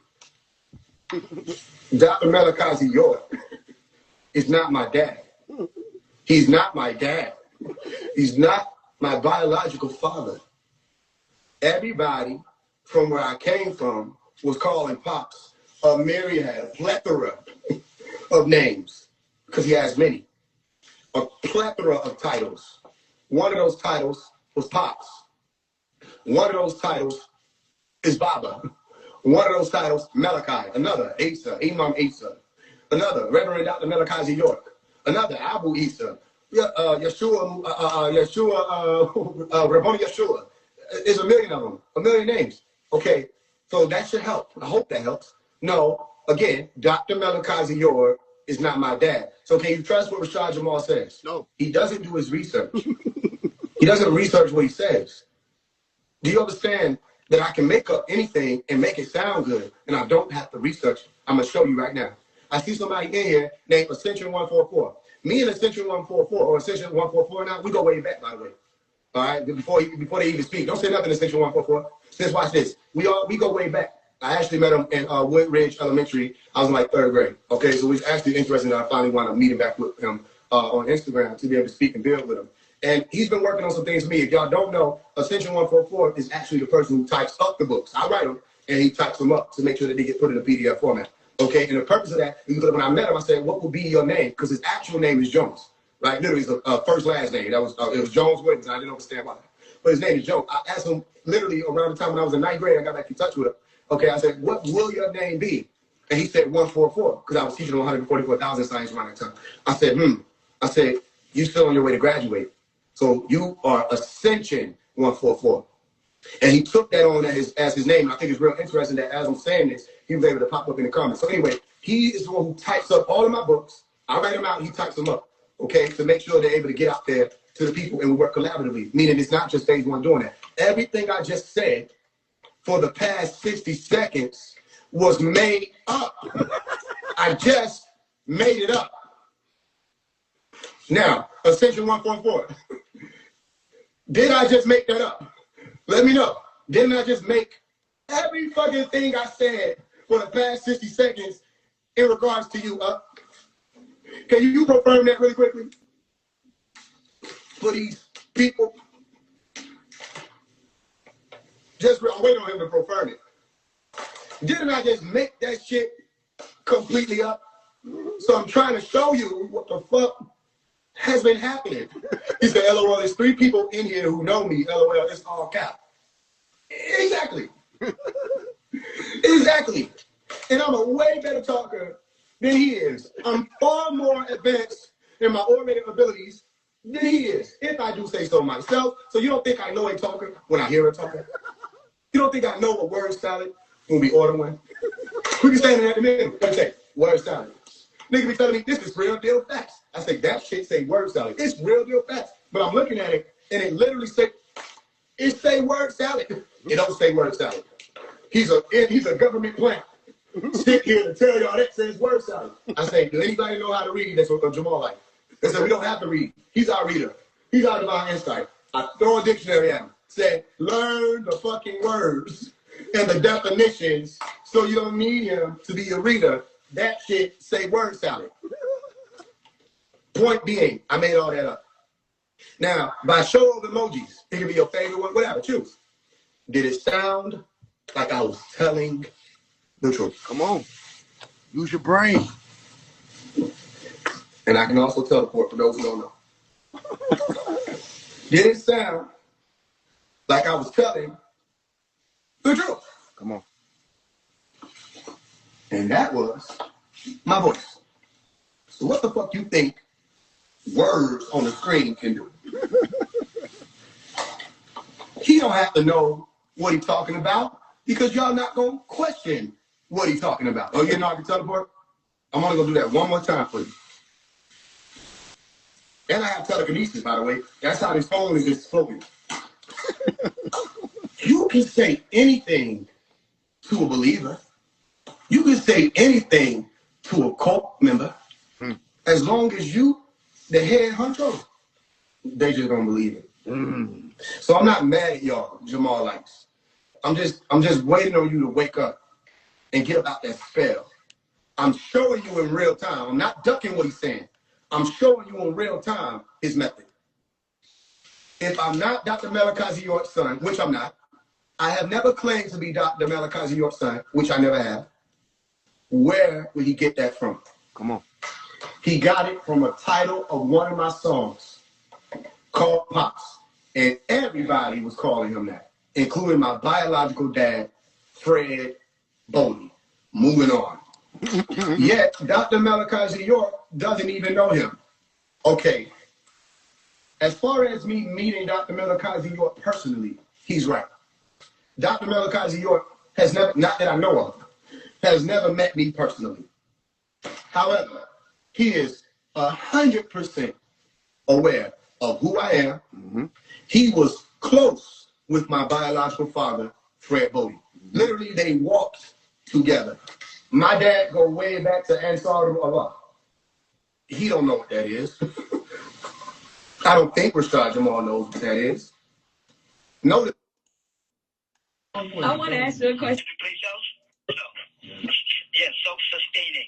Dr. Malachi York is not my dad. He's not my dad. He's not my biological father. Everybody from where I came from was calling Pops a myriad, a plethora of names, because he has many. A plethora of titles. One of those titles was Pops. One of those titles is Baba. One of those titles, Malachi. Another, Asa, Imam Asa. Another, Reverend Dr. Malachi York. Another, Abu Isa. Yeshua, Rabboni Yeshua. There's a million of them, a million names. Okay, so that should help. I hope that helps. No, again, Dr. Malachi York is not my dad. So can you trust what RASHAD Jamal says? No. He doesn't do his research. He doesn't research what he says. Do you understand that I can make up anything and make it sound good, and I don't have to research? I'm going to show you right now. I see somebody in here named Ascension 144. Me and Ascension 144, or Ascension 144 now, we go way back, by the way. All right, before they even speak. Don't say nothing to Ascension 144. Just watch this. We go way back. I actually met him in Woodridge Elementary. I was in like 3rd grade. Okay, so it's actually interesting that I finally wound up meeting back with him on Instagram to be able to speak and build with him. And he's been working on some things for me. If y'all don't know, Ascension 144 is actually the person who types up the books. I write them, and he types them up to make sure that they get put in a PDF format. Okay, and the purpose of that is because when I met him, I said, what would be your name? Because his actual name is Jones, right? Literally, it's a first last name. It was Jones Williams, and I didn't understand why. But his name is Jones. I asked him literally around the time when I was in 9th grade, I got back in touch with him. Okay, I said, what will your name be? And he said 144, because I was teaching 144,000 science around that time. I said, I said, you still on your way to graduate. So you are Ascension 144. And he took that on as his name. And I think it's real interesting that as I'm saying this, he was able to pop up in the comments. So anyway, he is the one who types up all of my books. I write them out and he types them up, okay, to make sure they're able to get out there to the people and we work collaboratively, meaning it's not just phase one doing that. Everything I just said for the past 60 seconds was made up. I just made it up. Now, Ascension 144. Did I just make that up? Let me know. Didn't I just make every fucking thing I said for the past 60 seconds in regards to you up? Can you confirm that really quickly? For these people. Just wait on him to confirm it. Didn't I just make that shit completely up? So I'm trying to show you what the fuck has been happening. He said, LOL, there's 3 people in here who know me. LOL, it's all cap. Exactly. Exactly. And I'm a way better talker than he is. I'm far more advanced in my automated abilities than he is, if I do say so myself. So you don't think I know a talker when I hear a talker? You don't think I know a word salad when we order one? We be standing at the middle. Let me say, word salad. Nigga be telling me, this is real deal facts. I say, that shit say word salad. It's real deal facts. But I'm looking at it, and it literally it say word salad. It don't say word salad. He's a government plant. Sit here and tell y'all that says word salad. I say, does anybody know how to read? That's what Jamal like. They said, we don't have to read. He's our reader. He's our divine insight. I throw a dictionary at him. Say, learn the fucking words and the definitions so you don't need him to be a reader. That shit say word salad. Point being, I made all that up. Now, by show of emojis, it can be your favorite one, whatever, choose. Did it sound like I was telling the truth? Come on. Use your brain. And I can also teleport for those who don't know. Did it sound like I was telling the truth? Come on. And that was my voice. So what the fuck you think words on the screen can do? He don't have to know what he's talking about because y'all not going to question what he's talking about. Oh, you know I can teleport? I'm only going to do that one more time for you. And I have telekinesis, by the way. That's how this phone is just floating. You can say anything to a believer. You can say anything to a cult member. As long as you, the head honcho, they just don't believe it. So I'm not mad at y'all, Jamal likes. I'm just waiting on you to wake up and get about that spell. I'm showing you in real time. I'm not ducking what he's saying. I'm showing you in real time his method. If I'm not Dr. Malachi York's son, which I'm not, I have never claimed to be Dr. Malachi York's son, which I never have. Where would he get that from? Come on. He got it from a title of one of my songs called Pops. And everybody was calling him that, including my biological dad Fred Bodie. Moving on. Yet, Dr. Malachi York doesn't even know him. Okay. As far as me meeting Dr. Malachi York personally, he's right. Dr. Malachi York has never, not that I know of, has never met me personally. However, he is 100% aware of who I am. Mm-hmm. He was close with my biological father, Fred Bodie. Mm-hmm. Literally, they walked together. My dad go way back to Ansar Allah. He don't know what that is. I don't think RASHAD Jamal knows what that is. No. I want to ask you a question. Yeah, self-sustaining.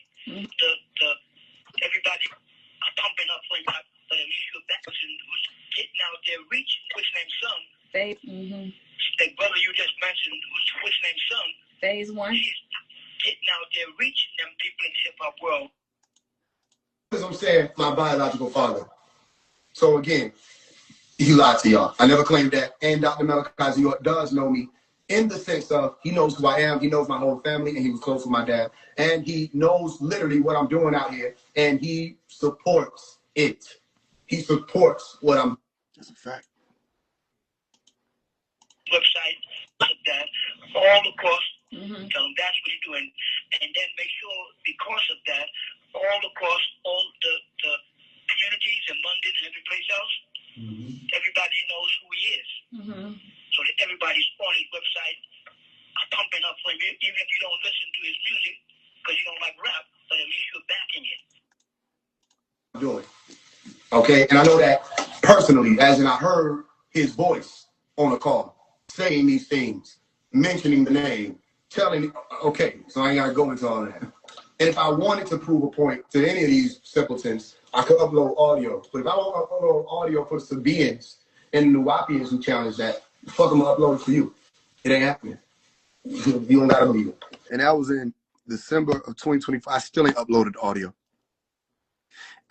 Everybody pumping up for you, but at least you're back who's getting out there reaching. What's name's son? Phase. Mm-hmm. The brother you just mentioned, what's name's son? Phase 1. He's getting out there reaching them people in the hip hop world. As I'm saying, my biological father. So again, he lied to y'all. I never claimed that. And Dr. Malachi York does know me in the sense of he knows who I am. He knows my whole family, and he was close with my dad. And he knows literally what I'm doing out here, and he supports it. He supports what I'm. That's a fact. Website that all across. Mm-hmm. Tell him that's what he's doing, and then make sure because of that, all across all the communities in London and every place else, everybody knows who he is. Mm-hmm. So that everybody's on his website pumping up for him, even if you don't listen to his music because you don't like rap, but at least you're backing it. Doing. Okay, and I know that personally, as in I heard his voice on a call saying these things, mentioning the name, telling, okay, so I ain't got to go into all that. And if I wanted to prove a point to any of these simpletons, I could upload audio. But if I don't upload audio for the Sabaeans and the Nuwapians who challenge that, fuck them, I'll upload it for you. It ain't happening. You don't got to believe it. And that was in December of 2025. I still ain't uploaded audio.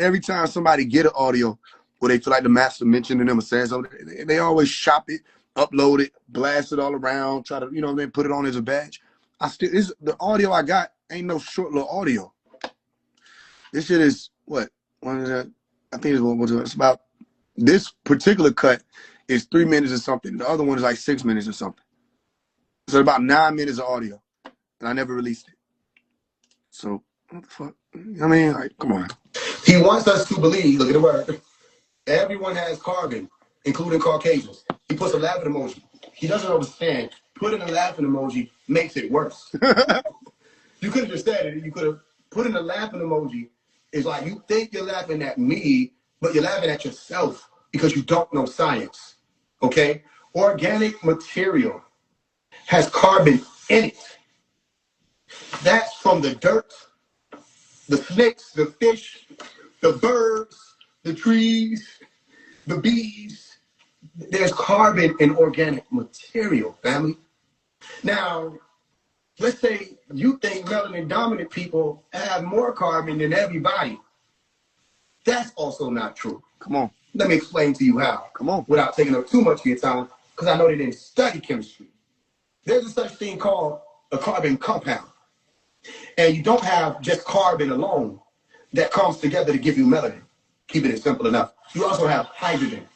Every time somebody get an audio where they feel like the master mentioning them or saying something, they always shop it, upload it, blast it all around, try to, you know, then put it on as a badge. The audio I got ain't no short little audio. This shit is what? One is that? I think it's about this particular cut is 3 minutes or something. The other one is like 6 minutes or something. So about 9 minutes of audio, and I never released it. So what the fuck? I mean, like, come on. He wants us to believe. Look at the word. Everyone has carbon, including Caucasians. He puts a laughing emoji. He doesn't understand. Putting a laughing emoji makes it worse. You could have just said it. You could have put in a laughing emoji. It's like you think you're laughing at me, but you're laughing at yourself because you don't know science. Okay? Organic material has carbon in it. That's from the dirt, the snakes, the fish, the birds, the trees, the bees. There's carbon in organic material, family. Now, let's say you think melanin dominant people have more carbon than everybody. That's also not true. Come on. Let me explain to you how. Come on. Without taking up too much of your time, because I know they didn't study chemistry. There's a such thing called a carbon compound. And you don't have just carbon alone that comes together to give you melanin. Keeping it simple enough. You also have hydrogen.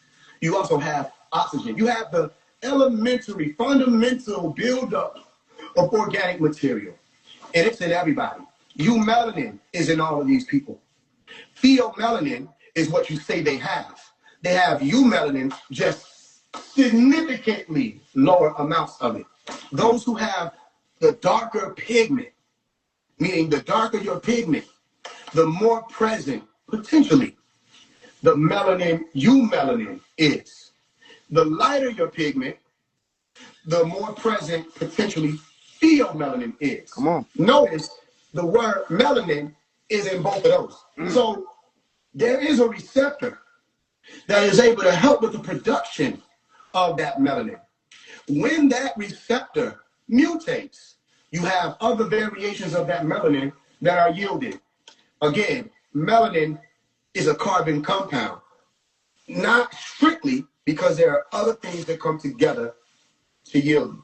You also have oxygen. You have the elementary, fundamental buildup of organic material. And it's in everybody. Eumelanin is in all of these people. Pheomelanin is what you say they have. They have eumelanin, just significantly lower amounts of it. Those who have the darker pigment, meaning the darker your pigment, the more present, potentially, the melanin, eumelanin is. The lighter your pigment, the more present, potentially, pheomelanin is. Come on. Notice the word melanin is in both of those. So there is a receptor that is able to help with the production of that melanin. When that receptor mutates, you have other variations of that melanin that are yielded. Again, melanin is a carbon compound. Not strictly, because there are other things that come together to yield.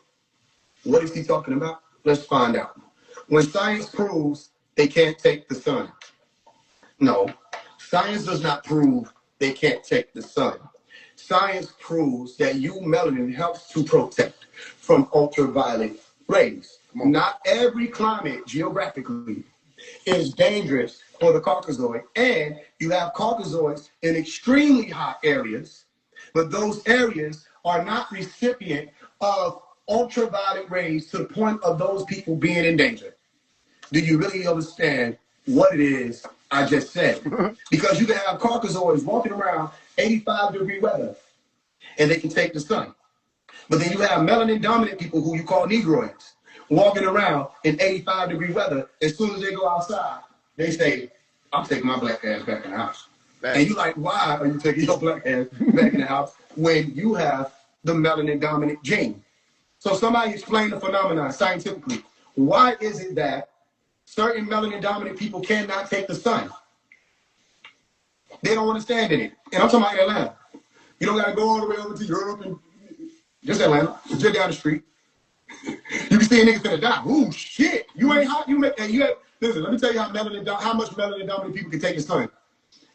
What is he talking about? Let's find out. When science proves they can't take the sun. No, science does not prove they can't take the sun. Science proves that melanin helps to protect from ultraviolet rays. Not every climate geographically is dangerous for the Caucasoid, and you have Caucasoids in extremely hot areas, but those areas are not recipient of ultraviolet rays to the point of those people being in danger. Do you really understand what it is I just said? Because you can have Caucasoids walking around 85-degree weather, and they can take the sun. But then you have melanin-dominant people who you call Negroids walking around in 85-degree weather. As soon as they go outside, they say, I'm taking my black ass back in the house. And you like, why are you taking your black ass back in the house when you have the melanin-dominant gene? So somebody explain the phenomenon scientifically. Why is it that certain melanin-dominant people cannot take the sun? They don't understand it. And I'm talking about Atlanta. You don't got to go all the way over to Europe and just Atlanta. Just down the street. You can see a nigga finna die. Ooh, shit. You ain't hot. Listen, let me tell you how much melanin-dominant people can take the sun.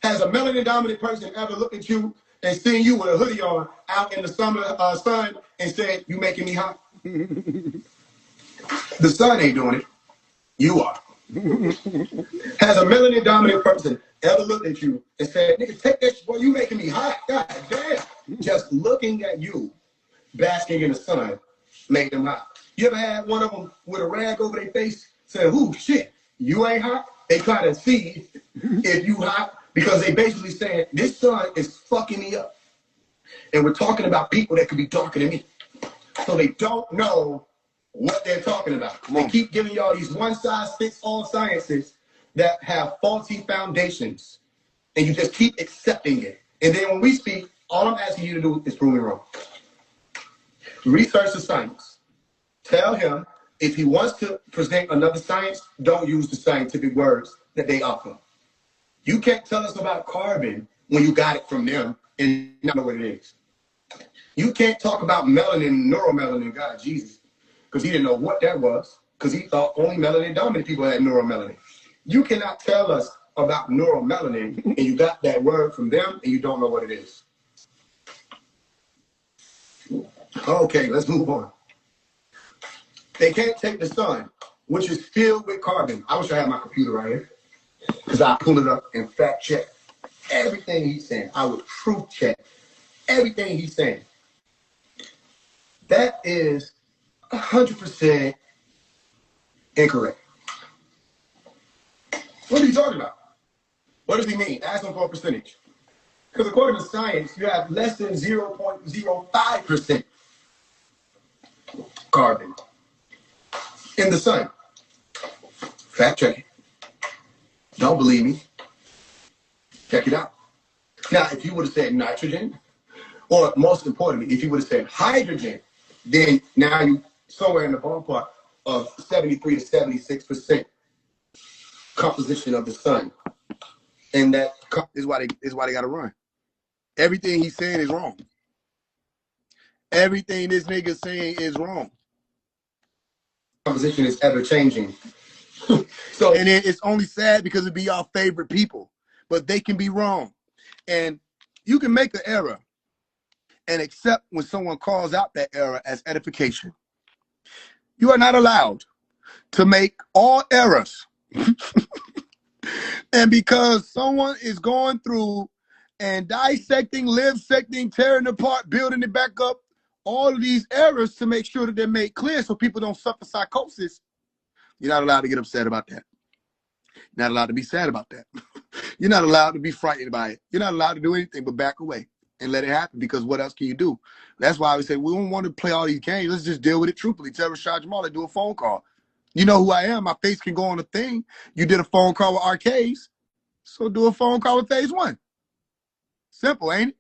Has a melanin-dominant person ever looked at you and seen you with a hoodie on out in the summer sun and said, you making me hot? The sun ain't doing it. You are. Has a melanin-dominant person ever looked at you and said, nigga, take that shit, boy, you making me hot. God damn. Just looking at you, basking in the sun, made them hot. You ever had one of them with a rag over their face saying, ooh, shit, you ain't hot? They try to see if you hot because they basically saying, this sun is fucking me up. And we're talking about people that could be darker than me. So they don't know what they're talking about. They keep giving y'all these one-size-fits-all sciences that have faulty foundations. And you just keep accepting it. And then when we speak, all I'm asking you to do is prove me wrong. Research the science. Tell him if he wants to present another science, don't use the scientific words that they offer. You can't tell us about carbon when you got it from them and not know what it is. You can't talk about melanin, neuromelanin, God, Jesus, because he didn't know what that was, because he thought only melanin-dominant people had neuromelanin. You cannot tell us about neuromelanin and you got that word from them and you don't know what it is. Okay, let's move on. They can't take the sun, which is filled with carbon. I wish I had my computer right here, because I pull it up and fact check everything he's saying. I would truth check everything he's saying. That is 100% incorrect. What are you talking about? What does he mean? Ask him for a percentage. Because according to science, you have less than 0.05% carbon in the sun. Fact check it. Don't believe me. Check it out. Now, if you would have said nitrogen, or most importantly, if you would have said hydrogen, then now you somewhere in the ballpark of 73 to 76% composition of the sun. And that is why they got to run. Everything he's saying is wrong. Everything this nigga's saying is wrong. Composition is ever changing. So, and then it's only sad because it be y'all favorite people, but they can be wrong. And you can make an error and accept when someone calls out that error as edification. You are not allowed to make all errors. And because someone is going through and dissecting, live-secting, tearing apart, building it back up, all of these errors to make sure that they're made clear so people don't suffer psychosis, you're not allowed to get upset about that. You're not allowed to be sad about that. You're not allowed to be frightened by it. You're not allowed to do anything but back away and let it happen, because what else can you do? That's why we say we don't want to play all these games. Let's just deal with it truthfully. Tell RASHAD Jamal to do a phone call. You know who I am. My face can go on a thing. You did a phone call with Arcades, so do a phone call with Phase One. Simple, ain't it?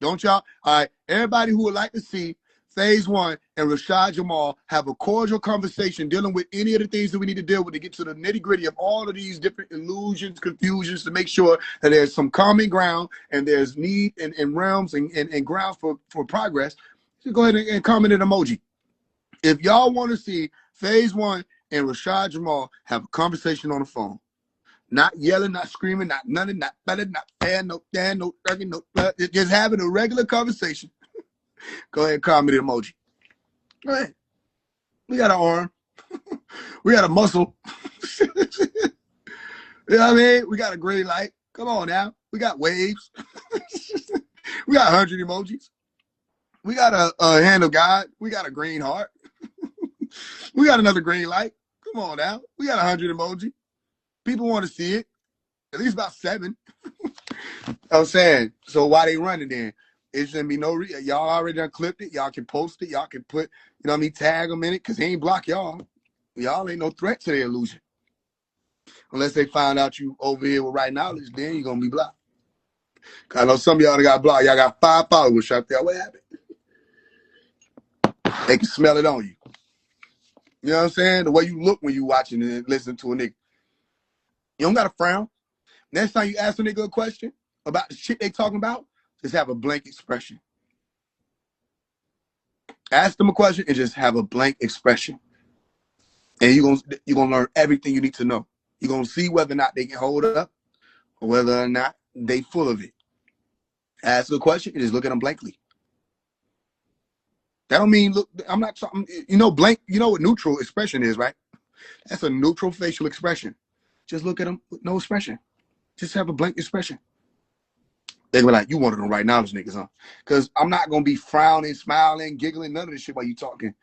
Don't y'all? All right, everybody who would like to see Phase One and RASHAD Jamal have a cordial conversation dealing with any of the things that we need to deal with to get to the nitty-gritty of all of these different illusions, confusions, to make sure that there's some common ground and there's need and realms and grounds for progress, so go ahead and comment an emoji. If y'all want to see Phase one and Rashad Jamal have a conversation on the phone. Not yelling, not screaming, not nothing, not better, not fair, no Dan, no thugging, no blood. Just having a regular conversation. Go ahead, comment the emoji. Go ahead. We got an arm. We got a muscle. You know what I mean? We got a green light. Come on now. We got waves. We got 100 emojis. We got a hand of God. We got a green heart. We got another green light. Come on now. We got 100 emoji. People want to see it. At least about 7. I'm saying. So why they running then? It shouldn't be no reason. Y'all already done clipped it. Y'all can post it. Y'all can put, you know what I mean, tag them in it because he ain't block y'all. Y'all ain't no threat to their illusion. Unless they find out you over here with right knowledge, then you're going to be blocked. I know some of y'all got blocked. Y'all got 5 followers out there. What happened? They can smell it on you. You know what I'm saying? The way you look when you watching and listening to a nigga. You don't got to frown. Next time you ask a nigga a question about the shit they talking about, just have a blank expression. Ask them a question and just have a blank expression. And you're gonna learn everything you need to know. You're going to see whether or not they can hold up or whether or not they full of it. Ask a question and just look at them blankly. That don't mean, look, I'm not talking, you know, blank, you know what neutral expression is, right? That's a neutral facial expression. Just look at them with no expression. Just have a blank expression. They be like, you one of them right knowledge niggas, huh? Because I'm not going to be frowning, smiling, giggling, none of this shit while you talking.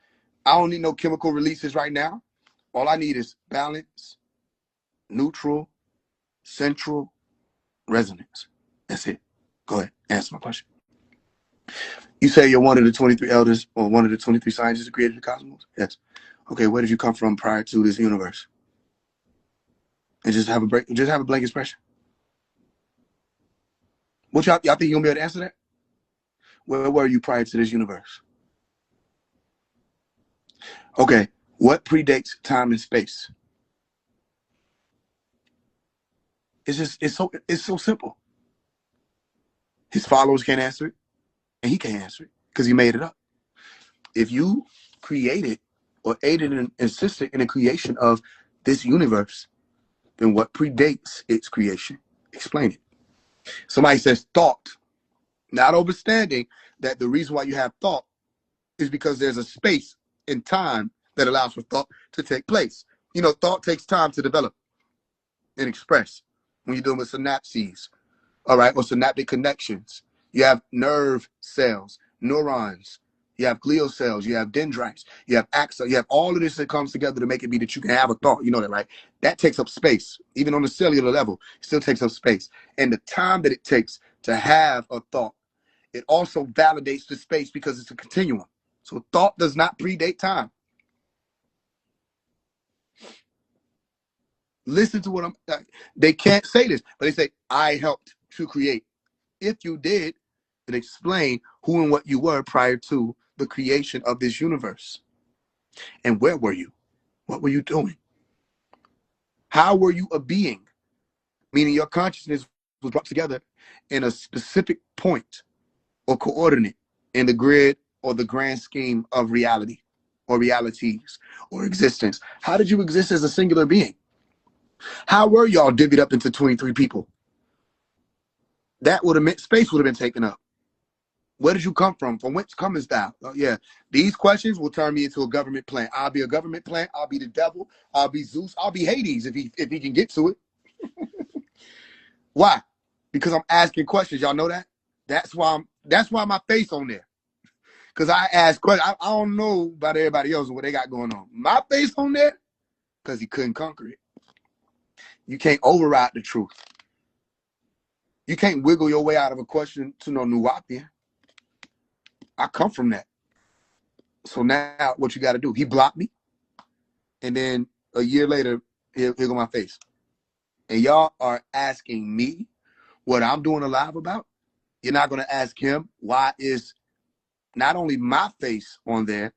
I don't need no chemical releases right now. All I need is balance, neutral, central, resonance. That's it. Go ahead. Answer my question. You say you're one of the 23 elders or one of the 23 scientists who created the cosmos? Yes. Okay, where did you come from prior to this universe? And just have a blank expression. What y'all think you're gonna be able to answer that? Where were you prior to this universe? Okay, what predates time and space? It's so simple. His followers can't answer it, and he can't answer it because he made it up. If you created or aided and assisted in the creation of this universe, then what predates its creation? Explain it. Somebody says thought, not understanding that the reason why you have thought is because there's a space in time that allows for thought to take place. You know, thought takes time to develop and express when you're dealing with synapses, all right, or synaptic connections. You have nerve cells, neurons, you have glial cells, you have dendrites, you have axons, you have all of this that comes together to make it be that you can have a thought. You know that, right? That takes up space. Even on the cellular level, it still takes up space. And the time that it takes to have a thought, it also validates the space because it's a continuum. So thought does not predate time. Listen to what they can't say this, but they say, I helped to create. If you did, then explain who and what you were prior to the creation of this universe. And where were you? What were you doing? How were you a being? Meaning your consciousness was brought together in a specific point or coordinate in the grid or the grand scheme of reality or realities or existence. How did you exist as a singular being? How were y'all divvied up into 23 people? That would have meant space would have been taken up. Where did you come from? From whence comest thou? Oh, yeah, these questions will turn me into a government plant. I'll be a government plant. I'll be the devil. I'll be Zeus. I'll be Hades if he can get to it. Why? Because I'm asking questions. Y'all know that? That's why my face on there. Because I ask questions. I don't know about everybody else and what they got going on. My face on there because he couldn't conquer it. You can't override the truth. You can't wiggle your way out of a question to no Nuwapian. I come from that. So now what you got to do? He blocked me. And then a year later, here go my face. And y'all are asking me what I'm doing a live about. You're not going to ask him why is not only my face on there,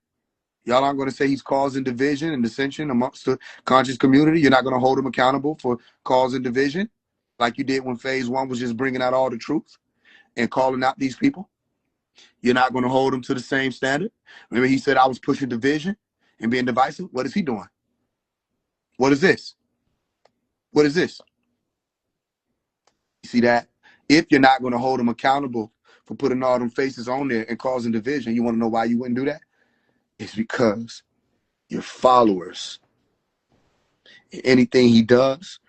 y'all aren't going to say he's causing division and dissension amongst the conscious community. You're not going to hold him accountable for causing division like you did when phase one was just bringing out all the truth and calling out these people. You're not going to hold him to the same standard. Remember he said I was pushing division and being divisive. What is he doing? What is this? What is this? You see that? If you're not going to hold him accountable for putting all them faces on there and causing division, you want to know why you wouldn't do that? It's because your followers, anything he does,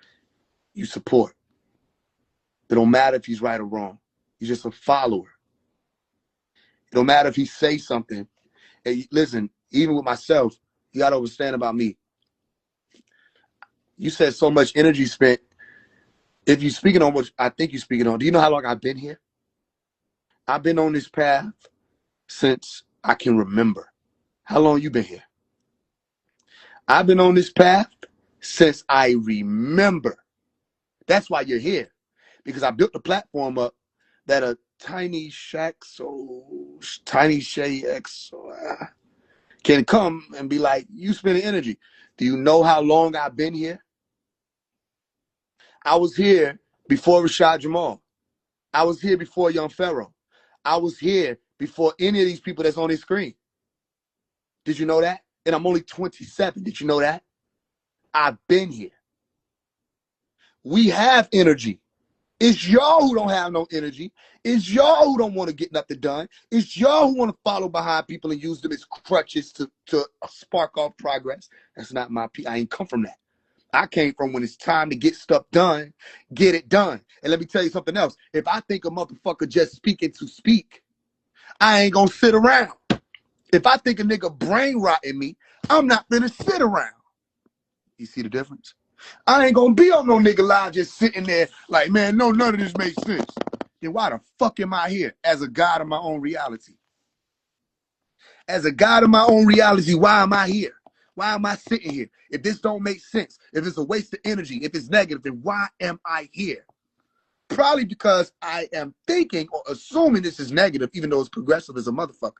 you support. It don't matter if he's right or wrong. He's just a follower. It don't matter if he says something. Hey, listen, even with myself, you got to understand about me. You said so much energy spent. If you're speaking on what I think you're speaking on, do you know how long I've been here? I've been on this path since I can remember. How long you been here? I've been on this path since I remember. That's why you're here. Because I built the platform up that a tiny Shay X can come and be like, you spending energy. Do you know how long I've been here? I was here before RASHAD Jamal. I was here before Young Pharaoh. I was here before any of these people that's on this screen. Did you know that? And I'm only 27. Did you know that? I've been here. We have energy. It's y'all who don't have no energy. It's y'all who don't want to get nothing done. It's y'all who want to follow behind people and use them as crutches to spark off progress. That's not my I ain't come from that. I came from when it's time to get stuff done, get it done. And let me tell you something else. If I think a motherfucker just speaking to speak, I ain't gonna sit around. If I think a nigga brain rotting me, I'm not gonna sit around. You see the difference? I ain't gonna be on no nigga live just sitting there like, man, no, none of this makes sense. Then why the fuck am I here as a god of my own reality? As a god of my own reality, why am I here? Why am I sitting here? If this don't make sense, if it's a waste of energy, if it's negative, then why am I here? Probably because I am thinking or assuming this is negative, even though it's progressive as a motherfucker.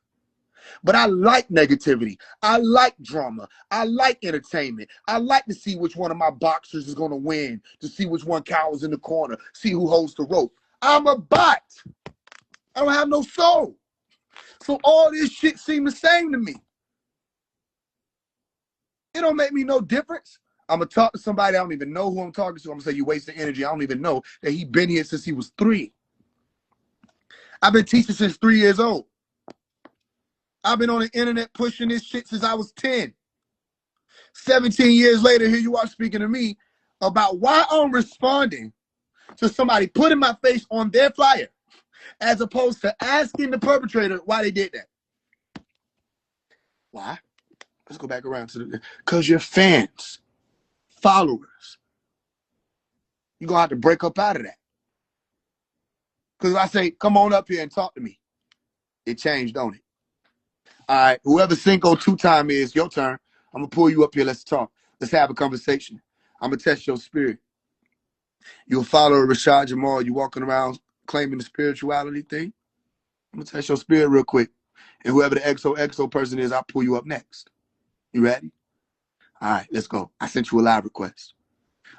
But I like negativity. I like drama. I like entertainment. I like to see which one of my boxers is going to win, to see which one cowers in the corner, see who holds the rope. I'm a bot. I don't have no soul. So all this shit seems the same to me. It don't make me no difference. I'm going to talk to somebody I don't even know who I'm talking to. I'm going to say, you wasting energy. I don't even know that he been here since he was 3. I've been teaching since 3 years old. I've been on the internet pushing this shit since I was 10. 17 years later, here you are speaking to me about why I'm responding to somebody putting my face on their flyer as opposed to asking the perpetrator why they did that. Why? Let's go back around to the, because you're fans, followers. You're going to have to break up out of that. Because if I say, come on up here and talk to me, it changed, don't it? All right, whoever Cinco 2-time is, your turn. I'm going to pull you up here. Let's talk. Let's have a conversation. I'm going to test your spirit. You're a follower of RASHAD Jamal. You walking around claiming the spirituality thing. I'm going to test your spirit real quick. And whoever the XOXO person is, I'll pull you up next. You ready? All right, let's go. I sent you a live request.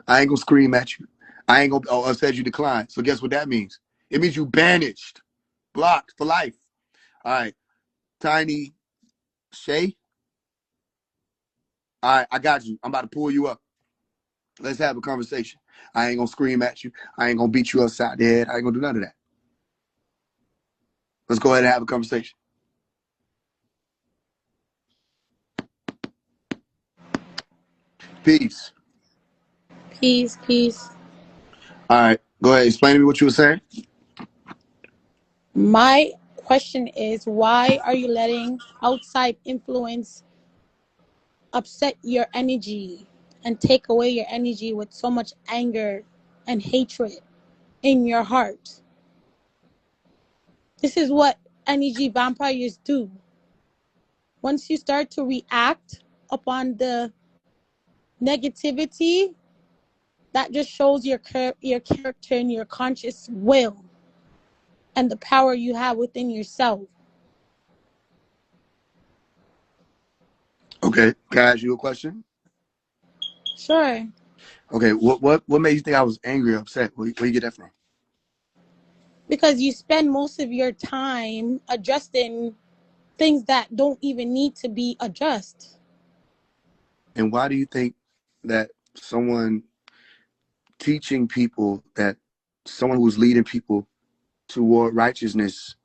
I ain't going to scream at you. I ain't going to said you declined. So guess what that means? It means you banished, blocked for life. All right, Tiny Shay. All right, I got you. I'm about to pull you up. Let's have a conversation. I ain't going to scream at you. I ain't going to beat you upside the head. I ain't going to do none of that. Let's go ahead and have a conversation. Peace. Peace, peace. All right, go ahead. Explain to me what you were saying. My question is, why are you letting outside influence upset your energy and take away your energy with so much anger and hatred in your heart? This is what energy vampires do. Once you start to react upon the negativity, that just shows your character and your conscious will and the power you have within yourself. Okay, can I ask you a question? Sure. Okay, what made you think I was angry or upset? Where you get that from? Because you spend most of your time adjusting things that don't even need to be adjusted. And why do you think that someone teaching people, that someone who's leading people toward righteousness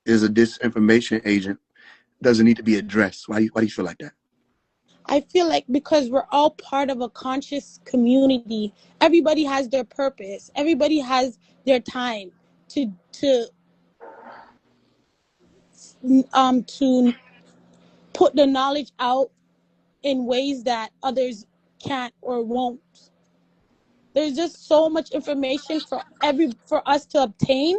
is a disinformation agent doesn't need to be addressed? Why do you feel like that? I feel like because we're all part of a conscious community, everybody has their purpose. Everybody has their time to to put the knowledge out in ways that others can't or won't. There's just so much information for us to obtain,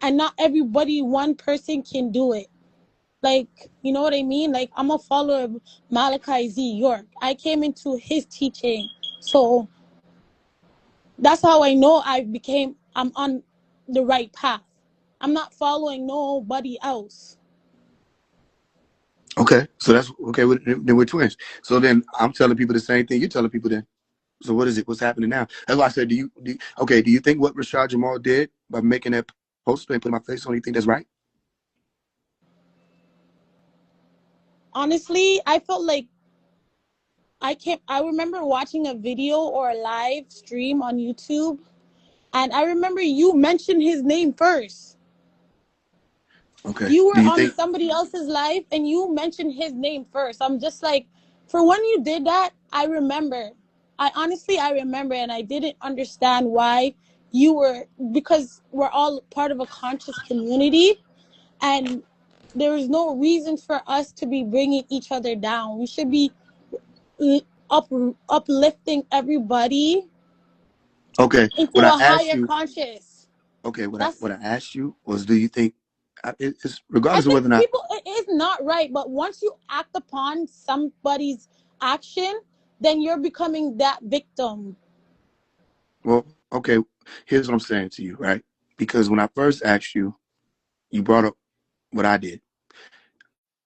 and not everybody, one person can do it. Like, you know what I mean? Like, I'm a follower of Malachi Z. York. I came into his teaching. So that's how I know I'm on the right path. I'm not following nobody else. Okay, so that's okay. Then we're twins. So then I'm telling people the same thing you're telling people. Then, so what is it? What's happening now? That's why I said, okay? Do you think what Rashad Jamal did by making that poster and putting my face on, you think that's right? Honestly, I felt like I remember watching a video or a live stream on YouTube, and I remember you mentioned his name first. Okay. You Do were you on think? somebody else's life and you mentioned his name first. I'm just like, for when you did that, I remember. I remember, and I didn't understand why you were, because we're all part of a conscious community, and there is no reason for us to be bringing each other down. We should be up, uplifting everybody Okay. into What I a asked higher you. conscious. Okay. What That's I asked you was, do you think? It's I regardless of think whether or not. people, it is not right, but once you act upon somebody's action, then you're becoming that victim. Well, okay. Here's what I'm saying to you, right? Because when I first asked you, you brought up what I did.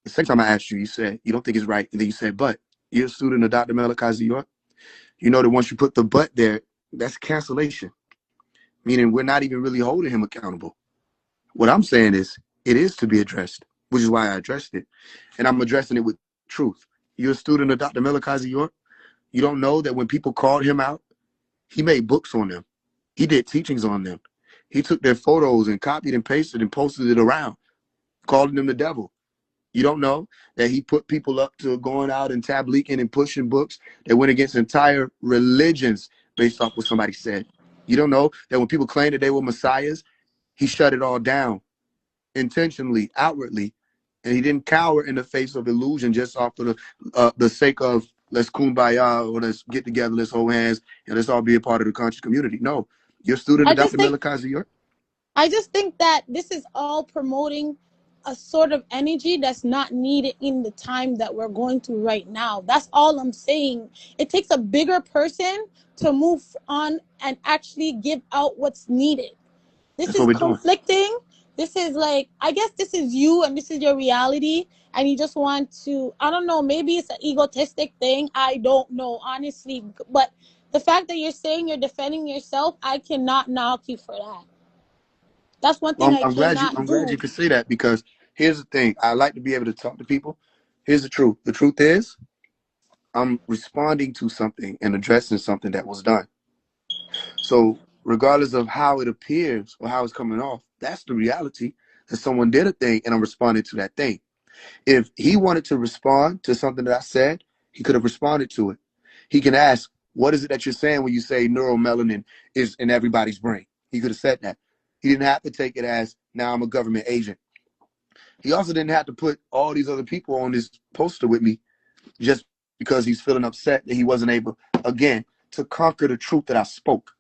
The second time I asked you, you said you don't think it's right, and then you said, "But you're a student of Dr. Malachi York. You know that once you put the but there, that's cancellation, meaning we're not even really holding him accountable." What I'm saying is, it is to be addressed, which is why I addressed it, and I'm addressing it with truth. You're a student of Dr. Malachi York. You don't know that when people called him out, he made books on them. He did teachings on them. He took their photos and copied and pasted and posted it around, calling them the devil. You don't know that he put people up to going out and tableaking and pushing books that went against entire religions based off what somebody said. You don't know that when people claimed that they were messiahs, he shut it all down intentionally, outwardly, and he didn't cower in the face of illusion just off of the sake of let's kumbaya or let's get together, let's hold hands, and let's all be a part of the conscious community. No, you're a student I of just Dr. think Malachi York. I just think that this is all promoting a sort of energy that's not needed in the time that we're going through right now. That's all I'm saying. It takes a bigger person to move on and actually give out what's needed. This That's what is we're doing. conflicting. This is like, I guess this is you and this is your reality, and you just want to, I don't know, maybe it's an egotistic thing. I don't know, honestly. But the fact that you're saying you're defending yourself, I cannot knock you for that. That's one thing Well, I I'm cannot glad you do. could say that, because here's the thing. I like to be able to talk to people. Here's the truth. The truth is, I'm responding to something and addressing something that was done. So regardless of how it appears or how it's coming off, that's the reality, that someone did a thing and I'm responding to that thing. If he wanted to respond to something that I said, he could have responded to it. He can ask, what is it that you're saying when you say neuromelanin is in everybody's brain? He could have said that. He didn't have to take it as, now I'm a government agent. He also didn't have to put all these other people on this poster with me just because he's feeling upset that he wasn't able, again, to conquer the truth that I spoke.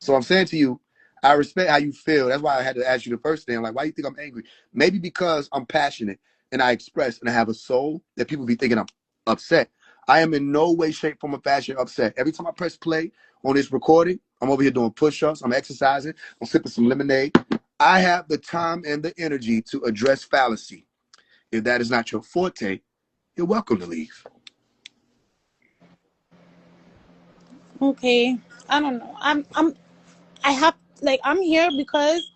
So I'm saying to you, I respect how you feel. That's why I had to ask you the first thing. Like, why do you think I'm angry? Maybe because I'm passionate and I express and I have a soul that people be thinking I'm upset. I am in no way, shape, form, or fashion upset. Every time I press play on this recording, I'm over here doing push-ups, I'm exercising, I'm sipping some lemonade. I have the time and the energy to address fallacy. If that is not your forte, you're welcome to leave. Okay. I don't know. I have, like, I'm here because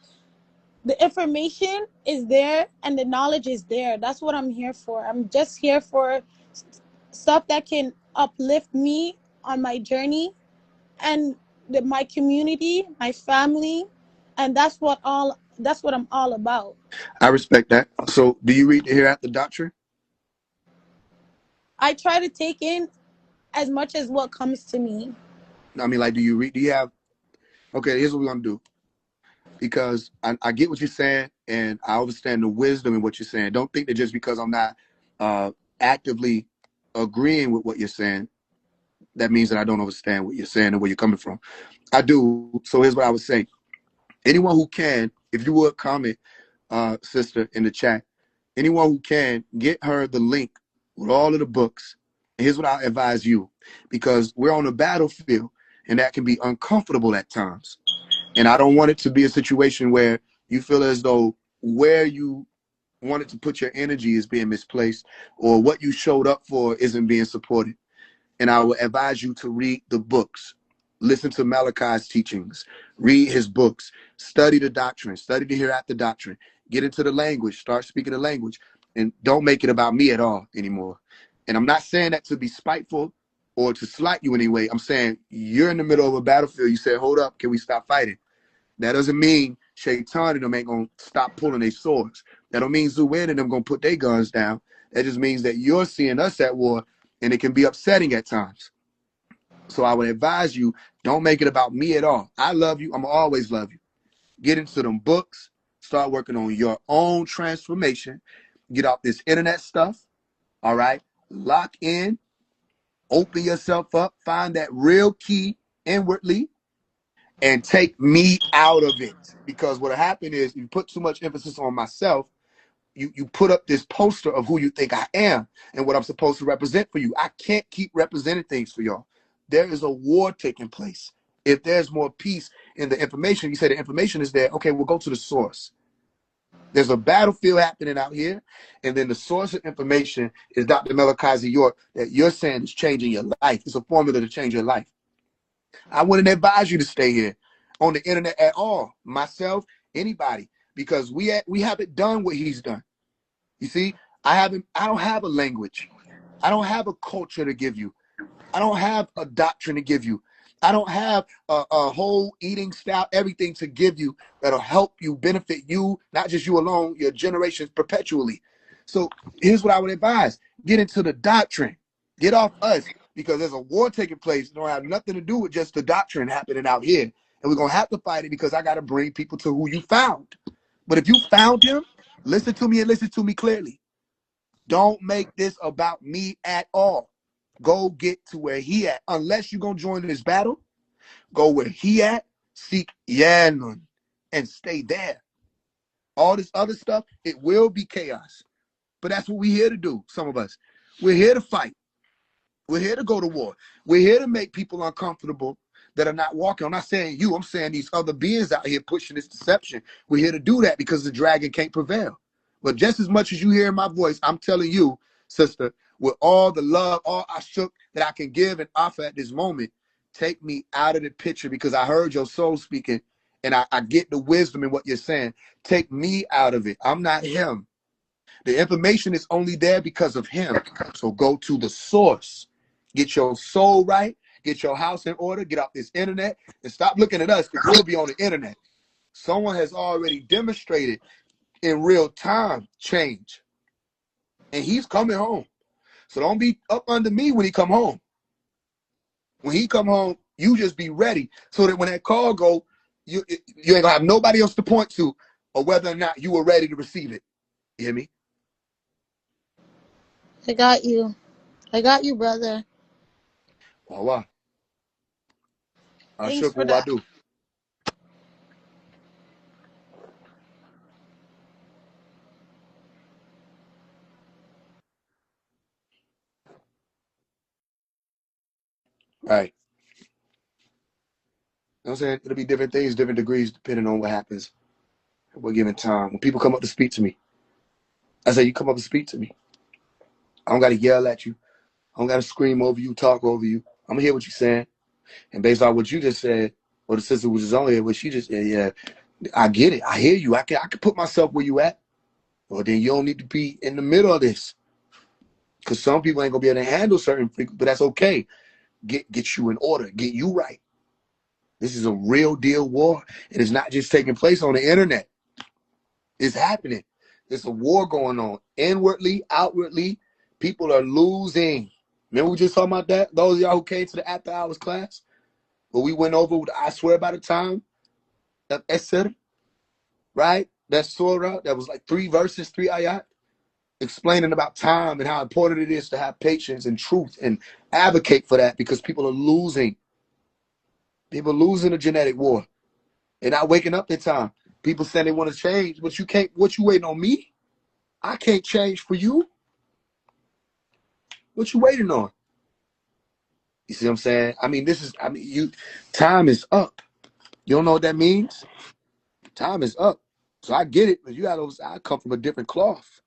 the information is there and the knowledge is there. That's what I'm here for. I'm just here for stuff that can uplift me on my journey and my community, my family, and that's what I'm all about. I respect that. So, do you read the Hereafter Doctrine? I try to take in as much as what comes to me. I mean, like, do you read? Do you have? Okay, here's what we're gonna do. Because I get what you're saying, and I understand the wisdom in what you're saying. Don't think that just because I'm not actively agreeing with what you're saying, that means that I don't understand what you're saying and where you're coming from. I do. So here's what I would say. Anyone who can, if you would comment, sister, in the chat, anyone who can, get her the link with all of the books. And here's what I advise you, because we're on a battlefield, and that can be uncomfortable at times. And I don't want it to be a situation where you feel as though where you wanted to put your energy is being misplaced, or what you showed up for isn't being supported. And I would advise you to read the books, listen to Malachi's teachings, read his books, study the doctrine, study the Hereafter Doctrine, get into the language, start speaking the language, and don't make it about me at all anymore. And I'm not saying that to be spiteful or to slight you in any way. I'm saying you're in the middle of a battlefield. You said, hold up, can we stop fighting? That doesn't mean Shaitan and them ain't gonna stop pulling their swords. That don't mean Zuwin and them gonna put their guns down. That just means that you're seeing us at war, and it can be upsetting at times. So I would advise you, don't make it about me at all. I love you. I'm gonna always love you. Get into them books. Start working on your own transformation. Get off this internet stuff. All right. Lock in. Open yourself up. Find that real key inwardly, and take me out of it. Because what happened is you put too much emphasis on myself. You put up this poster of who you think I am and what I'm supposed to represent for you. I can't keep representing things for y'all. There is a war taking place. If there's more peace in the information, you say the information is there. Okay, we'll go to the source. There's a battlefield happening out here, and then the source of information is Dr. Malachi York that you're saying is changing your life. It's a formula to change your life. I wouldn't advise you to stay here on the internet at all, myself, anybody, because we haven't done what he's done. You see, I don't have a language. I don't have a culture to give you. I don't have a doctrine to give you. I don't have a whole eating style, everything to give you that'll help you, benefit you, not just you alone, your generations perpetually. So here's what I would advise. Get into the doctrine. Get off us, because there's a war taking place. It don't have nothing to do with just the doctrine happening out here. And we're going to have to fight it, because I got to bring people to who you found. But if you found him, listen to me and listen to me clearly. Don't make this about me at all. Go get to where he at. Unless you're going to join this battle, go where he at, seek Yanun, and stay there. All this other stuff, it will be chaos. But that's what we're here to do, some of us. We're here to fight. We're here to go to war. We're here to make people uncomfortable that are not walking. I'm not saying you. I'm saying these other beings out here pushing this deception. We're here to do that because the dragon can't prevail. But just as much as you hear my voice, I'm telling you, sister, with all the love, all I shook that I can give and offer at this moment, take me out of the picture, because I heard your soul speaking, and I get the wisdom in what you're saying. Take me out of it. I'm not him. The information is only there because of him. So go to the source. Get your soul right. Get your house in order. Get off this internet and stop looking at us, because we'll be on the internet. Someone has already demonstrated in real time change, and he's coming home. So don't be up under me when he come home. When he come home, you just be ready, so that when that call go, you ain't gonna have nobody else to point to, or whether or not you were ready to receive it. You hear me? I got you. I got you, brother. Wow. I Thanks shook for what I that. do. Right. You know what I'm saying? It'll be different things, different degrees, depending on what happens at what given time. When people come up to speak to me, I say, you come up and speak to me. I don't got to yell at you. I don't got to scream over you, talk over you. I'm going to hear what you're saying. And based on what you just said, or the sister was just on here, what she just said, yeah, I get it. I hear you. I can put myself where you at. Well, then you don't need to be in the middle of this. Because some people ain't gonna be able to handle certain frequencies, but that's okay. Get you in order, get you right. This is a real deal war. And it's not just taking place on the internet. It's happening. There's a war going on. Inwardly, outwardly, people are losing. Remember we just talking about that? Those of y'all who came to the after hours class, where we went over, I swear by the time, etc. Right? That surah, that was like 3 verses, 3 ayat, explaining about time and how important it is to have patience and truth and advocate for that, because people are losing. People are losing the genetic war. They're not waking up in time. People saying they want to change, but you can't. What you waiting on me? I can't change for you. What you waiting on? You see what I'm saying? I mean, time is up. You don't know what that means? Time is up. So I get it, but I come from a different cloth.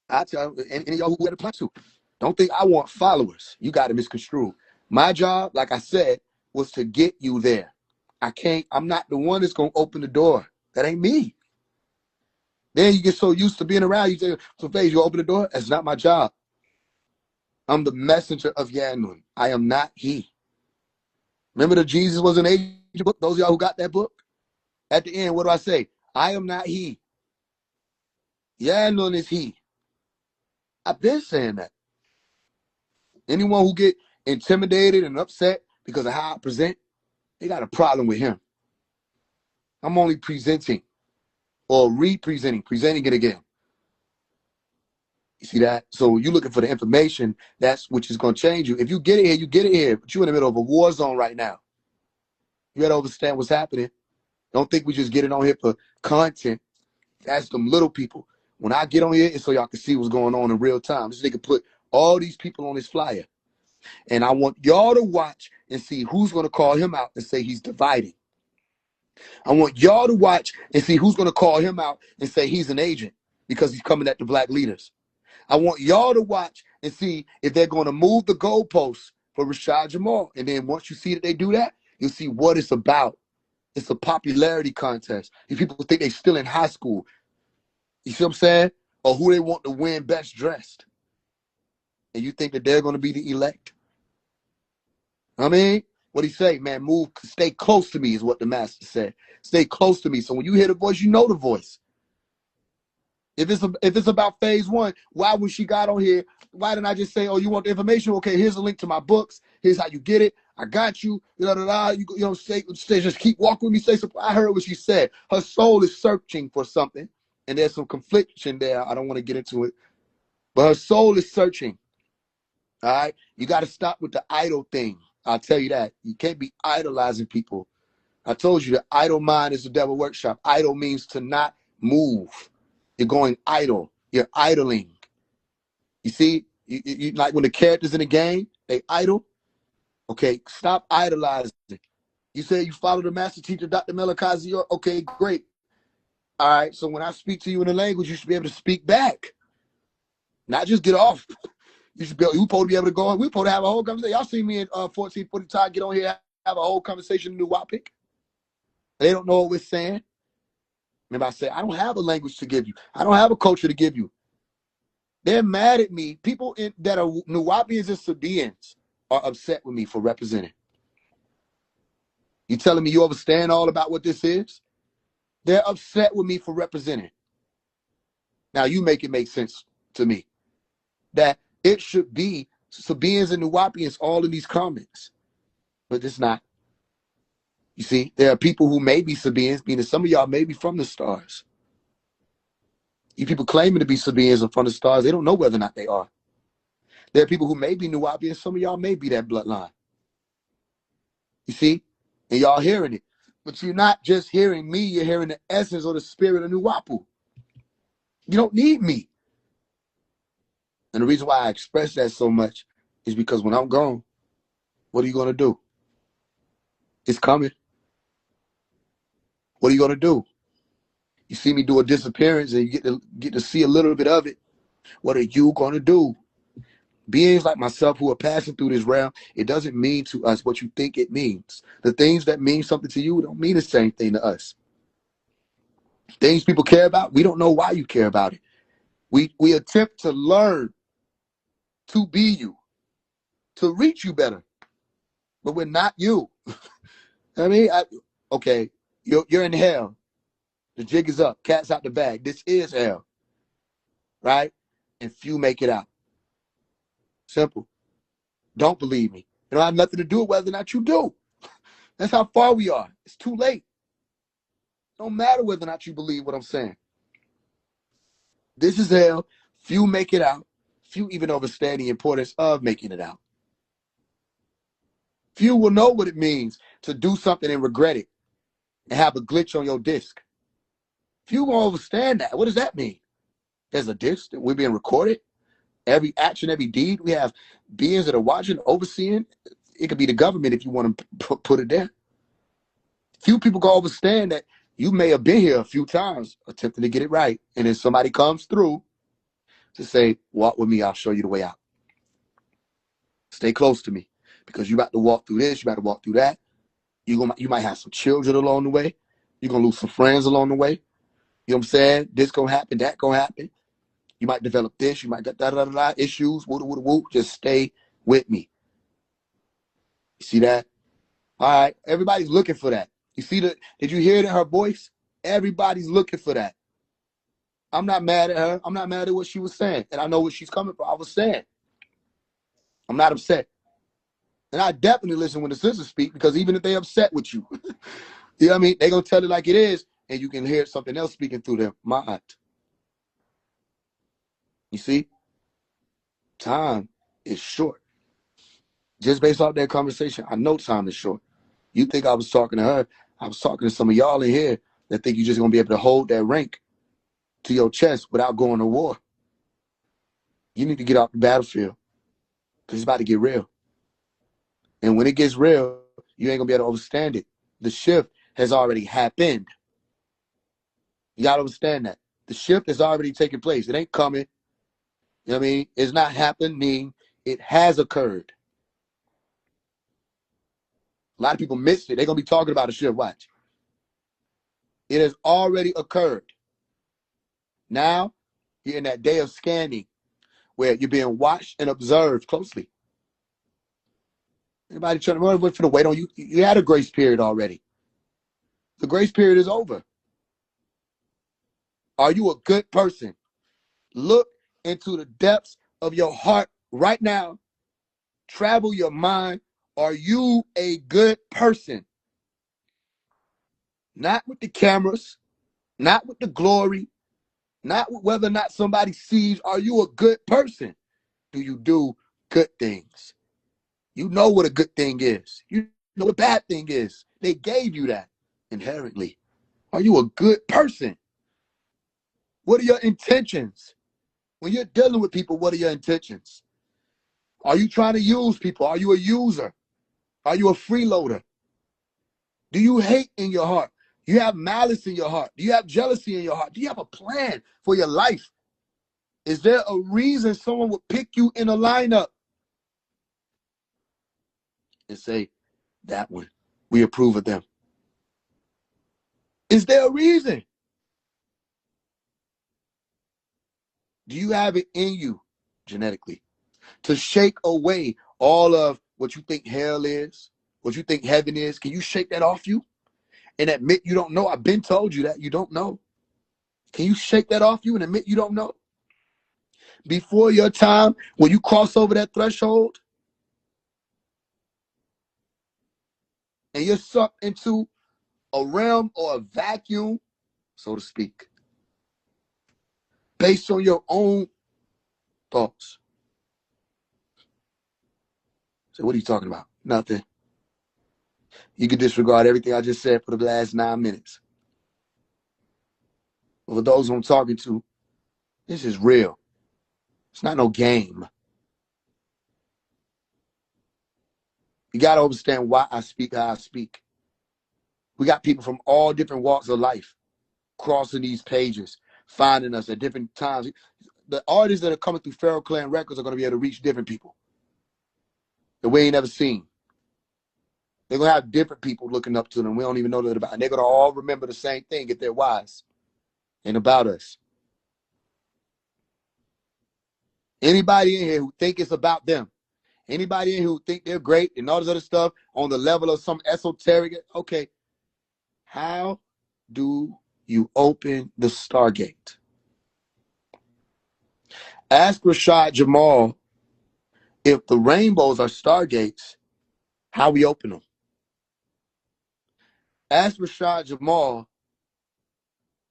I tell any of y'all who had a plan to. Don't think I want followers. You got to misconstrue. My job, like I said, was to get you there. I'm not the one that's going to open the door. That ain't me. Then you get so used to being around, you say, so Faze, you open the door? That's not my job. I'm the messenger of Yanun. I am not he. Remember the Jesus was an age book? Those of y'all who got that book? At the end, what do I say? I am not he. Yanun is he. I've been saying that. Anyone who get intimidated and upset because of how I present, they got a problem with him. I'm only presenting or presenting it again. You see that? So you're looking for the information, that's which is going to change you. If you get it here, you get it here. But you're in the middle of a war zone right now. You got to understand what's happening. Don't think we just get it on here for content. That's them little people. When I get on here, it's so y'all can see what's going on in real time. This nigga put all these people on his flyer. And I want y'all to watch and see who's going to call him out and say he's dividing. I want y'all to watch and see who's going to call him out and say he's an agent because he's coming at the black leaders. I want y'all to watch and see if they're going to move the goalposts for RASHAD Jamal. And then once you see that they do that, you'll see what it's about. It's a popularity contest. If people think they're still in high school, you see what I'm saying? Or who they want to win best dressed. And you think that they're going to be the elect. I mean, what he say, man, stay close to me is what the master said. Stay close to me. So when you hear the voice, you know the voice. If it's about phase 1, why when she got on here, why didn't I just say, oh, you want the information? Okay, here's a link to my books. Here's how you get it. I got you. You know, say, just keep walking with me. Say something. I heard what she said. Her soul is searching for something, and there's some confliction there. I don't want to get into it, but her soul is searching. All right, you got to stop with the idol thing. I'll tell you that. You can't be idolizing people. I told you the idle mind is the devil workshop. Idle means to not move. You're going idle. You're idling. You see, you like when the characters in the game, they idle. Okay, stop idolizing. You say you follow the master teacher, Dr. Melakazi. Okay, great. All right, so when I speak to you in a language, you should be able to speak back. Not just get off. You supposed to be able to go on. We're supposed to have a whole conversation. Y'all see me in 1445 get on here, have a whole conversation in New Wapic. They don't know what we're saying. Remember I said, I don't have a language to give you. I don't have a culture to give you. They're mad at me. People that are Nuwapians and Sabaeans are upset with me for representing. You telling me you understand all about what this is? They're upset with me for representing. Now you make it make sense to me that it should be Sabaeans and Nuwapians all in these comments, but it's not. You see, there are people who may be Sabaeans, meaning some of y'all may be from the stars. You people claiming to be Sabaeans and from the stars, they don't know whether or not they are. There are people who may be Nuwapians, some of y'all may be that bloodline. You see? And y'all hearing it. But you're not just hearing me, you're hearing the essence or the spirit of Nuwapu. You don't need me. And the reason why I express that so much is because when I'm gone, what are you going to do? It's coming. What are you going to do? You see me do a disappearance and you get to see a little bit of it. What are you going to do? Beings like myself who are passing through this realm, it doesn't mean to us what you think it means. The things that mean something to you don't mean the same thing to us. Things people care about, we don't know why you care about it. We attempt to learn to be you, to reach you better, but we're not you. I mean, okay, you're in hell. The jig is up. Cat's out the bag. This is hell, right? And few make it out. Simple. Don't believe me. It don't have nothing to do with whether or not you do. That's how far we are. It's too late. Don't matter whether or not you believe what I'm saying. This is hell. Few make it out. Few even understand the importance of making it out. Few will know what it means to do something and regret it and have a glitch on your disc. Few won't understand that. What does that mean? There's a disc that we're being recorded. Every action, every deed, we have beings that are watching, overseeing. It could be the government if you want to put it there. Few people can understand that you may have been here a few times attempting to get it right. And then somebody comes through to say, walk with me, I'll show you the way out. Stay close to me because you're about to walk through this, you're about to walk through that. You might have some children along the way. You're going to lose some friends along the way. You know what I'm saying? This going to happen, that going to happen. You might develop this, you might get issues, woo. Just stay with me. You see that? All right, everybody's looking for that. You see that? Did you hear it in her voice? Everybody's looking for that. I'm not mad at her. I'm not mad at what she was saying. And I know what she's coming from. I was saying. I'm not upset. And I definitely listen when the sisters speak because even if they upset with you, you know what I mean? They're going to tell it like it is and you can hear something else speaking through them. My aunt. You see? Time is short. Just based off that conversation, I know time is short. You think I was talking to her. I was talking to some of y'all in here that think you're just going to be able to hold that rank to your chest without going to war. You need to get off the battlefield because it's about to get real. And when it gets real, you ain't going to be able to understand it. The shift has already happened. You got to understand that. The shift has already taken place. It ain't coming. You know what I mean? It's not happening. It has occurred. A lot of people missed it. They're going to be talking about a shift. Watch. It has already occurred. Now, you're in that day of scanning where you're being watched and observed closely. Anybody trying to wait for the wait on you? You had a grace period already. The grace period is over. Are you a good person? Look into the depths of your heart right now. Travel your mind. Are you a good person? Not with the cameras, not with the glory, not with whether or not somebody sees. Are you a good person? Do you do good things? You know what a good thing is. You know what a bad thing is. They gave you that inherently. Are you a good person? What are your intentions? When you're dealing with people, what are your intentions? Are you trying to use people? Are you a user? Are you a freeloader? Do you hate in your heart? Do you have malice in your heart? Do you have jealousy in your heart? Do you have a plan for your life? Is there a reason someone would pick you in a lineup and say, that one, we approve of them? Is there a reason? Do you have it in you genetically to shake away all of what you think hell is, what you think heaven is? Can you shake that off you and admit you don't know? I've been told you that you don't know. Can you shake that off you and admit you don't know? Before your time, when you cross over that threshold and you're sucked into a realm or a vacuum, so to speak, based on your own thoughts. So what are you talking about? Nothing. You can disregard everything I just said for the last 9 minutes. But for those I'm talking to, this is real. It's not no game. You got to understand why I speak how I speak. We got people from all different walks of life crossing these pages, finding us at different times. The artists that are coming through Pharaoh Clan Records are going to be able to reach different people that we ain't never seen. They're going to have different people looking up to them. We don't even know that about. And they're going to all remember the same thing if they're wise and about us. Anybody in here who think it's about them, anybody in here who think they're great and all this other stuff on the level of some esoteric, okay, how do you open the Stargate? Ask RASHAD Jamal if the rainbows are stargates, how we open them. Ask RASHAD Jamal,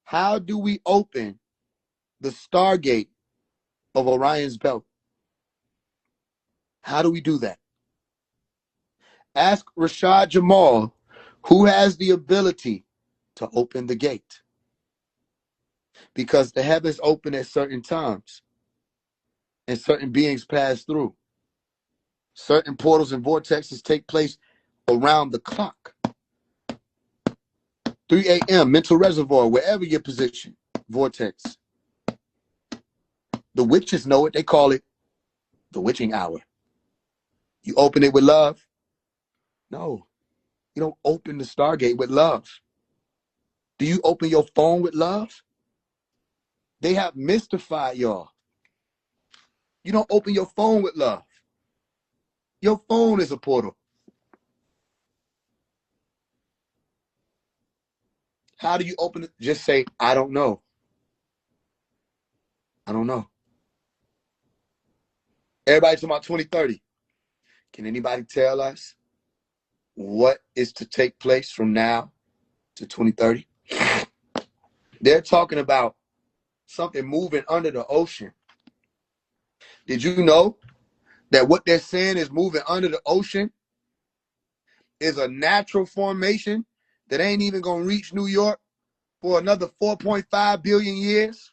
how do we open the Stargate of Orion's belt? How do we do that? Ask RASHAD Jamal, who has the ability to open the gate? Because the heavens open at certain times and certain beings pass through. Certain portals and vortexes take place around the clock. 3 a.m., mental reservoir, wherever your position, vortex. The witches know it. They call it the witching hour. You open it with love? No. You don't open the Stargate with love. Do you open your phone with love? They have mystified y'all. You don't open your phone with love. Your phone is a portal. How do you open it? Just say, I don't know. I don't know. Everybody talking about 2030. Can anybody tell us what is to take place from now to 2030? They're talking about something moving under the ocean. Did you know that what they're saying is moving under the ocean is a natural formation that ain't even going to reach New York for another 4.5 billion years?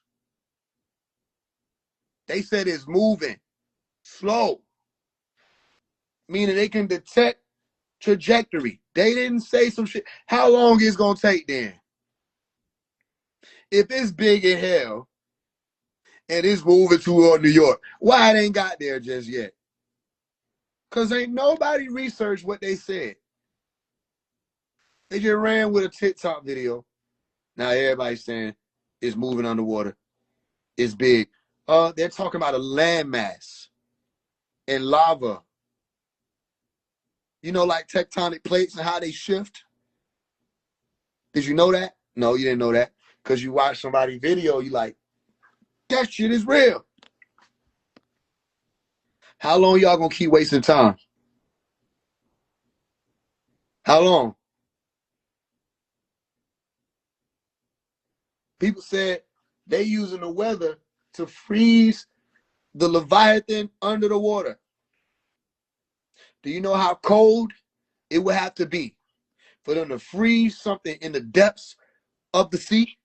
They said it's moving slow, meaning they can detect trajectory. They didn't say some shit. How long is it going to take then? If it's big in hell and it's moving toward New York, why it ain't got there just yet? Because ain't nobody researched what they said. They just ran with a TikTok video. Now everybody's saying it's moving underwater. It's big. They're talking about a landmass and lava. You know, like tectonic plates and how they shift. Did you know that? No, you didn't know that. Because you watch somebody's video, you like, that shit is real. How long y'all gonna keep wasting time? How long? People said they using the weather to freeze the Leviathan under the water. Do you know how cold it would have to be for them to freeze something in the depths of the sea?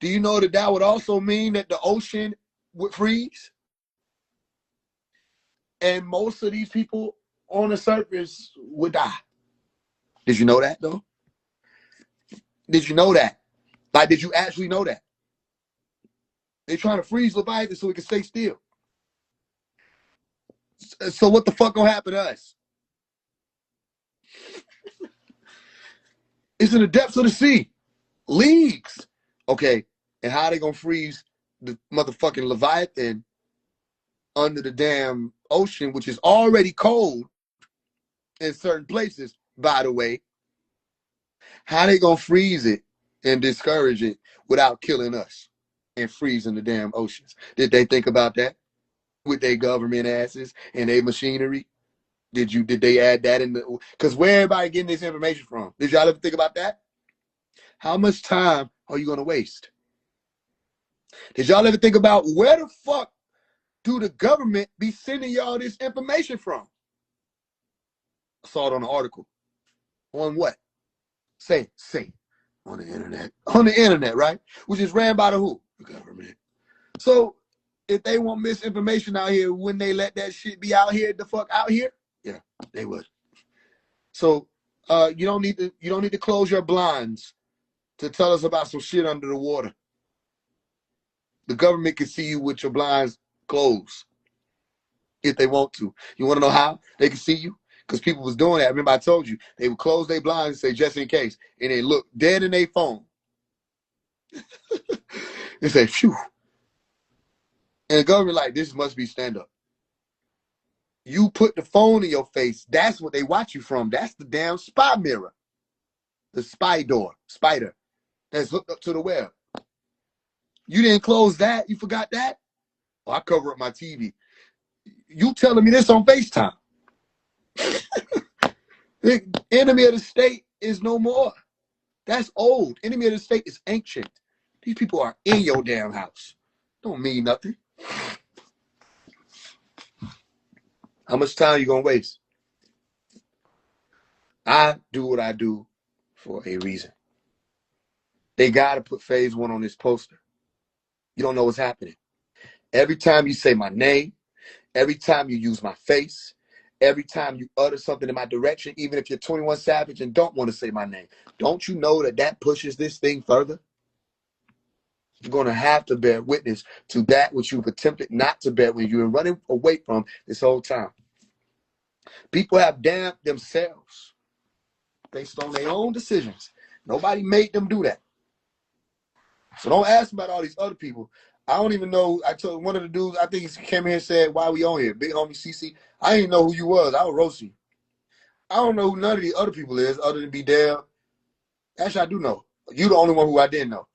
Do you know that that would also mean that the ocean would freeze? And most of these people on the surface would die. Did you know that, though? Did you know that? Like, did you actually know that? They're trying to freeze Leviathan so it can stay still. So what the fuck gonna happen to us? It's in the depths of the sea. Leagues. Okay, and how they gonna freeze the motherfucking Leviathan under the damn ocean, which is already cold in certain places, by the way? How they gonna freeze it and discourage it without killing us and freezing the damn oceans? Did they think about that with their government asses and their machinery? Did they add that in the? Because where everybody getting this information from? Did y'all ever think about that? How much time are you gonna waste? Did y'all ever think about where the fuck do the government be sending y'all this information from? I saw it on an article. On what? Say. On the internet. On the internet, right? Which is ran by the who? The government. So if they want misinformation out here, wouldn't they let that shit be out here the fuck out here? Yeah, they would. So you don't need to close your blinds to tell us about some shit under the water. The government can see you with your blinds closed if they want to. You want to know how they can see you? Because people was doing that. Remember I told you, they would close their blinds and say, just in case. And they look dead in their phone. They say, phew. And the government like, this must be stand-up. You put the phone in your face. That's what they watch you from. That's the damn spy mirror. The spider that's hooked up to the web. You didn't close that? You forgot that? Oh, I cover up my TV. You telling me this on FaceTime. The enemy of the state is no more. That's old. Enemy of the state is ancient. These people are in your damn house. Don't mean nothing. How much time you gonna waste? I do what I do for a reason. They gotta put phase 1 on this poster. You don't know what's happening. Every time you say my name, every time you use my face, every time you utter something in my direction, even if you're 21 Savage and don't want to say my name, don't you know that that pushes this thing further? You're going to have to bear witness to that which you've attempted not to bear when you're running away from this whole time. People have damned themselves based on their own decisions. Nobody made them do that. So don't ask about all these other people. I don't even know. I told one of the dudes, I think he came here and said, why we on here? Big homie CC. I didn't even know who you was. I was roasting. I don't know who none of these other people is other than B-Dell. Actually, I do know. You the only one who I didn't know.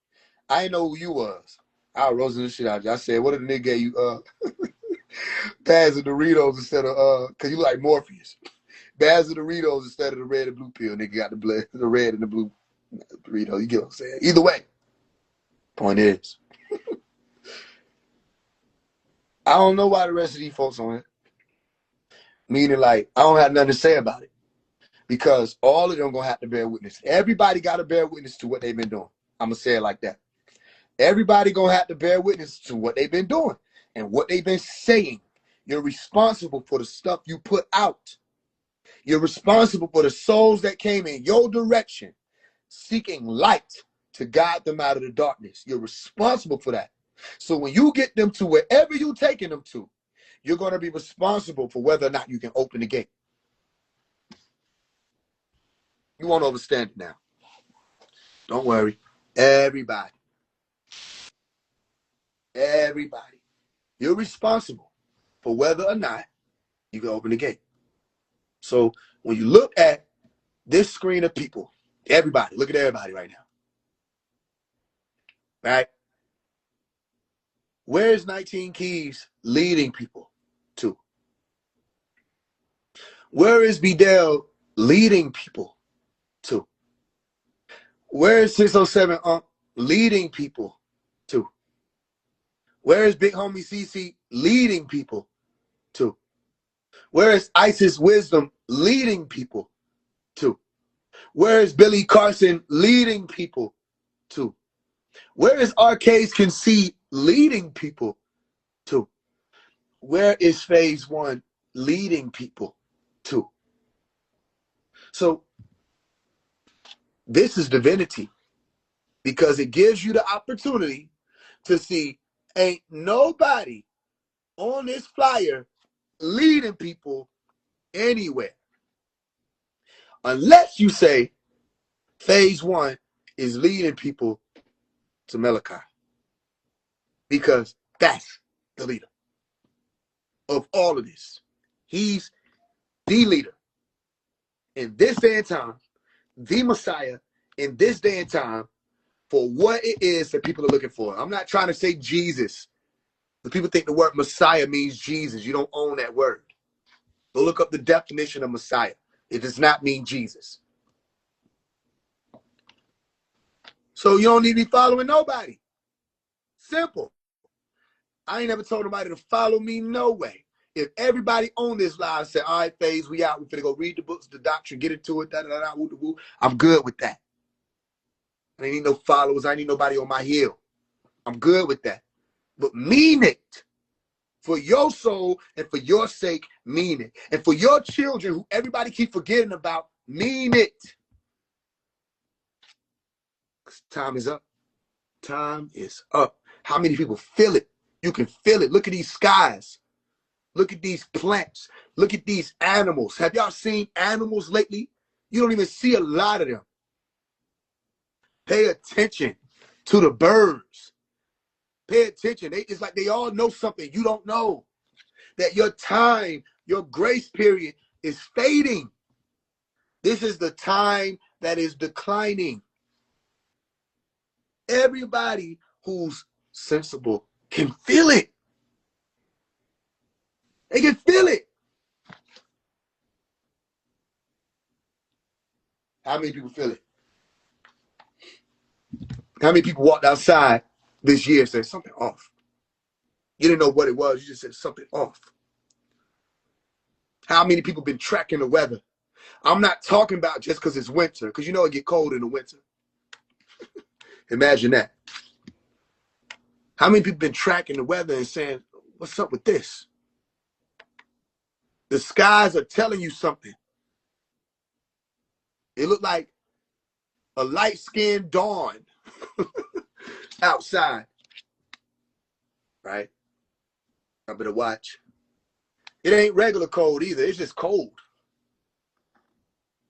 I didn't know who you was. I was roasting the shit out of you. I said, what if the nigga gave you bags of Doritos instead of, because you like Morpheus. Bags of Doritos instead of the red and blue pill. Nigga got the red and the blue Doritos. You get what I'm saying? Either way. Point is, I don't know why the rest of these folks on it. Meaning, like, I don't have nothing to say about it. Because all of them going to have to bear witness. Everybody got to bear witness to what they've been doing. I'm going to say it like that. Everybody going to have to bear witness to what they've been doing and what they've been saying. You're responsible for the stuff you put out. You're responsible for the souls that came in your direction, seeking light to guide them out of the darkness. You're responsible for that. So when you get them to wherever you're taking them to, you're going to be responsible for whether or not you can open the gate. You won't understand it now. Don't worry. Everybody. You're responsible for whether or not you can open the gate. So when you look at this screen of people, everybody, look at everybody right now. Right? Where is 19 Keys leading people to? Where is B-Dell leading people to? Where is 607 leading people to? Where is Big Homie CC leading people to? Where is Isis Wisdom leading people to? Where is Billy Carson leading people to? Where is Arcades Concede leading people to? Where is phase 1 leading people to? So this is divinity because it gives you the opportunity to see ain't nobody on this flyer leading people anywhere. Unless you say phase 1 is leading people to Malachi. Because that's the leader of all of this. He's the leader in this day and time, the Messiah in this day and time for what it is that people are looking for. I'm not trying to say Jesus. The people think the word Messiah means Jesus. You don't own that word. Go look up the definition of Messiah. It does not mean Jesus. So you don't need to be following nobody. Simple. I ain't never told nobody to follow me no way. If everybody on this live said, all right, phase, we out. We're going to go read the books, the doctrine, get into it, da-da-da-da, woo-da-woo. I'm good with that. I ain't need no followers. I ain't need nobody on my heel. I'm good with that. But mean it. For your soul and for your sake, mean it. And for your children, who everybody keep forgetting about, mean it. Because time is up. Time is up. How many people feel it? You can feel it. Look at these skies. Look at these plants. Look at these animals. Have y'all seen animals lately? You don't even see a lot of them. Pay attention to the birds. Pay attention. It's like they all know something you don't know. That your time, your grace period is fading. This is the time that is declining. Everybody who's sensible can feel it. They can feel it. How many people feel it? How many people walked outside this year and said something off? You didn't know what it was. You just said something off. How many people been tracking the weather? I'm not talking about just because it's winter, because you know it get cold in the winter. Imagine that. How many people been tracking the weather and saying, what's up with this? The skies are telling you something. It looked like a light-skinned dawn outside. Right? I better watch. It ain't regular cold either. It's just cold.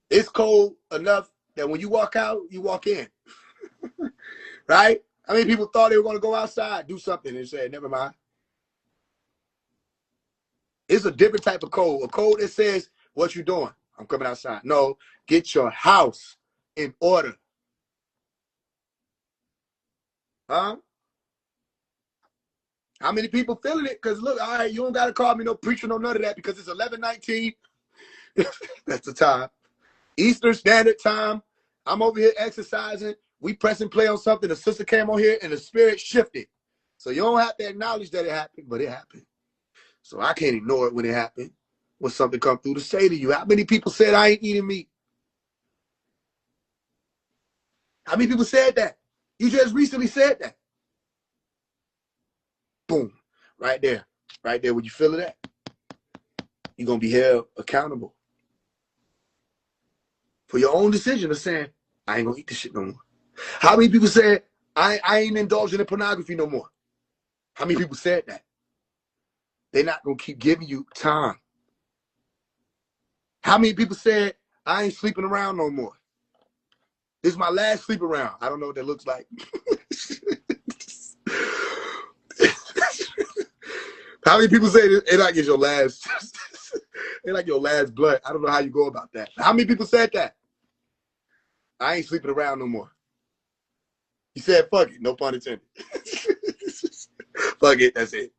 It's cold enough that when you walk out, you walk in. Right? How many people thought they were going to go outside, do something, and said, never mind? It's a different type of cold. A cold that says, what you doing? I'm coming outside. No, get your house in order. Huh? How many people feeling it? Because look, all right, you don't got to call me no preacher, no none of that, because it's 11:19. That's the time. Eastern Standard Time. I'm over here exercising. We press and play on something. The sister came on here and the spirit shifted. So you don't have to acknowledge that it happened, but it happened. So I can't ignore it when it happened. When something come through to say to you. How many people said I ain't eating meat? How many people said that? You just recently said that. Boom. Right there. Right there. When you feel it at, you're going to be held accountable for your own decision of saying, I ain't going to eat this shit no more. How many people said, I ain't indulging in pornography no more? How many people said that? They're not going to keep giving you time. How many people said, I ain't sleeping around no more? This is my last sleep around. I don't know what that looks like. How many people say it like it's your last, it like your last blood? I don't know how you go about that. How many people said that? I ain't sleeping around no more. You said, fuck it. No pun intended. Fuck it. That's it.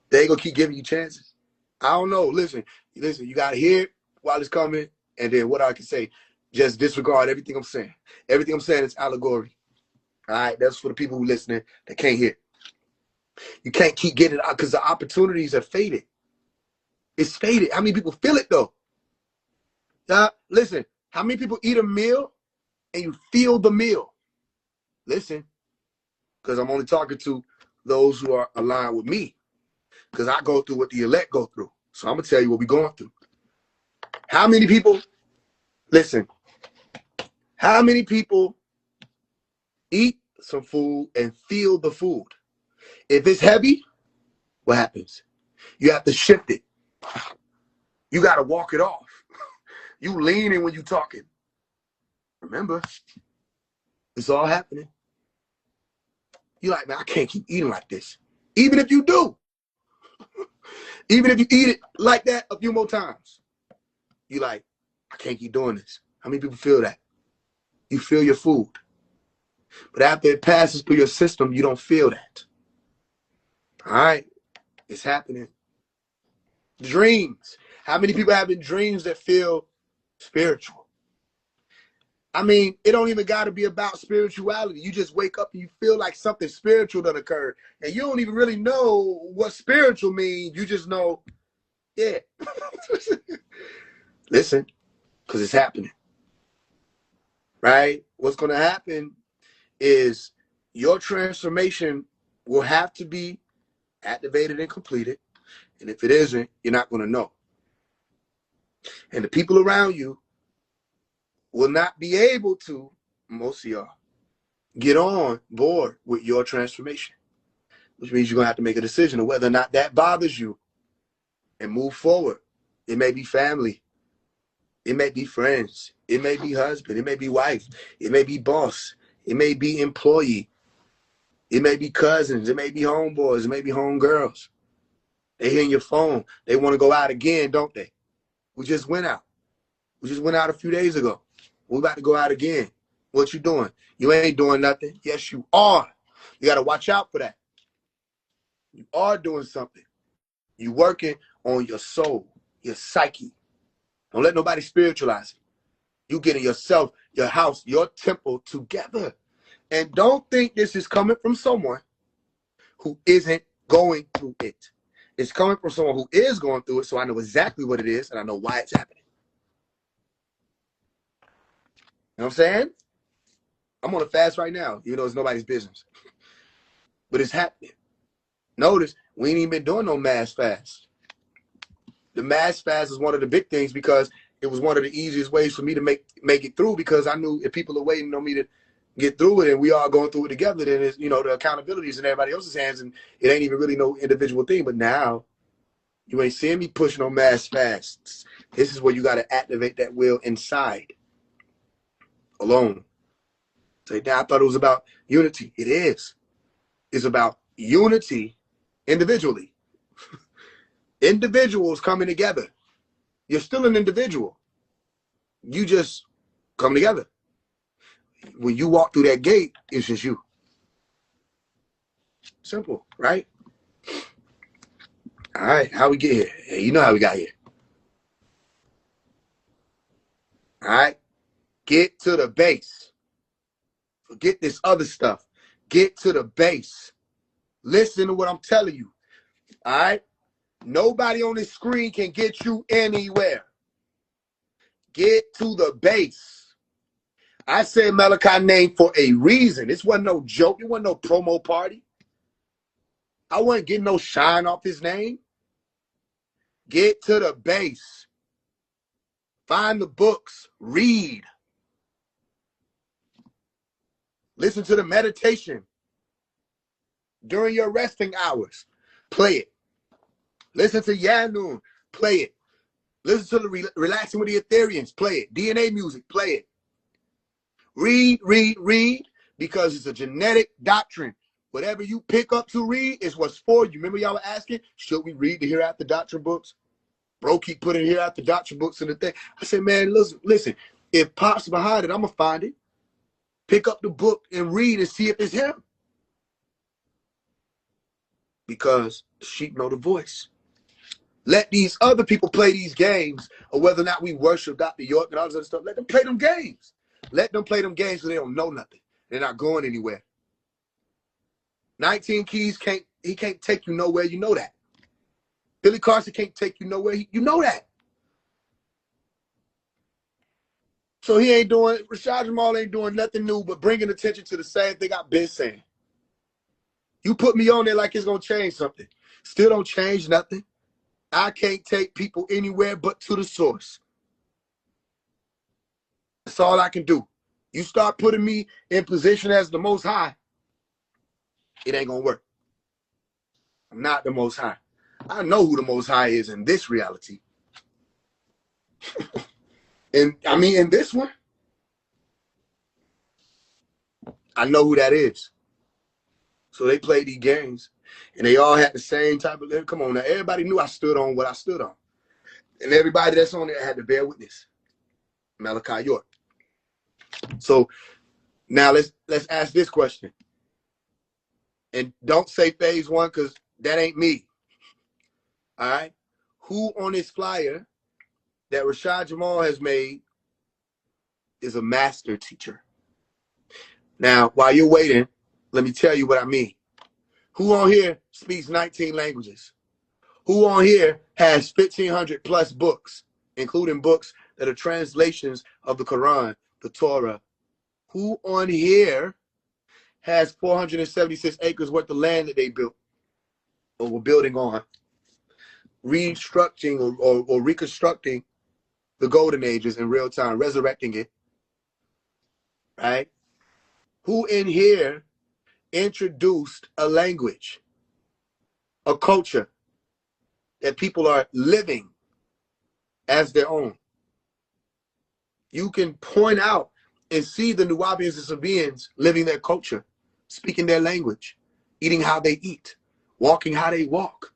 They ain't gonna keep giving you chances. I don't know. Listen, you gotta hear it while it's coming, and then what I can say, just disregard everything I'm saying. Everything I'm saying is allegory. All right, that's for the people who listening that can't hear. You can't keep getting it out because the opportunities are faded. It's faded. How many people feel it though? Listen, how many people eat a meal and you feel the meal? Listen, because I'm only talking to those who are aligned with me, because I go through what the elect go through. So I'm going to tell you what we're going through. How many people, listen, how many people eat some food and feel the food? If it's heavy, what happens? You have to shift it. You got to walk it off. You leaning when you talking. Remember, it's all happening. You're like, man, I can't keep eating like this. Even if you do. Even if you eat it like that a few more times. You're like, I can't keep doing this. How many people feel that? You feel your food. But after it passes through your system, you don't feel that. All right? It's happening. Dreams. How many people having dreams that feel spiritual? I mean, it don't even got to be about spirituality. You just wake up and you feel like something spiritual done occurred. And you don't even really know what spiritual means. You just know, yeah. Listen, because it's happening. Right? What's going to happen is your transformation will have to be activated and completed. And if it isn't, you're not going to know. And the people around you will not be able to, most of y'all, get on board with your transformation, which means you're going to have to make a decision of whether or not that bothers you and move forward. It may be family. It may be friends. It may be husband. It may be wife. It may be boss. It may be employee. It may be cousins. It may be homeboys. It may be homegirls. They hear your phone. They want to go out again, don't they? We just went out. We just went out a few days ago. We're about to go out again. What you doing? You ain't doing nothing. Yes, you are. You got to watch out for that. You are doing something. You working on your soul, your psyche. Don't let nobody spiritualize it. You getting yourself, your house, your temple together. And don't think this is coming from someone who isn't going through it. It's coming from someone who is going through it, so I know exactly what it is, and I know why it's happening. You know what I'm saying? I'm on a fast right now, even though it's nobody's business. But it's happening. Notice, we ain't even been doing no mass fast. The mass fast is one of the big things because it was one of the easiest ways for me to make it through, because I knew if people are waiting on me to get through it and we all going through it together, then it's, you know, the accountability is in everybody else's hands and it ain't even really no individual thing. But now you ain't seeing me push no mass fasts. This is where you got to activate that will inside alone. Say, now I thought it was about unity. It is. It's about unity individually. Individuals coming together. You're still an individual. You just come together. When you walk through that gate, it's just you. Simple, right? All right, how we get here? Hey, you know how we got here. All right, get to the base. Forget this other stuff. Get to the base. Listen to what I'm telling you. All right? Nobody on this screen can get you anywhere. Get to the base. I said Malachi name for a reason. This wasn't no joke. It wasn't no promo party. I wasn't getting no shine off his name. Get to the base. Find the books. Read. Listen to the meditation. During your resting hours, play it. Listen to Yanun, play it. Listen to the Relaxing with the Ethereans, play it. DNA music, play it. Read, read, read, because it's a genetic doctrine. Whatever you pick up to read is what's for you. Remember y'all were asking, should we read the Hereafter Doctrine books? Bro keep putting Hereafter Doctrine books in the thing. I said, man, listen, if Pop's behind it, I'm going to find it. Pick up the book and read and see if it's him. Because the sheep know the voice. Let these other people play these games, or whether or not we worship Dr. York and all this other stuff. Let them play them games. Let them play them games because they don't know nothing. They're not going anywhere. 19 Keys can't take you nowhere. You know that. Billy Carson can't take you nowhere. You know that. So Rashad Jamal ain't doing nothing new but bringing attention to the same thing I've been saying. You put me on there like it's going to change something. Still don't change nothing. I can't take people anywhere but to the source. That's all I can do. You start putting me in position as the Most High, it ain't going to work. I'm not the Most High. I know who the Most High is in this reality. And I mean, in this one, I know who that is. So they played these games, and they all had the same type of, come on now, everybody knew I stood on what I stood on. And everybody that's on there had to bear witness. Malachi York. So now let's ask this question. And don't say phase one, because that ain't me. All right? Who on this flyer that Rashad Jamal has made is a master teacher? Now, while you're waiting, let me tell you what I mean. Who on here speaks 19 languages? Who on here has 1,500 plus books, including books that are translations of the Quran, the Torah? Who on here has 476 acres worth of land that they built or were building on, restructuring or reconstructing the golden ages in real time, resurrecting it, right? Who in here introduced a language, a culture that people are living as their own? You can point out and see the Nubians and Sabaeans living their culture, speaking their language. eating how they eat, walking how they walk.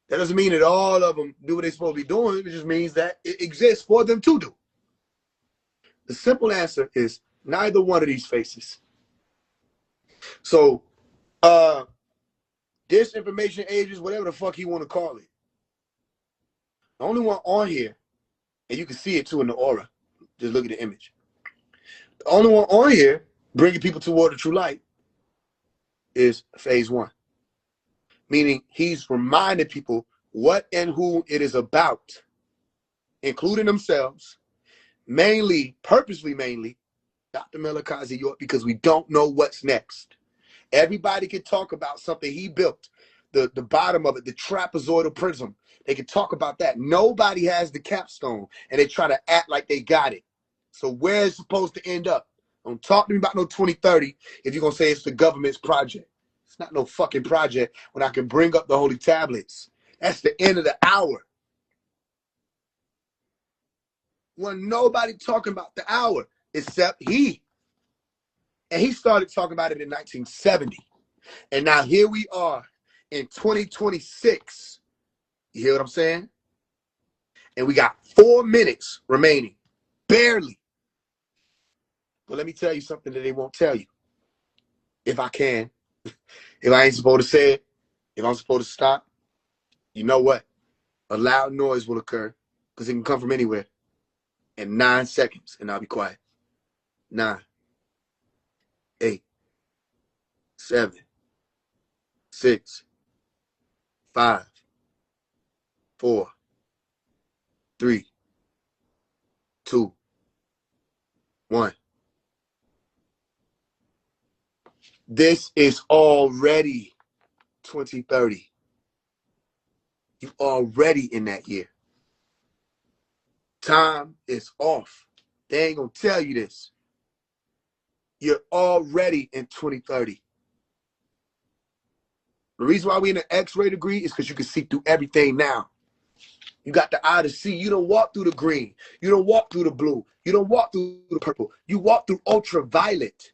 That doesn't mean that all of them do what they're supposed to be doing. It just means that it exists for them to do. The simple answer is neither one of these faces. So, disinformation agents, whatever the fuck you want to call it. The only one on here, and you can see it too in the aura. Just look at the image. The only one on here bringing people toward the true light is phase one. Meaning he's reminding people what and who it is about, including themselves, purposely mainly, Dr. Melakazi York, because we don't know what's next. Everybody can talk about something he built, the bottom of it, the trapezoidal prism. They can talk about that. Nobody has the capstone, and they try to act like they got it. So where is it supposed to end up? Don't talk to me about no 2030 if you're going to say it's the government's project. It's not no fucking project when I can bring up the holy tablets. That's the end of the hour. When nobody talking about the hour except he. And he started talking about it in 1970. And now here we are in 2026. You hear what I'm saying? And we got 4 minutes remaining. Barely. But let me tell you something that they won't tell you. If I can. If I ain't supposed to say it. If I'm supposed to stop. You know what? A loud noise will occur. Because it can come from anywhere. In 9 seconds. And I'll be quiet. 9. 8. 7. 6. 5. 4. 3. 2. 1. This is already 2030. You're already in that year. Time is off. They ain't gonna tell you this. You're already in 2030. The reason why we in the X-ray degree is because you can see through everything now. You got the eye to see. You don't walk through the green. You don't walk through the blue. You don't walk through the purple. You walk through ultraviolet.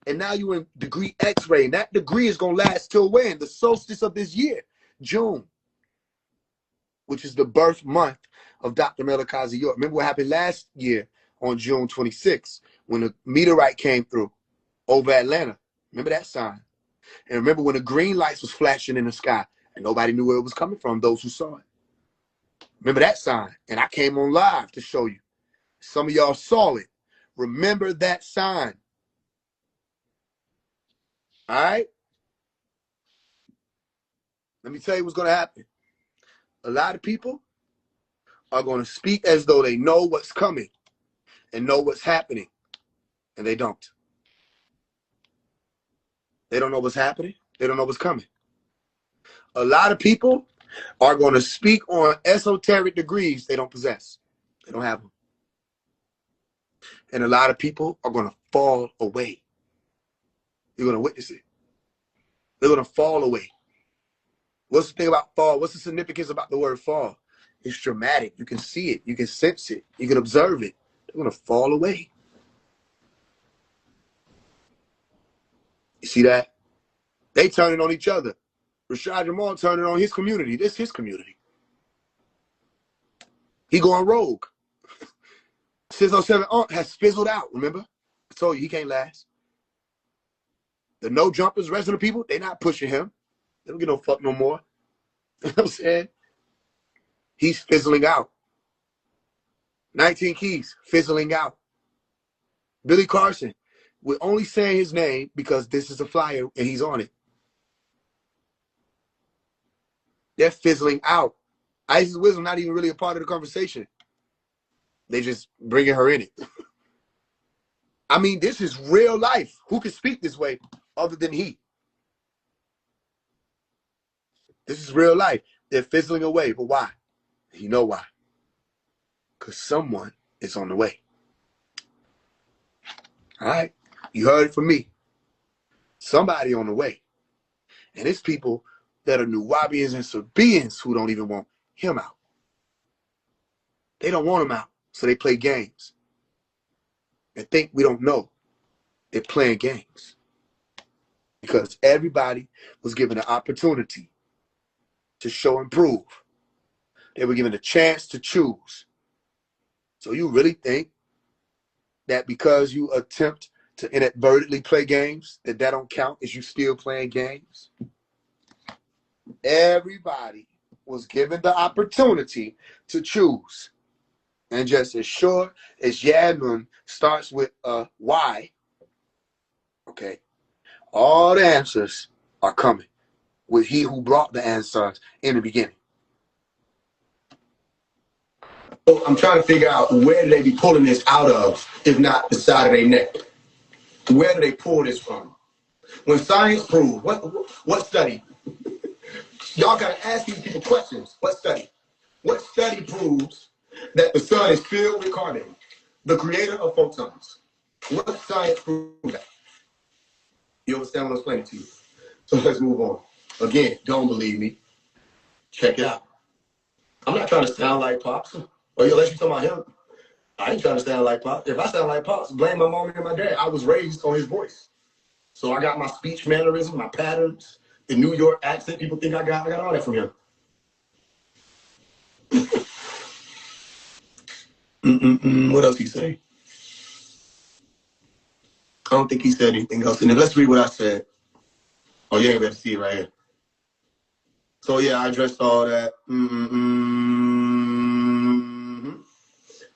And now you're in degree X-ray. And that degree is going to last till when? The solstice of this year, June, which is the birth month of Dr. Melakazi York. Remember what happened last year on June 26th when a meteorite came through over Atlanta. Remember that sign? And remember when the green lights was flashing in the sky and nobody knew where it was coming from, those who saw it. Remember that sign? And I came on live to show you. Some of y'all saw it. Remember that sign. All right? Let me tell you what's going to happen. A lot of people are going to speak as though they know what's coming and know what's happening, and they don't. They don't know what's happening. They don't know what's coming. A lot of people are going to speak on esoteric degrees they don't possess. They don't have them. And a lot of people are going to fall away. You're going to witness it. They're going to fall away. What's the thing about fall? What's the significance about the word fall? It's dramatic. You can see it. You can sense it. You can observe it. They're going to fall away. You see that? They turning on each other. RASHAD Jamal turning on his community. This is his community. He going rogue. 607 has fizzled out, remember? I told you he can't last. The no jumpers, rest of the people, they not pushing him. They don't get no fuck no more. You know what I'm saying? He's fizzling out. 19 Keys, fizzling out. Billy Carson, we're only saying his name because this is a flyer and he's on it. They're fizzling out. Isis Wisdom not even really a part of the conversation. They just bringing her in it. I mean, this is real life. Who can speak this way other than he? This is real life. They're fizzling away. But why? You know why? Because someone is on the way. All right? You heard it from me. Somebody on the way. And it's people that are Nuwabians and Sabaeans who don't even want him out. They don't want him out. So they play games. And think we don't know. They're playing games. because everybody was given an opportunity to show and prove. They were given a chance to choose. So you really think that because you attempt to inadvertently play games, that don't count as you still playing games? Everybody was given the opportunity to choose. And just as sure as Yadman starts with a Y, okay, all the answers are coming with he who brought the answers in the beginning. So I'm trying to figure out where do they be pulling this out of, if not the side of their neck? Where do they pull this from? When science proves, what study? Y'all gotta ask these people questions. What study? What study proves that the sun is filled with carbon, the creator of photons? What science proves that? You understand what I'm explaining to you? So let's move on. Again, don't believe me. Check it out. I'm not trying to sound like Pops. Or unless you're talking about him. I ain't trying to sound like Pops. If I sound like Pops, blame my mom and my dad. I was raised on his voice. So I got my speech mannerism, my patterns, the New York accent people think I got all that from him. What else he say? I don't think he said anything else. And then let's read what I said. Oh, you ain't better see it right here. So yeah, I addressed all that.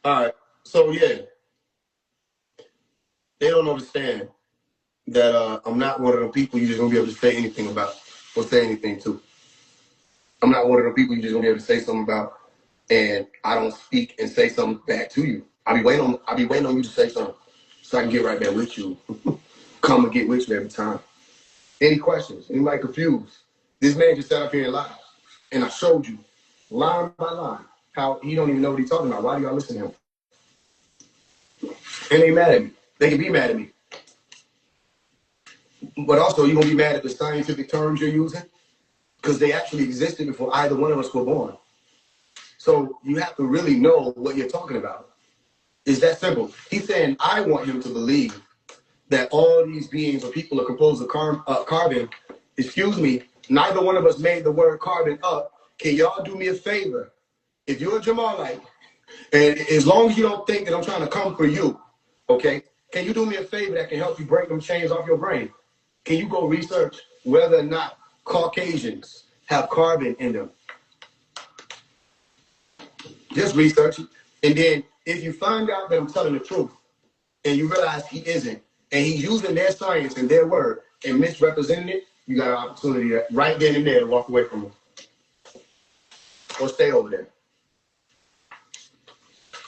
All right. So yeah, they don't understand that I'm not one of them people you're just gonna be able to say anything about or say anything to. I'm not one of them people you're just gonna be able to say something about, and I don't speak and say something back to you. I'll be waiting on you to say something so I can get right back with you. Come and get with you every time. Any questions? Anybody confused? This man just sat up here and lied, and I showed you line by line how he don't even know what he's talking about. Why do y'all listen to him? And they mad at me. They can be mad at me. But also, you're going to be mad at the scientific terms you're using because they actually existed before either one of us were born. So you have to really know what you're talking about. It's that simple. He's saying, I want him to believe that all these beings or people are composed of carbon. Excuse me, neither one of us made the word carbon up. Can y'all do me a favor? If you're a Jamalite, and as long as you don't think that I'm trying to come for you, okay, can you do me a favor that can help you break them chains off your brain? Can you go research whether or not Caucasians have carbon in them? Just research it. And then if you find out that I'm telling the truth and you realize he isn't, and he's using their science and their word and misrepresenting it, you got an opportunity right then and there to walk away from him. Or stay over there.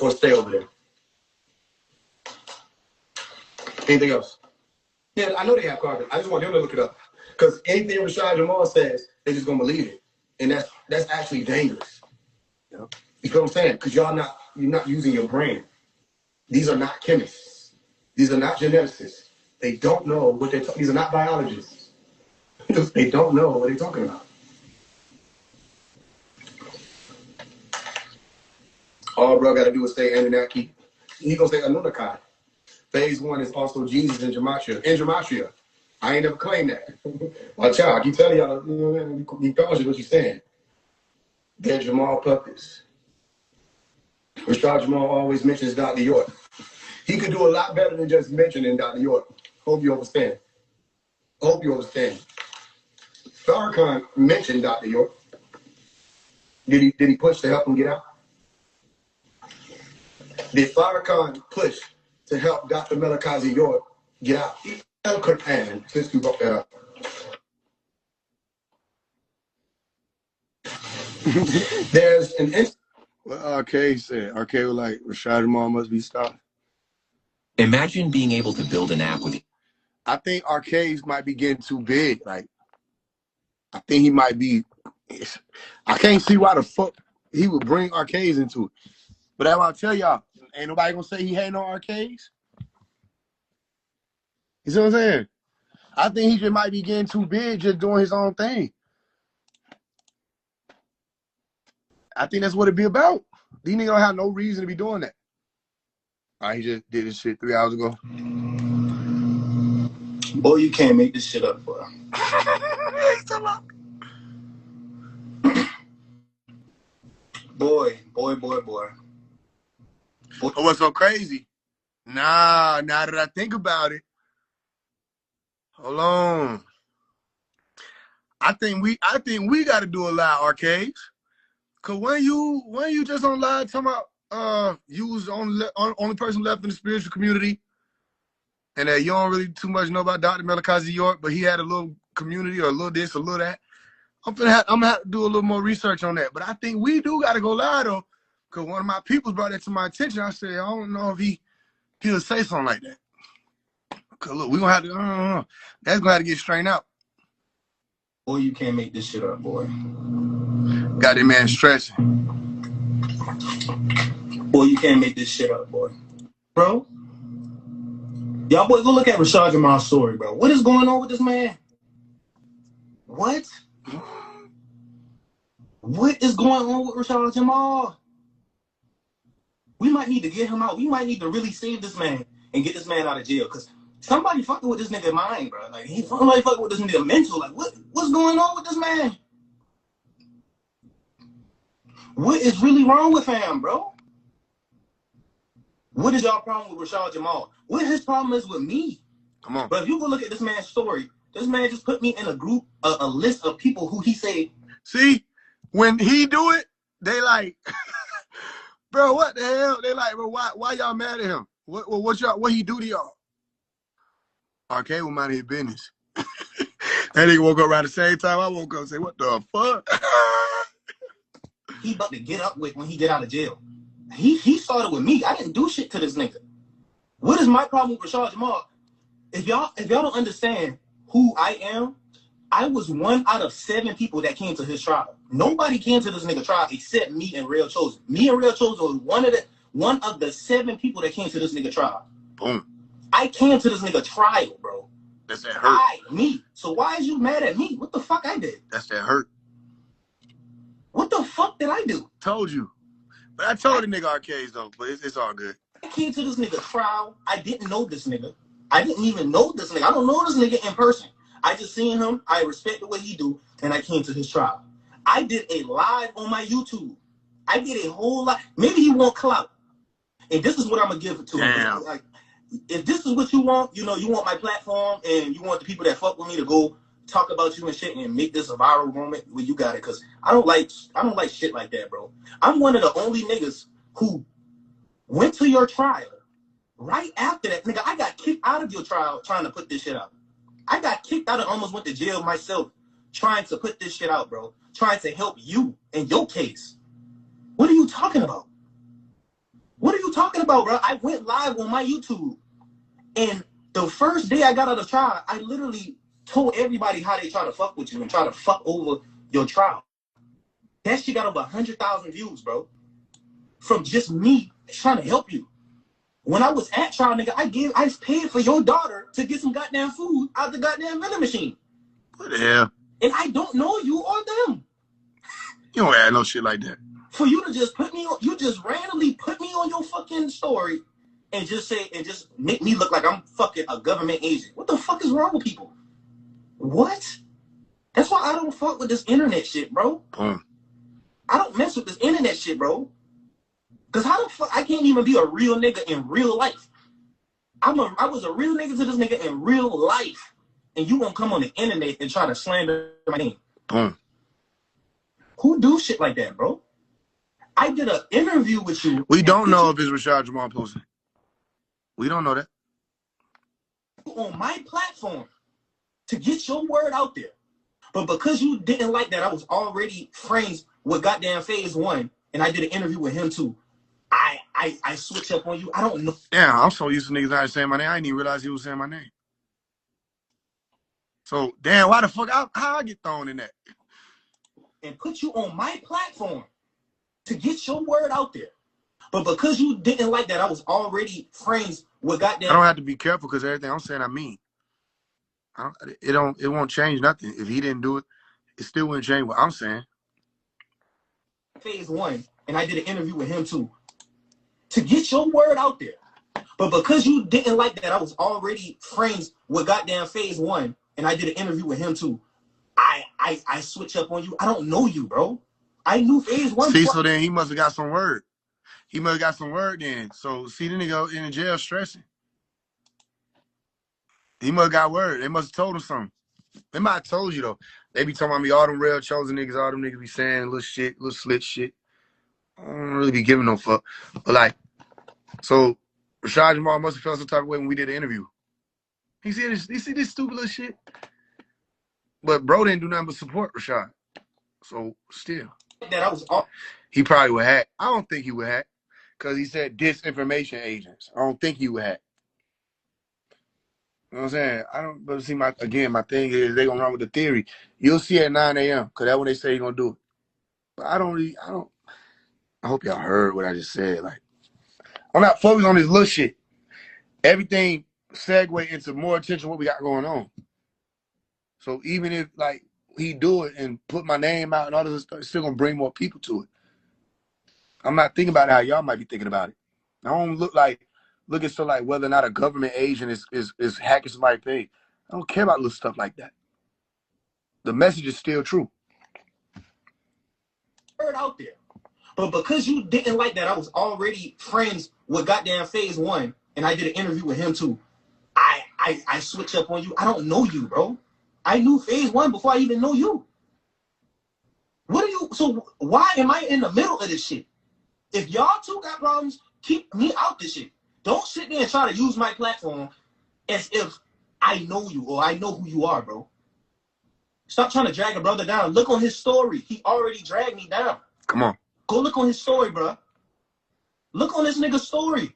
Or stay over there. Anything else? Yeah, I know they have carbon. I just want them to look it up. Because anything RASHAD Jamal says, they're just going to believe it. And that's actually dangerous. You know what I'm saying? Because you're not using your brain. These are not chemists. These are not geneticists. They don't know what they're talking. These are not biologists. They don't know what they're talking about. All bro got to do is say Anunnaki. He going to say Anunnaki. Phase 1 is also Jesus and Gematria. In Gematria. I ain't never claimed that. Watch out. I keep telling y'all, be cautious what you're saying. They're Jamal puppets. RASHAD Jamal always mentions Dr. York. He could do a lot better than just mentioning Dr. York. Hope you understand. Hope you understand. Farrakhan mentioned Dr. York. Did he push to help him get out? Did Farrakhan push to help Dr. Melakazi York get out? And since you brought that up. There's an instance. What RK said. RK was like, RASHAD Jamal must be stopped. Imagine being able to build an app with. I think arcades might be getting too big. Like, I think he might be. I can't see why the fuck he would bring arcades into it. But that's why I tell y'all, ain't nobody gonna say he hating on arcades. You see what I'm saying? I think he just might be getting too big, just doing his own thing. I think that's what it be about. These niggas don't have no reason to be doing that. All right, he just did this shit 3 hours ago. Boy, you can't make this shit up, bro. Boy. What's so crazy? Nah, now that I think about it, hold on. I think we got to do a live arcades. Cause when you just on live talking about you was the only person left in the spiritual community, and that you don't really too much know about Dr. Melikazi York, but he had a little community or a little this, a little that. I'm gonna have to do a little more research on that. But I think we do got to go live though, cause one of my people brought that to my attention. I said I don't know if he'll say something like that. Cause look, we gonna have to that's gonna have to get straightened out. Boy, you can't make this shit up, boy. Got that man stressing. Boy, you can't make this shit up, boy. Bro, y'all boys go look at Rashad Jamal's story, bro. What is going on with this man? What? What is going on with Rashad Jamal? We might need to get him out. We might need to really save this man and get this man out of jail, because somebody fucking with this nigga mind, bro. Like, somebody fucking with this nigga mental. Like, what's going on with this man? What is really wrong with him, bro? What is y'all problem with Rashad Jamal? What his problem is with me? Come on. But if you go look at this man's story, this man just put me in a group, a list of people who he say. See, when he do it, they like, bro, what the hell? They like, bro, why y'all mad at him? What he do to y'all? Arcade will mind his business. That nigga woke up around the same time I woke up and say, what the fuck? He about to get up with when he get out of jail. He started with me. I didn't do shit to this nigga. What is my problem with Rashad Jamal? If y'all don't understand who I am, I was 1 out of 7 people that came to his trial. Nobody came to this nigga trial except me and Real Chosen. Me and Real Chosen was one of the 7 people that came to this nigga trial. Boom. I came to this nigga trial, bro. That's that hurt. Me. So why is you mad at me? What the fuck I did? That's that hurt. What the fuck did I do? Told you. But I told the nigga arcades though, but it's all good. I came to this nigga trial. I didn't know this nigga. I didn't even know this nigga. I don't know this nigga in person. I just seen him. I respect the way he do, and I came to his trial. I did a live on my YouTube. I did a whole lot. Maybe he want clout. And this is what I'm gonna give it to him. Like, if this is what you want, you want my platform and you want the people that fuck with me to go talk about you and shit and make this a viral moment, well, you got it. Cause I don't like shit like that, bro. I'm one of the only niggas who went to your trial. Right after that, nigga, I got kicked out of your trial trying to put this shit out. I got kicked out and almost went to jail myself trying to put this shit out, bro. Trying to help you in your case. What are you talking about? What are you talking about, bro? I went live on my YouTube. And the first day I got out of trial, I literally told everybody how they try to fuck with you and try to fuck over your trial. That shit got over 100,000 views, bro. From just me trying to help you. When I was at trial, nigga, I paid for your daughter to get some goddamn food out the goddamn vending machine. What the hell? And I don't know you or them. You don't add no shit like that. For you to just you just randomly put me on your fucking story and just make me look like I'm fucking a government agent. What the fuck is wrong with people? What? That's why I don't fuck with this internet shit, bro. Boom. I don't mess with this internet shit, bro. Cause how the fuck I can't even be a real nigga in real life. I was a real nigga to this nigga in real life, and you won't come on the internet and try to slander my name. Boom. Who do shit like that, bro? I did an interview with you. We don't know if it's Rashad Jamal posting. We don't know that. On my platform to get your word out there. But because you didn't like that, I was already friends with goddamn Phase 1, and I did an interview with him too. I switch up on you. I don't know. Yeah, I'm so used to niggas not saying my name. I didn't even realize he was saying my name. So, damn, why the fuck, how I get thrown in that? And put you on my platform to get your word out there. But because you didn't like that, I was already friends with goddamn. I don't have to be careful because everything I'm saying I mean. It won't change nothing. If he didn't do it, it still wouldn't change what I'm saying. Phase 1, and I did an interview with him too. To get your word out there. But because you didn't like that, I was already friends with goddamn Phase One, and I did an interview with him too. I switch up on you. I don't know you, bro. I knew Phase One. See, so then he must have got some word. He must have got some word then. So see, the nigga in the jail stressing. He must have got word. They must have told him something. They might have told you though. They be talking about me, all them real chosen niggas, all them niggas be saying little shit, little slit shit. I don't really be giving no fuck. But like, so RASHAD JAMAL must have felt some type of way when we did the interview. He see this stupid little shit. But bro didn't do nothing but support Rashad. So still. That I was all he probably would hack. I don't think he would hack. Because he said disinformation agents. I don't think he would hack. You know what I'm saying? I don't, but see, my thing is they gonna run with the theory. You'll see at 9 a.m. because that's when they say you're gonna do it. But I hope y'all heard what I just said. Like, I'm not focused on this little shit. Everything segue into more attention what we got going on. So even if like he do it and put my name out and all this stuff, it's still gonna bring more people to it. I'm not thinking about how y'all might be thinking about it. I don't look at so like whether or not a government agent is hacking somebody's page. I don't care about little stuff like that. The message is still true. Heard out there. But because you didn't like that, I was already friends with goddamn Phase One, and I did an interview with him too. I switch up on you. I don't know you, bro. I knew Phase One before I even know you. So why am I in the middle of this shit? If y'all two got problems, keep me out this shit. Don't sit there and try to use my platform as if I know you or I know who you are, bro. Stop trying to drag a brother down. Look on his story. He already dragged me down. Come on. Go look on his story, bro. Look on this nigga's story.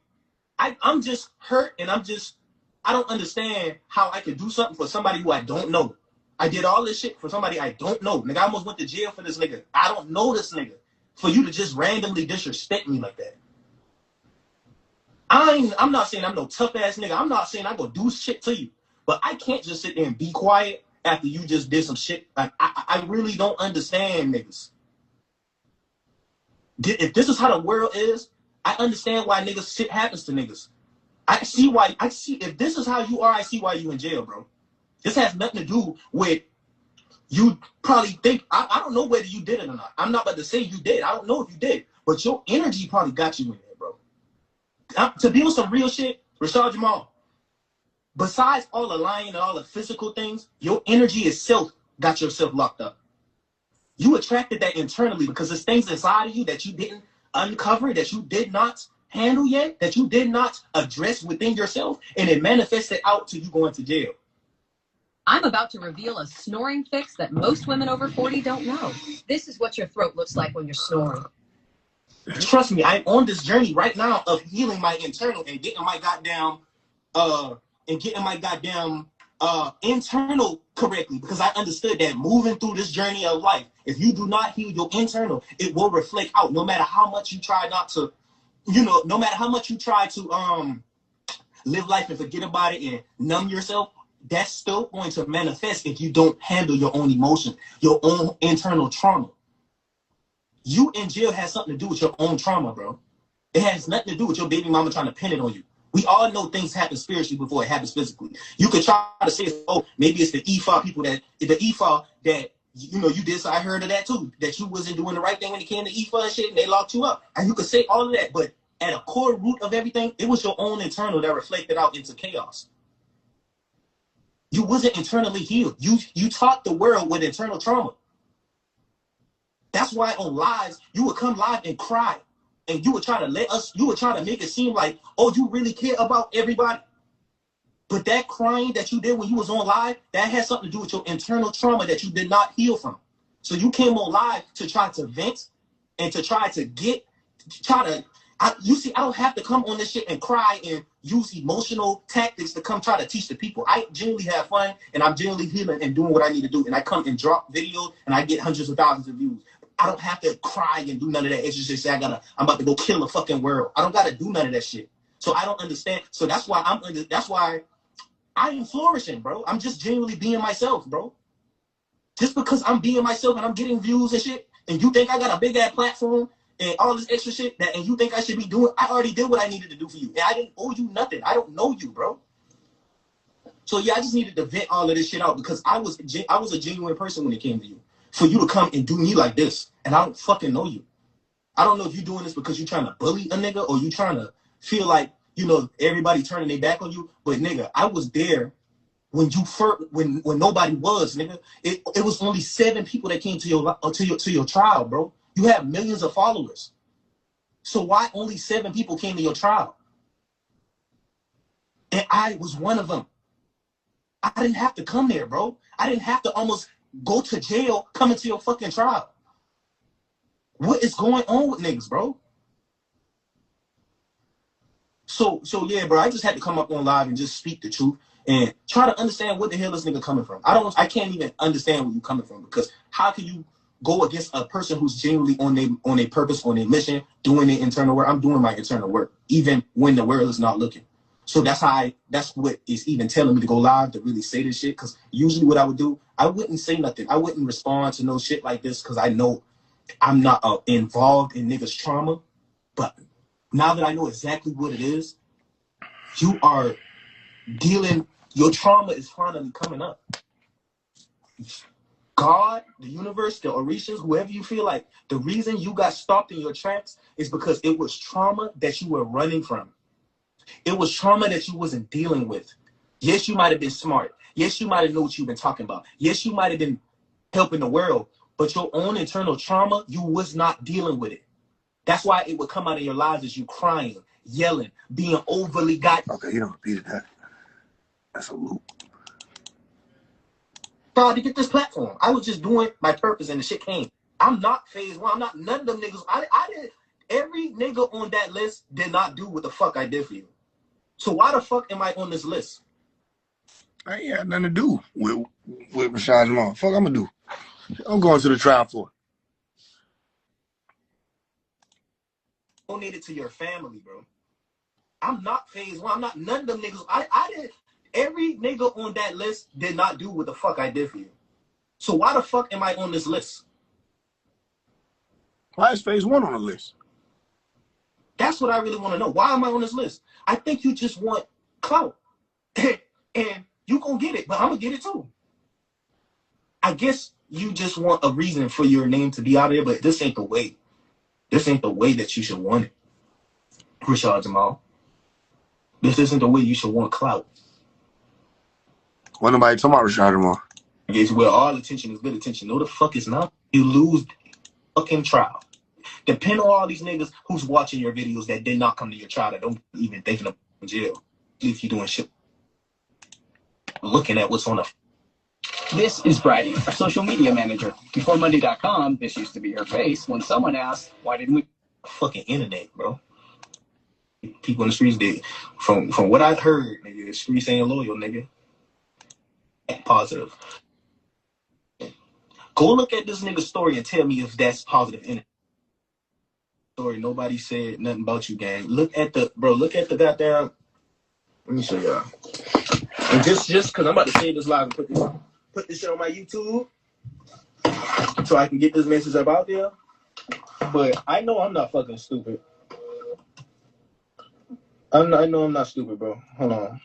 I'm just hurt and I don't understand how I could do something for somebody who I don't know. I did all this shit for somebody I don't know. Nigga, I almost went to jail for this nigga. I don't know this nigga. For you to just randomly disrespect me like that. I'm not saying I'm no tough ass nigga. I'm not saying I'm gonna do shit to you. But I can't just sit there and be quiet after you just did some shit. Like I really don't understand niggas. If this is how the world is, I understand why niggas shit happens to niggas. I see if this is how you are, I see why you in jail, bro. This has nothing to do with you probably think, I don't know whether you did it or not. I'm not about to say you did. I don't know if you did. But your energy probably got you in there, bro. To be on some real shit, RASHAD JAMAL, besides all the lying and all the physical things, your energy itself got yourself locked up. You attracted that internally because there's things inside of you that you didn't uncover, that you did not handle yet, that you did not address within yourself, and it manifested out to you going to jail. I'm about to reveal a snoring fix that most women over 40 don't know. This is what your throat looks like when you're snoring. Trust me, I'm on this journey right now of healing my internal and getting my goddamn internal correctly, because I understood that moving through this journey of life, if you do not heal your internal, it will reflect out. No matter how much you try not to, no matter how much you try to live life and forget about it and numb yourself, that's still going to manifest if you don't handle your own emotion, your own internal trauma. You in jail has something to do with your own trauma, bro. It has nothing to do with your baby mama trying to pin it on you. We all know things happen spiritually before it happens physically. You could try to say, oh, maybe it's the EFA people that you did. So I heard of that too, that you wasn't doing the right thing when it came to EFA and shit, and they locked you up. And you could say all of that, but at a core root of everything, it was your own internal that reflected out into chaos. You wasn't internally healed. You taught the world with internal trauma. That's why on lives, you would come live and cry. And you would try to make it seem like, oh, you really care about everybody. But that crying that you did when you was on live, that has something to do with your internal trauma that you did not heal from. So you came on live to try to vent and to I don't have to come on this shit and cry and use emotional tactics to come try to teach the people. I genuinely have fun and I'm genuinely healing and doing what I need to do. And I come and drop videos and I get hundreds of thousands of views. I don't have to cry and do none of that. It's just say I'm about to go kill the fucking world. I don't got to do none of that shit. So I don't understand. So that's why I'm flourishing, bro. I'm just genuinely being myself, bro. Just because I'm being myself and I'm getting views and shit, and you think I got a big ass platform, and all this extra shit that, and you think I should be doing, I already did what I needed to do for you. And I didn't owe you nothing. I don't know you, bro. So yeah, I just needed to vent all of this shit out because I was a genuine person when it came to you. For you to come and do me like this, and I don't fucking know you. I don't know if you're doing this because you're trying to bully a nigga or you trying to feel like, you know, everybody turning their back on you. But nigga, I was there when you first, when nobody was, nigga. It was only 7 people that came to your trial, bro. You have millions of followers. So why only 7 people came to your trial? And I was one of them. I didn't have to come there, bro. I didn't have to almost go to jail coming to your fucking trial. What is going on with niggas, bro? So yeah, bro, I just had to come up on live and just speak the truth and try to understand what the hell this nigga coming from. I can't even understand where you coming from, because how can you go against a person who's genuinely on their purpose, on their mission, doing their internal work? I'm doing my internal work, even when the world is not looking. So that's what is even telling me to go live, to really say this shit. Because usually what I would do, I wouldn't say nothing. I wouldn't respond to no shit like this because I know I'm not involved in niggas' trauma. But now that I know exactly what it is, you are dealing, your trauma is finally coming up. God, the universe, the Orishas, whoever you feel like, the reason you got stopped in your tracks is because it was trauma that you were running from. It was trauma that you wasn't dealing with. Yes, you might have been smart. Yes, you might have known what you've been talking about. Yes, you might have been helping the world, but your own internal trauma, you was not dealing with it. That's why it would come out of your lives as you crying, yelling, being overly Okay, you don't repeat that. That's a loop. Tried to get this platform. I was just doing my purpose and the shit came. I'm not phase 1. I'm not none of them niggas. I did. Every nigga on that list did not do what the fuck I did for you. So why the fuck am I on this list? I ain't had nothing to do with RASHAD JAMAL. Fuck I'm gonna do. I'm going to the trial for it. Donate it to your family, bro. I'm not phase 1. I'm not none of them niggas. I did. Every nigga on that list did not do what the fuck I did for you. So why the fuck am I on this list? Why is phase 1 on the list? That's what I really want to know. Why am I on this list? I think you just want clout. And you gonna get it, but I'm gonna get it too. I guess you just want a reason for your name to be out there, but this ain't the way. This ain't the way that you should want it, RASHAD JAMAL. This isn't the way you should want clout. What nobody talking about RASHAD JAMAL? I guess where all attention is good attention. No, the fuck it's not. You lose the fucking trial. Depend on all these niggas who's watching your videos that did not come to your trial, that don't even thinking of jail. If you're doing shit, looking at what's on the. This is Bridie, our social media manager. Before Monday.com, this used to be her face. When someone asked, why didn't we? Fucking internet, bro. People in the streets did. From what I've heard, nigga, the streets ain't loyal, nigga. Positive. Go look at this nigga's story and tell me if that's positive in it. Story, nobody said nothing about you, gang. Look at the goddamn. Let me show y'all. And just because I'm about to save this live and put this shit on my YouTube so I can get this message up out there. But I know I'm not fucking stupid. I know I'm not stupid, bro. Hold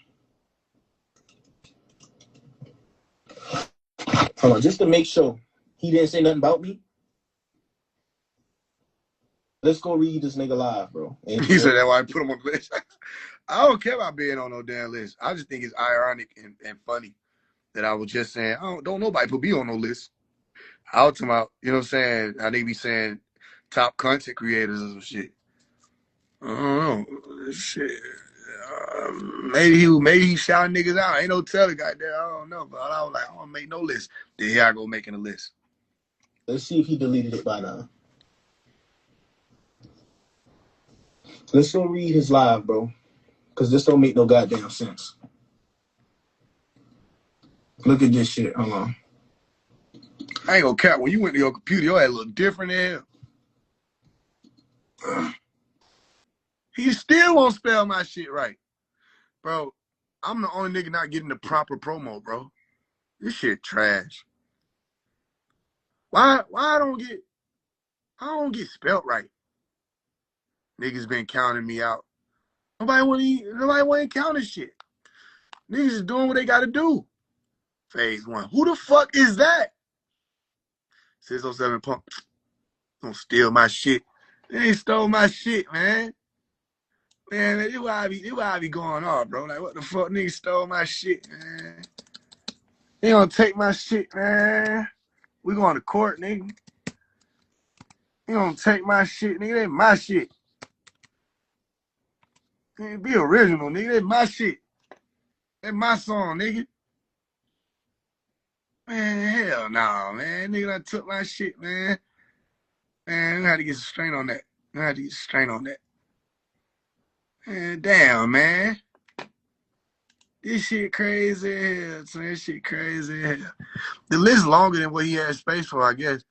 on, just to make sure he didn't say nothing about me. Let's go read this nigga live, bro. And He said that's why I put him on the list. I don't care about being on no damn list. I just think it's ironic and funny that I was just saying, don't nobody put me on no list. I was talking about, you know what I'm saying, how they be saying top content creators or some shit. I don't know. Shit. Maybe he shouting niggas out. Ain't no telling, goddamn. I don't know. But I was like, I don't make no list. Then here I go making a list. Let's see if he deleted it by now. Let's go read his live, bro. Because this don't make no goddamn sense. Look at this shit. Hold on. I ain't gonna cap. When you went to your computer, your ass look different than hell. He still won't spell my shit right. Bro, I'm the only nigga not getting the proper promo, bro. This shit trash. Why I don't get spelled right? Niggas been counting me out. Nobody want to counter shit. Niggas is doing what they got to do. Phase 1. Who the fuck is that? 607 Pump. Don't steal my shit. They ain't stole my shit, man. Man, this why I be going off, bro. Like, what the fuck? Niggas stole my shit, man. They gonna take my shit, man. We going to court, nigga. They gonna take my shit, nigga. They my shit. They be original, nigga. They my shit. They my song, nigga. Man, hell no, man. Nigga done took my shit, man. Man, I had to get some strain on that. Man, damn, man. This shit crazy as hell, son. This shit crazy as hell. The list longer than what he had space for, I guess.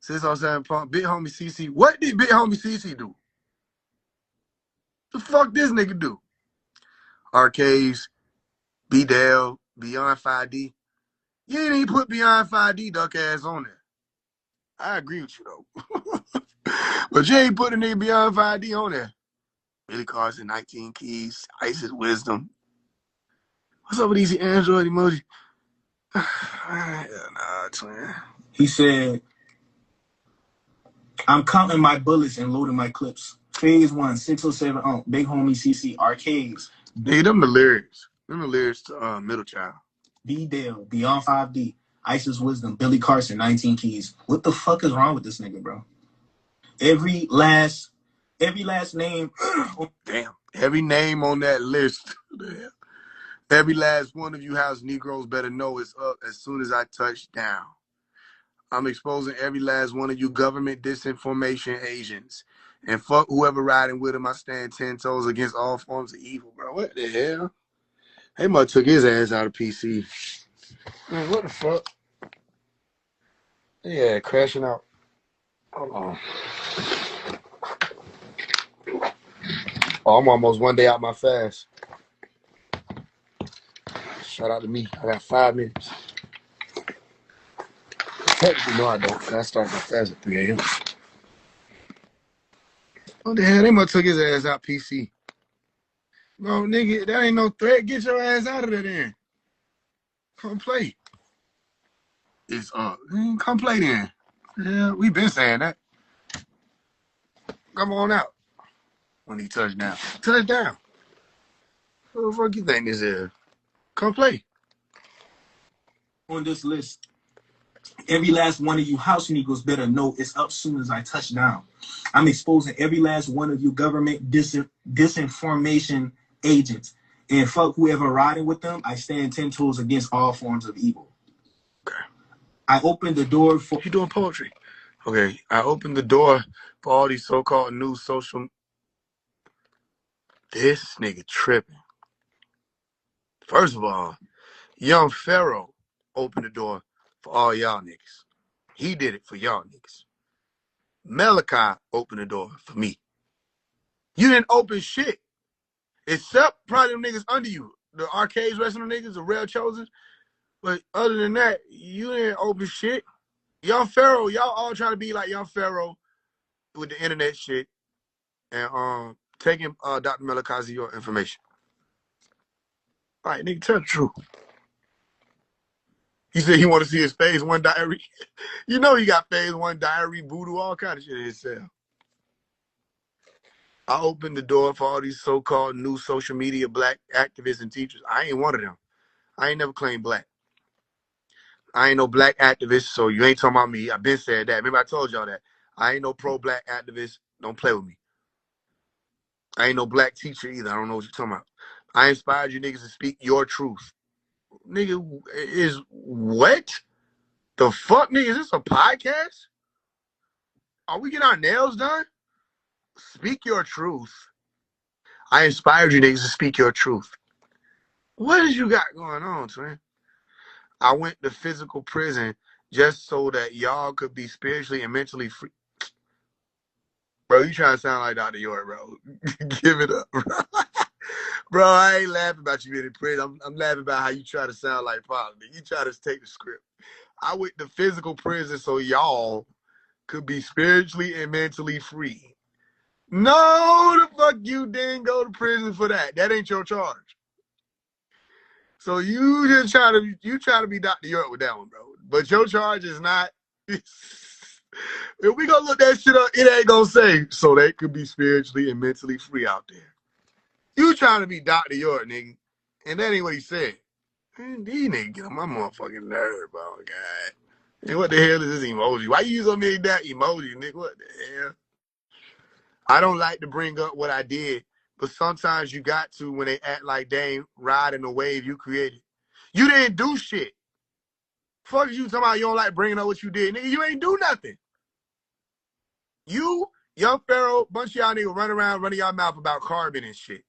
607 Pump, Big Homie CC. What did Big Homie CC do? The fuck this nigga do? Arcades, B-Dell, Beyond 5D. You ain't even put Beyond 5D duck ass on there. I agree with you, though. But you ain't put a nigga Beyond 5D on there. Billy Carson, 19 Keys, Isis Wisdom. What's up with these Android emoji? Hell nah, twin. He said, I'm counting my bullets and loading my clips. Phase 1, 607 Big Homie CC, Arcades. Nigga, them the lyrics. Them the lyrics to Middle Child. B-Dale, Beyond 5D, Isis Wisdom, Billy Carson, 19 Keys. What the fuck is wrong with this nigga, bro? Every last name. Damn. Every name on that list. Every last one of you house Negroes better know it's up as soon as I touch down. I'm exposing every last one of you government disinformation agents. And fuck whoever riding with him, I stand 10 toes against all forms of evil, bro. What the hell? They must took his ass out of PC. Man, what the fuck? Yeah, crashing out. Hold on. Oh, I'm almost one day out my fast. Shout out to me. I got 5 minutes. Technically, no, I don't. I started my fast at 3 a.m. What the hell? They must took his ass out PC. No, nigga, that ain't no threat. Get your ass out of there then. Come play. It's come play then. Yeah, we been saying that. Come on out. When he touched down. Touchdown. Who the fuck you think this is? Come play. On this list, every last one of you house Negroes better know it's up soon as I touch down. I'm exposing every last one of you government disinformation agents. And fuck whoever riding with them, I stand 10 toes against all forms of evil. Okay. I opened the door for... You doing poetry? Okay. I opened the door for all these so-called new social... This nigga tripping. First of all, Young Pharaoh opened the door for all y'all niggas. He did it for y'all niggas. Malachi opened the door for me. You didn't open shit. Except probably them niggas under you. The Arcades wrestling niggas, the Real Chosen. But other than that, you didn't open shit. Young Pharaoh, y'all all trying to be like Young Pharaoh with the internet shit and taking Dr. Malachi's your information. All right, nigga, tell the truth. He said he want to see his phase 1 diary. You know he got phase 1 diary, voodoo, all kind of shit in his cell. I opened the door for all these so-called new social media black activists and teachers. I ain't one of them. I ain't never claimed black. I ain't no black activist, so you ain't talking about me. I've been saying that. Remember I told y'all that. I ain't no pro-black activist. Don't play with me. I ain't no black teacher either. I don't know what you're talking about. I inspired you niggas to speak your truth. Nigga, is what? The fuck, nigga? Is this a podcast? Are we getting our nails done? Speak your truth. I inspired you niggas to speak your truth. What is you got going on, twin? I went to physical prison just so that y'all could be spiritually and mentally free. Bro, you trying to sound like Dr. York, bro. Give it up, bro. Bro, I ain't laughing about you being in prison. I'm laughing about how you try to sound like Pop. You try to take the script. I went to physical prison so y'all could be spiritually and mentally free. No, the fuck you didn't go to prison for that. That ain't your charge. So you just try to be Dr. York with that one, bro. But your charge is not. If we gonna look that shit up, it ain't gonna say so they could be spiritually and mentally free out there. You trying to be Dr. York, nigga. And that ain't what he said. Man, these niggas get on my motherfucking nerve, bro. God. And what the hell is this emoji? Why you use so many that emoji, nigga? What the hell? I don't like to bring up what I did, but sometimes you got to when they act like they ain't riding the wave you created. You didn't do shit. Fuck you talking about you don't like bringing up what you did. Nigga, you ain't do nothing. You, Young Pharaoh, bunch of y'all niggas run around running y'all mouth about carbon and shit.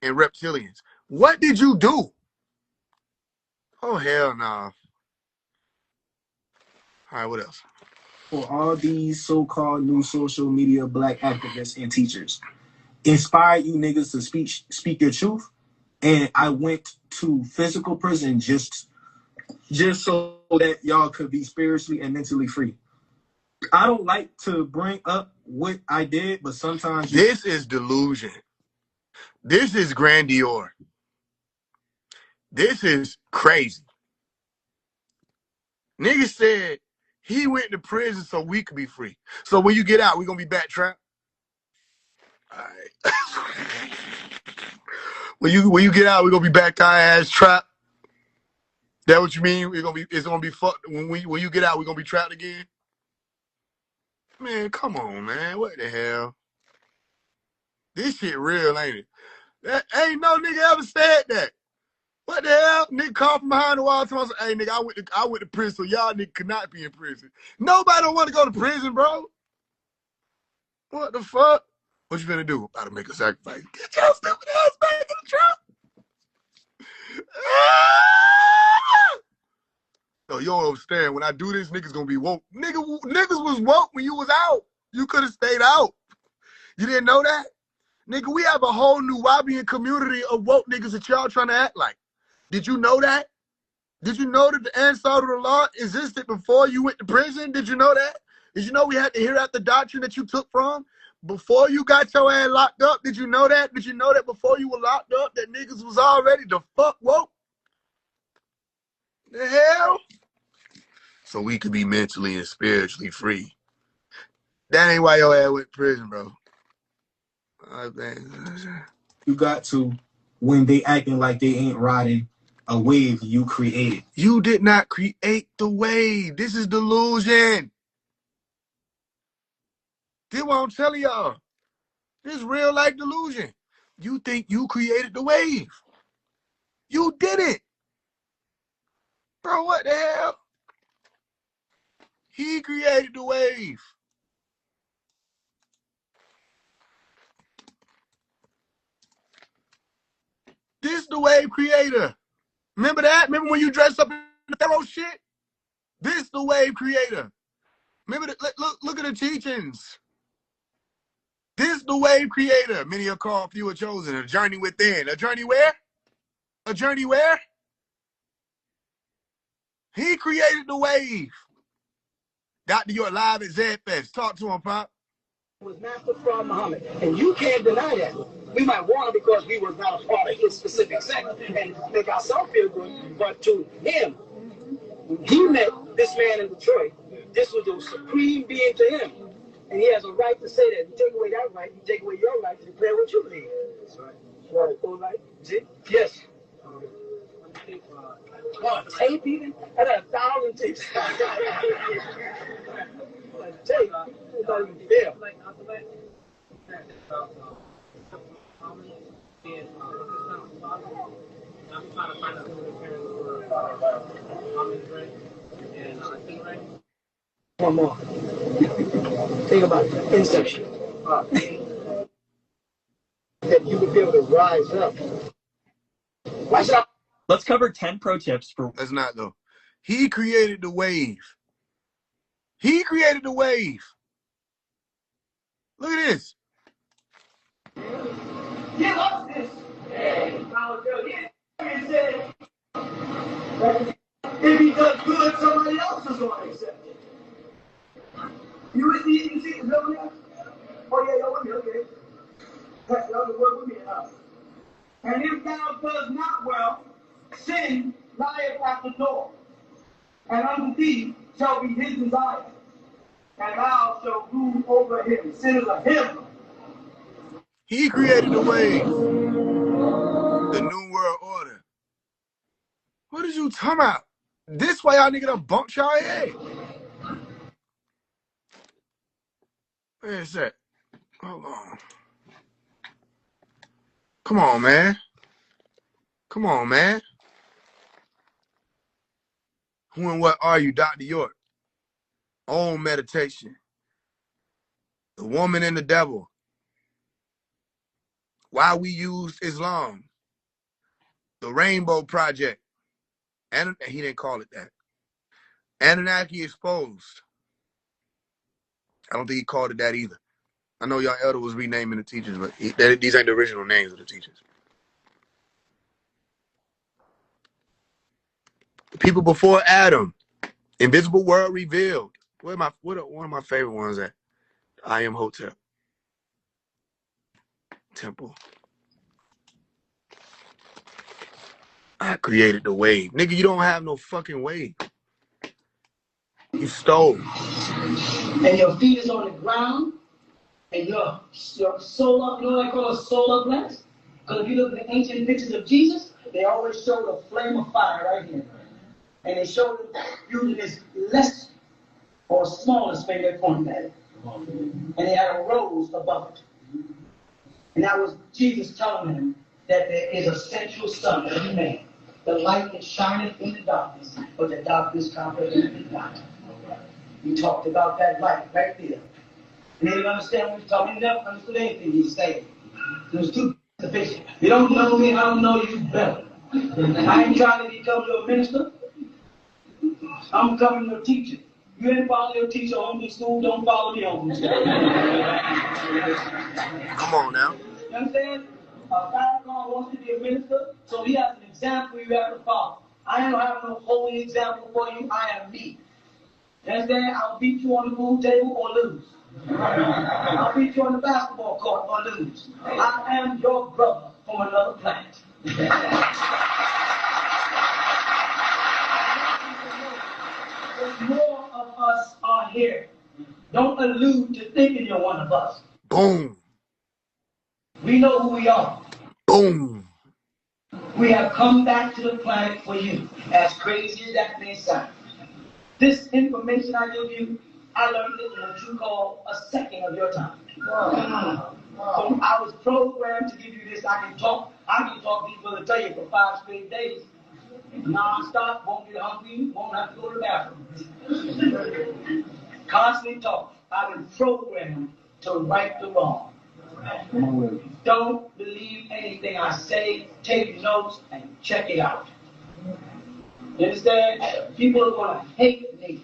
And reptilians. What did you do? Oh, hell no. Nah. All right, what else? For all these so-called new social media black activists and teachers, inspire you niggas to speak your truth. And I went to physical prison just so that y'all could be spiritually and mentally free. I don't like to bring up what I did, but sometimes this is delusion. This is grandeur. This is crazy. Nigga said he went to prison so we could be free. So when you get out, we gonna be back trapped? All right. when you get out, we gonna be back our ass trapped? That what you mean? It's gonna be fucked when you get out, we gonna be trapped again? Man, come on, man. What the hell? This shit real, ain't it? That ain't no nigga ever said that. What the hell? Nigga called from behind the wall and told us, hey, nigga, I went to prison, so y'all nigga could not be in prison. Nobody don't want to go to prison, bro. What the fuck? What you gonna do? About to make a sacrifice. Get your stupid ass back in the truck. So you don't understand. When I do this, niggas gonna be woke. Niggas was woke when you was out. You could have stayed out. You didn't know that? Nigga, we have a whole new lobbying community of woke niggas that y'all trying to act like. Did you know that? Did you know that the answer to the law existed before you went to prison? Did you know that? Did you know we had to hear out the doctrine that you took from before you got your ass locked up? Did you know that? Did you know that before you were locked up that niggas was already the fuck woke? The hell? So we could be mentally and spiritually free. That ain't why your ass went to prison, bro. You got to when they acting like they ain't riding a wave you created. You did not create the wave. This is delusion. This what I'm telling y'all. This real life delusion. You think you created the wave. You didn't. Bro, what the hell? He created the wave. This the wave creator. Remember that? Remember when you dressed up in the Pharaoh shit? This the wave creator. Remember, look at the teachings. This the wave creator. Many are called, few are chosen. A journey within. A journey where? A journey where? He created the wave. Dr. York live at ZFest. Talk to him, Pop. Was Master Fraud Muhammad, and you can't deny that. We might want him because we were not a part of his specific sect and make ourselves feel good, but to him, when he met this man in Detroit, this was the supreme being to him. And he has a right to say that. You take away that right, you take away your right to declare what you believe. That's right. Right. Full right? Yes. What, tape even? I got 1,000 tapes. Tape. It's not even fair. One more. Think about it. Inception. That you would be able to rise up. Why should I? Let's cover 10 pro tips for... That's not though. He created the wave. He created the wave. Look at this. Give up this. If he does good, somebody else is going to accept it. You see the building? Oh, yeah, well, sin lieth at the door, and unto thee shall be his desire, and thou shalt rule over him. Sin is a him. He created the wave, the new world order. What is you talking about? This way y'all nigga done bumped y'all head. Where is that? Hold on. Come on, man. Come on, man. Who and what are you, Dr. York? Own meditation. The woman and the devil. Why we used Islam. The Rainbow Project. And he didn't call it that. Anunnaki exposed. I don't think he called it that either. I know y'all elder was renaming the teachers, but these ain't the original names of the teachers. The people before Adam. Invisible world revealed. One of my favorite ones at? I Am Hotel. Temple. I created the wave. Nigga, you don't have no fucking wave. You stole. And your feet is on the ground, and your solar, you know what I call a solar plexus? Because if you look at the ancient pictures of Jesus, they always showed a flame of fire right here. And they showed him using his less or smallest finger pointing at it. And they had a rose above it. And that was Jesus telling them that there is a central sun that he made. The light that shineth in the darkness, but the darkness comprehended it not. We talked about that light right there. And they didn't understand what he was talking. They never understood anything he was saying. It was too sufficient. You don't know me, I don't know you better. I ain't trying to become your minister. I'm becoming your teacher. You ain't follow your teacher home to school, don't follow me home to school. Come on now. You understand? Farrakhan wants to be a minister, so he has an example you have to follow. I don't have no holy example for you. I am me. You understand? I'll beat you on the pool table or lose. I'll beat you on the basketball court or lose. I am your brother from another planet. More of us are here. Don't allude to thinking you're one of us. Boom. We know who we are. Boom. We have come back to the planet for you, as crazy as that may sound. This information I give you, I learned it in what you call a second of your time. So I was programmed to give you this. I can talk these will tell you for 5 straight days. Non-stop, won't get hungry, won't have to go to the bathroom. Constantly talk. I've been programmed to right the wrong. Don't believe anything I say. Take notes and check it out. You understand? People are going to hate me.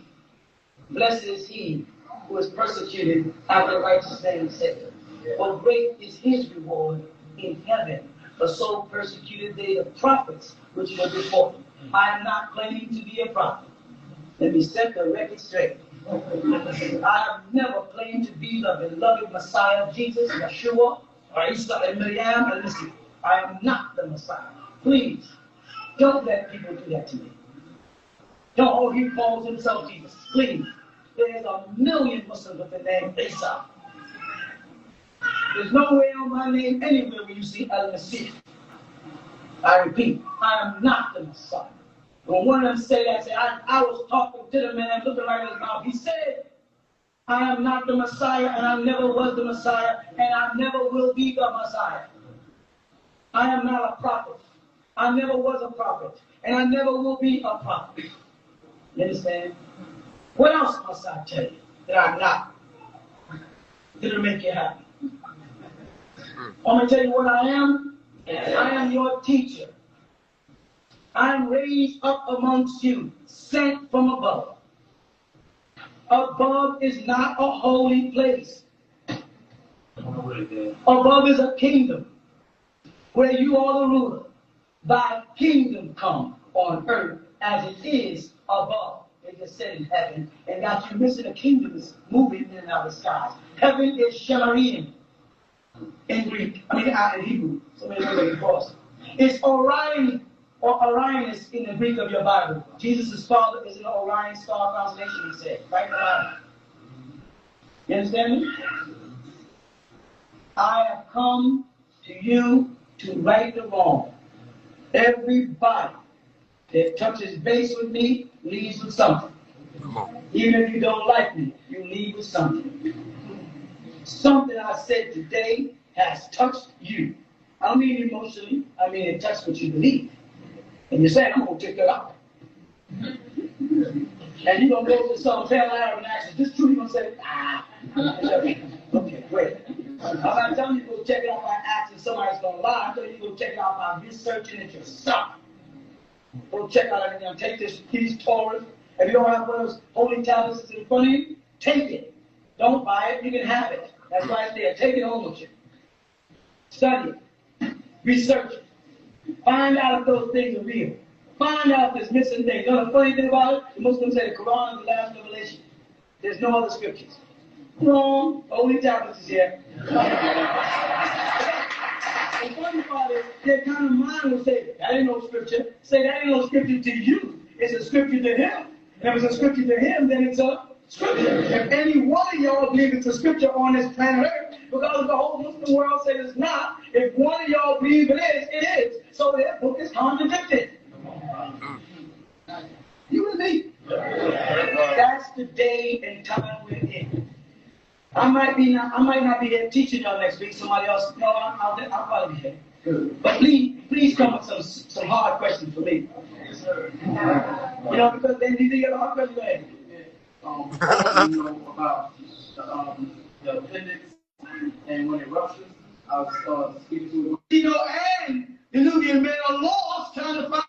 Blessed is he who is persecuted after righteous name's sake. For great is his reward in heaven. For so persecuted they the prophets which were before them. I am not claiming to be a prophet. Let me set the record straight. I have never claimed to be the beloved Messiah, Jesus, Yeshua, or Isa and Miriam. And listen, I am not the Messiah. Please, don't let people do that to me. Don't, he calls himself Jesus. Please, there's a million Muslims with the name Isa. There's no way on my name anywhere where you see Al-Masih. I repeat, I am not the Messiah. When one of them say that, I was talking to the man, looking right at his mouth. He said, I am not the Messiah, and I never was the Messiah, and I never will be the Messiah. I am not a prophet. I never was a prophet, and I never will be a prophet. You understand? What else must I tell you that I'm not? It'll make you happy. I'm going to tell you what I am. I am your teacher. I am raised up amongst you, sent from above. Above is not a holy place. Above is a kingdom where you are the ruler. Thy kingdom come on earth as it is above. They just said in heaven, and got you missing a kingdom is moving in and out of the skies. Heaven is Shemarim in Greek. In Hebrew. So many ways across. It's Orion or Orionus in the Greek of your Bible. Jesus' father is an Orion star constellation, he said. Right in the Bible. You understand me? I have come to you to right the wrong. Everybody that touches base with me leaves with something. Even if you don't like me, you leave with something. Something I said today has touched you. I don't mean emotionally, I mean it touched what you believe. And you're saying, I'm going to check that out. And you're going to go to some family and ask, is this true? You're going to say, okay, great. I'm not telling you to go check it out by asking somebody's going to lie. I'm telling you to go check it out by researching it yourself. Go check out everything. Take these Torahs. If you don't have one of those holy tablets in front of you, take it. Don't buy it. You can have it. That's right there. Take it home with you. Study it. Research it. Find out if those things are real. Find out if there's missing things. You know the funny thing about it? The Muslims say the Quran is the last revelation. There's no other scriptures. Wrong. Holy tablets is here. The funny part is, their kind of mind will say, that ain't no scripture. Say that ain't no scripture to you. It's a scripture to him. And if it's a scripture to him, then it's a scripture. If any one of y'all believe it's a scripture on this planet Earth, because the whole Muslim world says it's not, if one of y'all believe it is, it is. So that book is contradicted. You with me? That's the day and time we're in. I might not be here teaching y'all next week. Somebody else, no, I'll probably be here. But please come with some hard questions for me. Yes, sir. You know, because then you get a hard question. You know about the appendix and when it ruptures. I was speaking to it. You know, and the Nubian men are lost trying to find.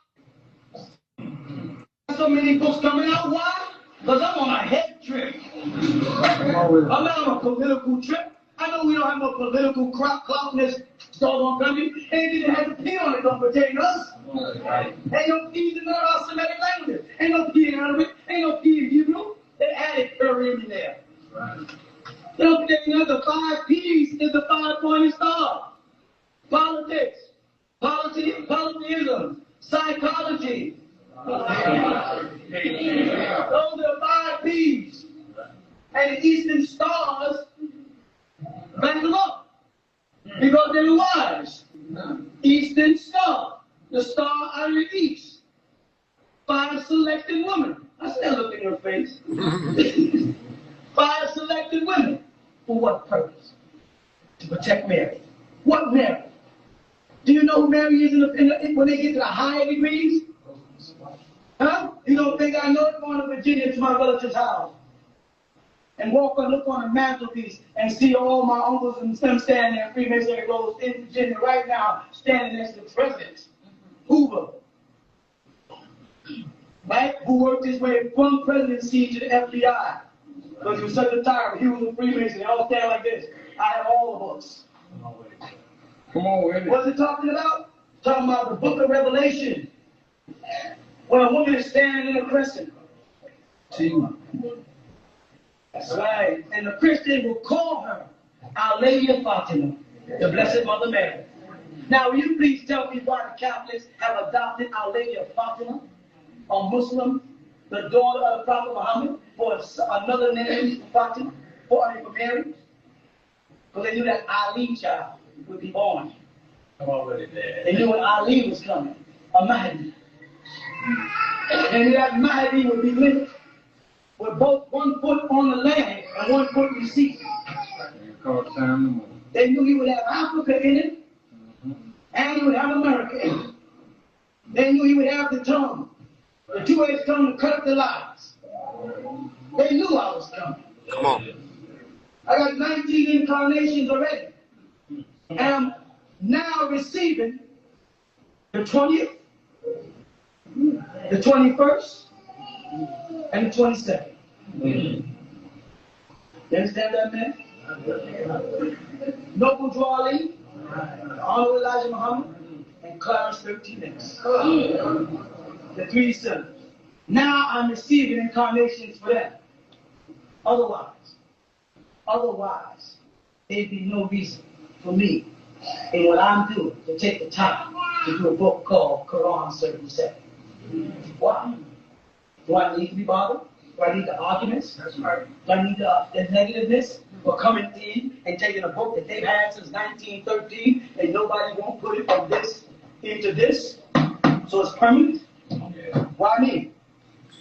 So many books coming out. Why? Because I'm on a head trip. I'm not on a political trip. I know we don't have no political clout in this doggone country. Anything that has a P on it don't pertain to us. Ain't no P's in none of our Semitic languages. Ain't no P in Arabic. Ain't no P in Hebrew. They added Urim in there. You know, the 5 P's is the 5-pointed star. Politics, polytheism, psychology. Those are the 5 P's. And the Eastern stars back them up. Because they're wise. Eastern star. The star out of the east. 5 selected women. I still look in your face. 5 selected women. For what purpose? To protect Mary. What Mary? Do you know who Mary is when they get to the higher degrees? Huh? You don't think I know it? Going to Virginia to my relative's house and look on the mantelpiece and see all my uncles and them standing there, Freemasonry rows in Virginia right now, standing next to the president, Hoover, right? Who worked his way from presidency to the FBI because he was such a tyrant. He was a Freemason. They all stand like this. I have all the books. Come on with it. What's it talking about? Talking about the book of Revelation. When a woman is standing in a crescent. That's right. And the Christian will call her Our Lady of Fatima, the Blessed Mother Mary. Now, will you please tell me why the Catholics have adopted Our Lady of Fatima, a Muslim, the daughter of the Prophet Muhammad, for another name for Fatima, for Mary? Because they knew that Ali child would be born. They knew when Ali was coming, a Mahdi. And that Mahdi would be linked with both 1 foot on the land and 1 foot in the sea. They knew he would have Africa in it, and he would have America in it. They knew he would have the tongue, the 2-edged tongue to cut up the lies. They knew I was coming. Come on. I got 19 incarnations already. And I'm now receiving the 20th, the 21st, and the 22nd. You understand that, man? Noble Drew Ali, Honorable Elijah Muhammad, and Clarence 13X. The 3 sons. Now I'm receiving incarnations for them. Otherwise, there'd be no reason for me And what I'm doing to take the time to do a book called Quran 77. Why? Do I need to be bothered? Do I need the arguments? That's right. Do I need the negativeness for coming in and taking a book that they've had since 1913 and nobody won't put it from this into this? So it's permanent? Why me?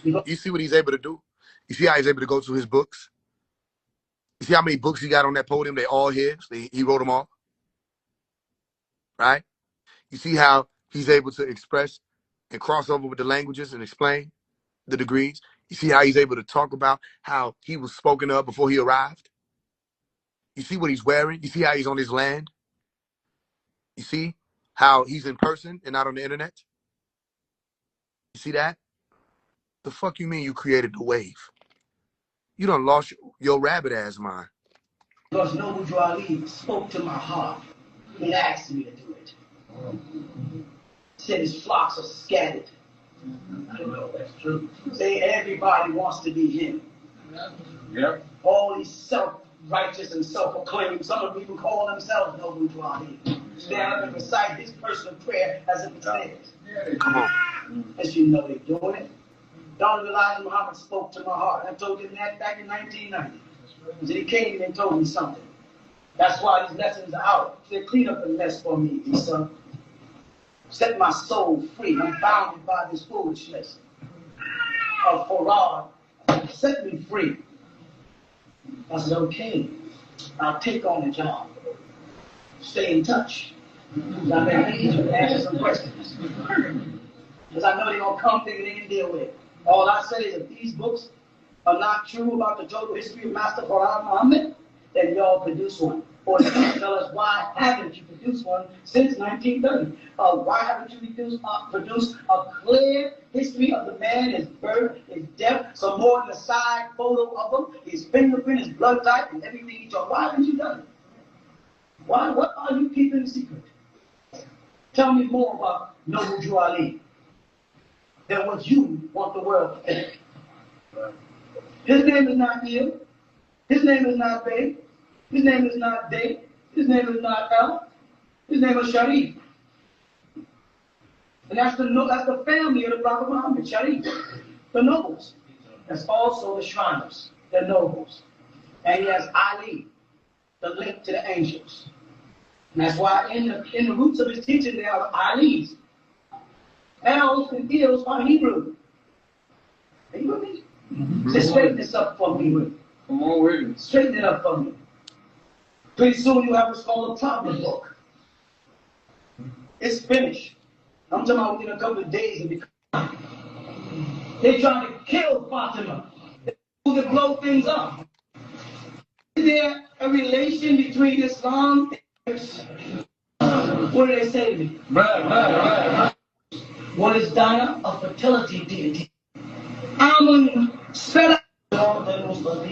Because You see what he's able to do? You see how he's able to go to his books? You see how many books he got on that podium? They all his. He wrote them all. Right? You see how he's able to express and cross over with the languages and explain the degrees? You see how he's able to talk about how he was spoken of before he arrived? You see what he's wearing? You see how he's on his land? You see how he's in person and not on the internet? You see that? The fuck you mean you created the wave? You done lost your rabbit ass mind. Noble Ali spoke to my heart. He asked me to do it. Said his flocks are scattered. I don't know, that's true. Say everybody wants to be him. Yep. All these self-righteous and self-proclaimed, some of them even call themselves Noble Ali. Stand up and recite his personal prayer as if it's theirs. Come on. As you know, they're doing it. Don Elijah Muhammad spoke to my heart. I told him that back in 1990. He said he came and told me something. That's why these lessons are out. They clean up the mess for me, son. Set my soul free. I'm bounded by this foolishness of Farad. Set me free. I said, okay, I'll take on the job. Stay in touch. I may need you to answer some questions. Because I know they're going to come thinking they can deal with it. All I say is if these books are not true about the total history of Master Farad Muhammad, then y'all produce one. Or tell us why haven't you produced one since 1930? Why haven't you produced a clear history of the man, his birth, his death, some more than a side photo of him, his fingerprint, his blood type, and everything he told? Why haven't you done it? Why? What are you keeping secret? Tell me more about Noble Ali than what you want the world to think. His name is not Neil. His name is not Bay. His name is not Day. His name is not El. His name is Sharif. And that's the family of the Prophet Muhammad, Sharif. The nobles. That's also the Shriners, the nobles. And he has Ali, the link to the angels. And that's why in the roots of his teaching there are Ali's. L's and Il's are Hebrew. Are you with me? Just straighten this up for me. Come on with it. Straighten it up for me. Pretty soon you have what's called a problem book. It's finished. I'm talking about within a couple of days. They're trying to kill Fatima. They're to blow things up. Is there a relation between Islam and what do they say to me? Right. What is Dinah? A fertility deity. Amun spell out the Muslim.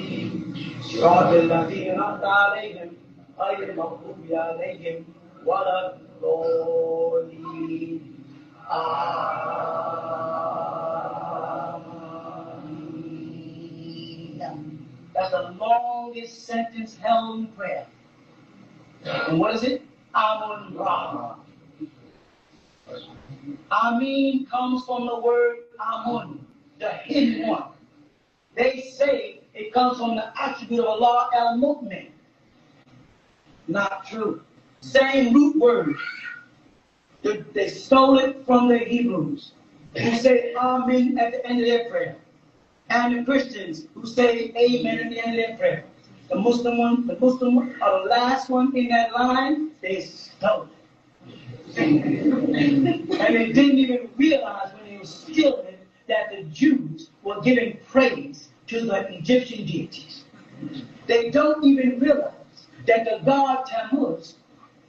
That's the longest sentence held in prayer. And what is it? Amun Ra. Amin comes from the word Amun, the hidden one. They say it comes from the attribute of Allah al-Mu'min. Not true. Same root word. They stole it from the Hebrews, who say Amen at the end of their prayer. And the Christians who say Amen at the end of their prayer. The Muslim one, are the last one in that line, they stole it. And they didn't even realize when they were stealing it that the Jews were giving praise to the Egyptian deities. They don't even realize that the god Tammuz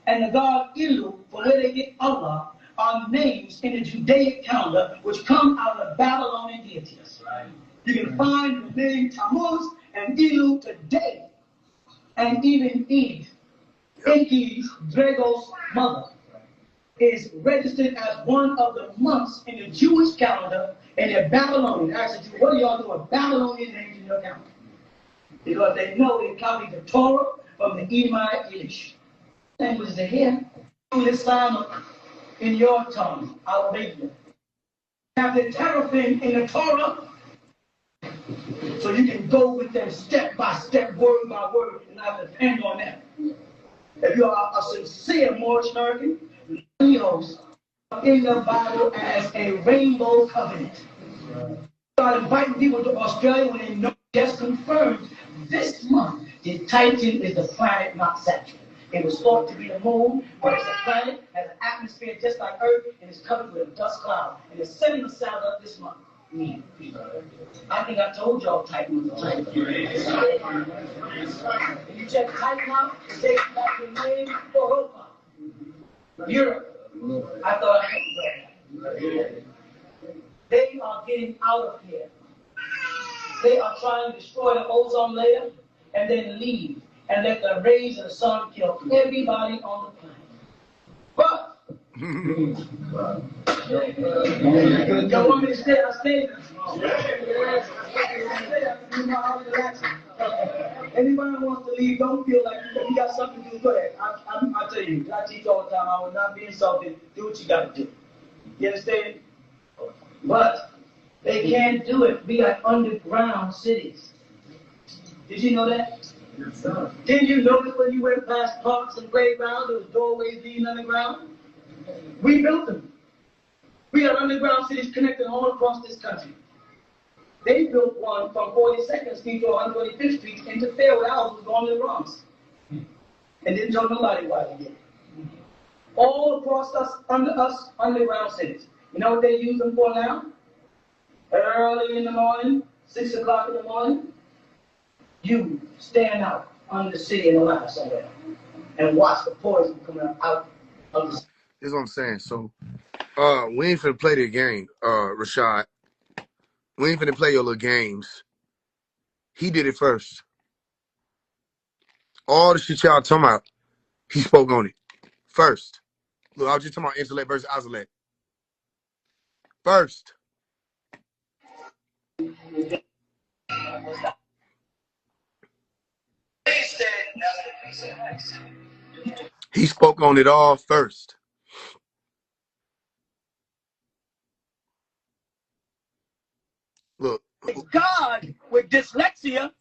and the god Ilu, for where they get Allah, are names in the Judaic calendar which come out of the Babylonian deities. Right. You can find the name Tammuz and Ilu today, and even Eve, Enki's, Drago's mother, is registered as one of the months in the Jewish calendar and their Babylonian. Actually, what do y'all do with Babylonian names in your calendar? Because they know they copied the Torah from the Edomite Elish. language to hear. This sound in your tongue, Albania. Have the teraphim in the Torah, so you can go with them step by step, word by word, and not depend on them. If you are a sincere Moorish American, Leos in the Bible as a rainbow covenant. Start inviting people to Australia when they know just confirmed this month the Titan is the planet, not Saturn. It was thought to be the moon, but it's a planet, has an atmosphere just like Earth, and is covered with a dust cloud. And it's setting the south up this month. I think I told y'all Titan was a Titan. When you check Titan out, it takes back the name Europa. Europe. I thought I told y'all that. They are getting out of here. They are trying to destroy the ozone layer and then leave and let the rays of the sun kill everybody on the planet. But y'all want me to stay? I stay. Anybody who wants to leave, don't feel like you got something to do. Go ahead. I tell you, I teach all the time. I will not be insulted. Do what you got to do. You understand? But they can't do it. We got underground cities. Did you know that? Didn't you notice when you went past parks and playgrounds, there was doorways leading underground? We built them. We got underground cities connected all across this country. They built one from 42nd Street to 125th Street into Fairway houses going to the Bronx. And didn't tell nobody why they did it. All across underground cities. You know what they use them for now? Early in the morning, 6 o'clock in the morning, you stand out on the city in Atlanta somewhere and watch the poison coming out of the city. This is what I'm saying. So, we ain't finna play the game, Rashad. We ain't finna play your little games. He did it first. All the shit y'all talking about, he spoke on it first. Look, I was just talking about intellect versus intellect. First. He spoke on it all first. Look. God with dyslexia,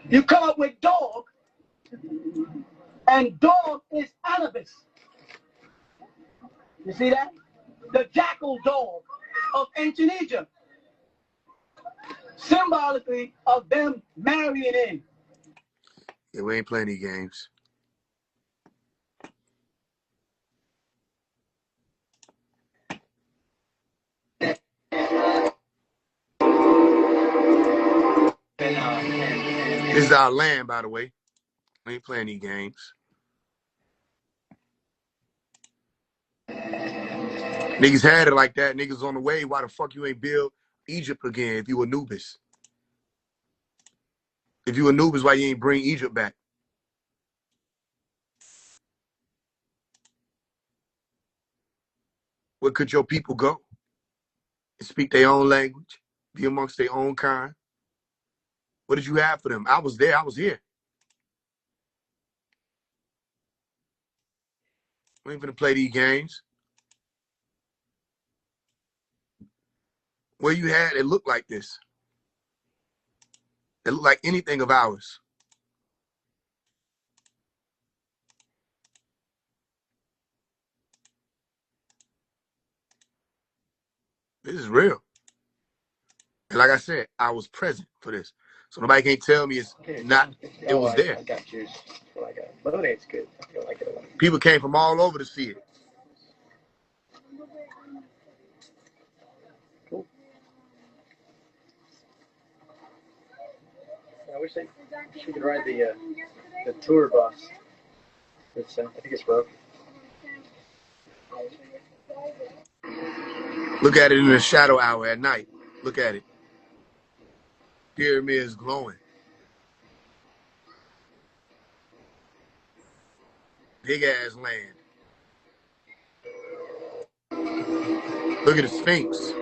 you come up with dog, and dog is Anubis. You see that? The jackal dog of ancient Egypt. Symbolically of them marrying in. Yeah, we ain't playing these games. This is our land, by the way. We ain't playing these games. Niggas had it like that. Niggas on the way. Why the fuck you ain't build Egypt again if you Anubis? If you Anubis, why you ain't bring Egypt back? Where could your people go and speak their own language, be amongst their own kind? What did you have for them? I was there. I was here. We ain't finna play these games. Where you had it looked like this. It looked like anything of ours. This is real. And like I said, I was present for this. So nobody can't tell me it's not, it was there. I got yours. I got it. But it's good. I feel like it. People came from all over to see it. Cool. I wish she could ride the tour bus. It's, I think it's broken. Look at it in the shadow hour at night. Look at it. Pyramids glowing. Big ass land. Look at the Sphinx.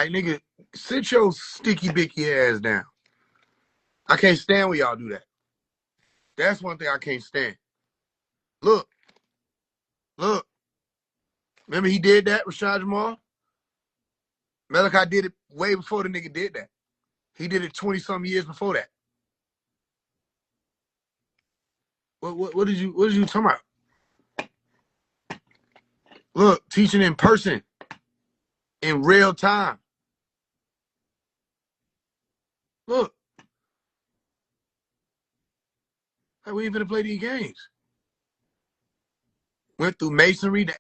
Like, nigga, sit your sticky bicky ass down. I can't stand when y'all do that. That's one thing I can't stand. Look. Remember he did that, Rashad Jamal? Malachi did it way before the nigga did that. He did it 20-something years before that. What did you talking about? Look, teaching in person, in real time. Look. Like, we ain't gonna play these games. Went through masonry, the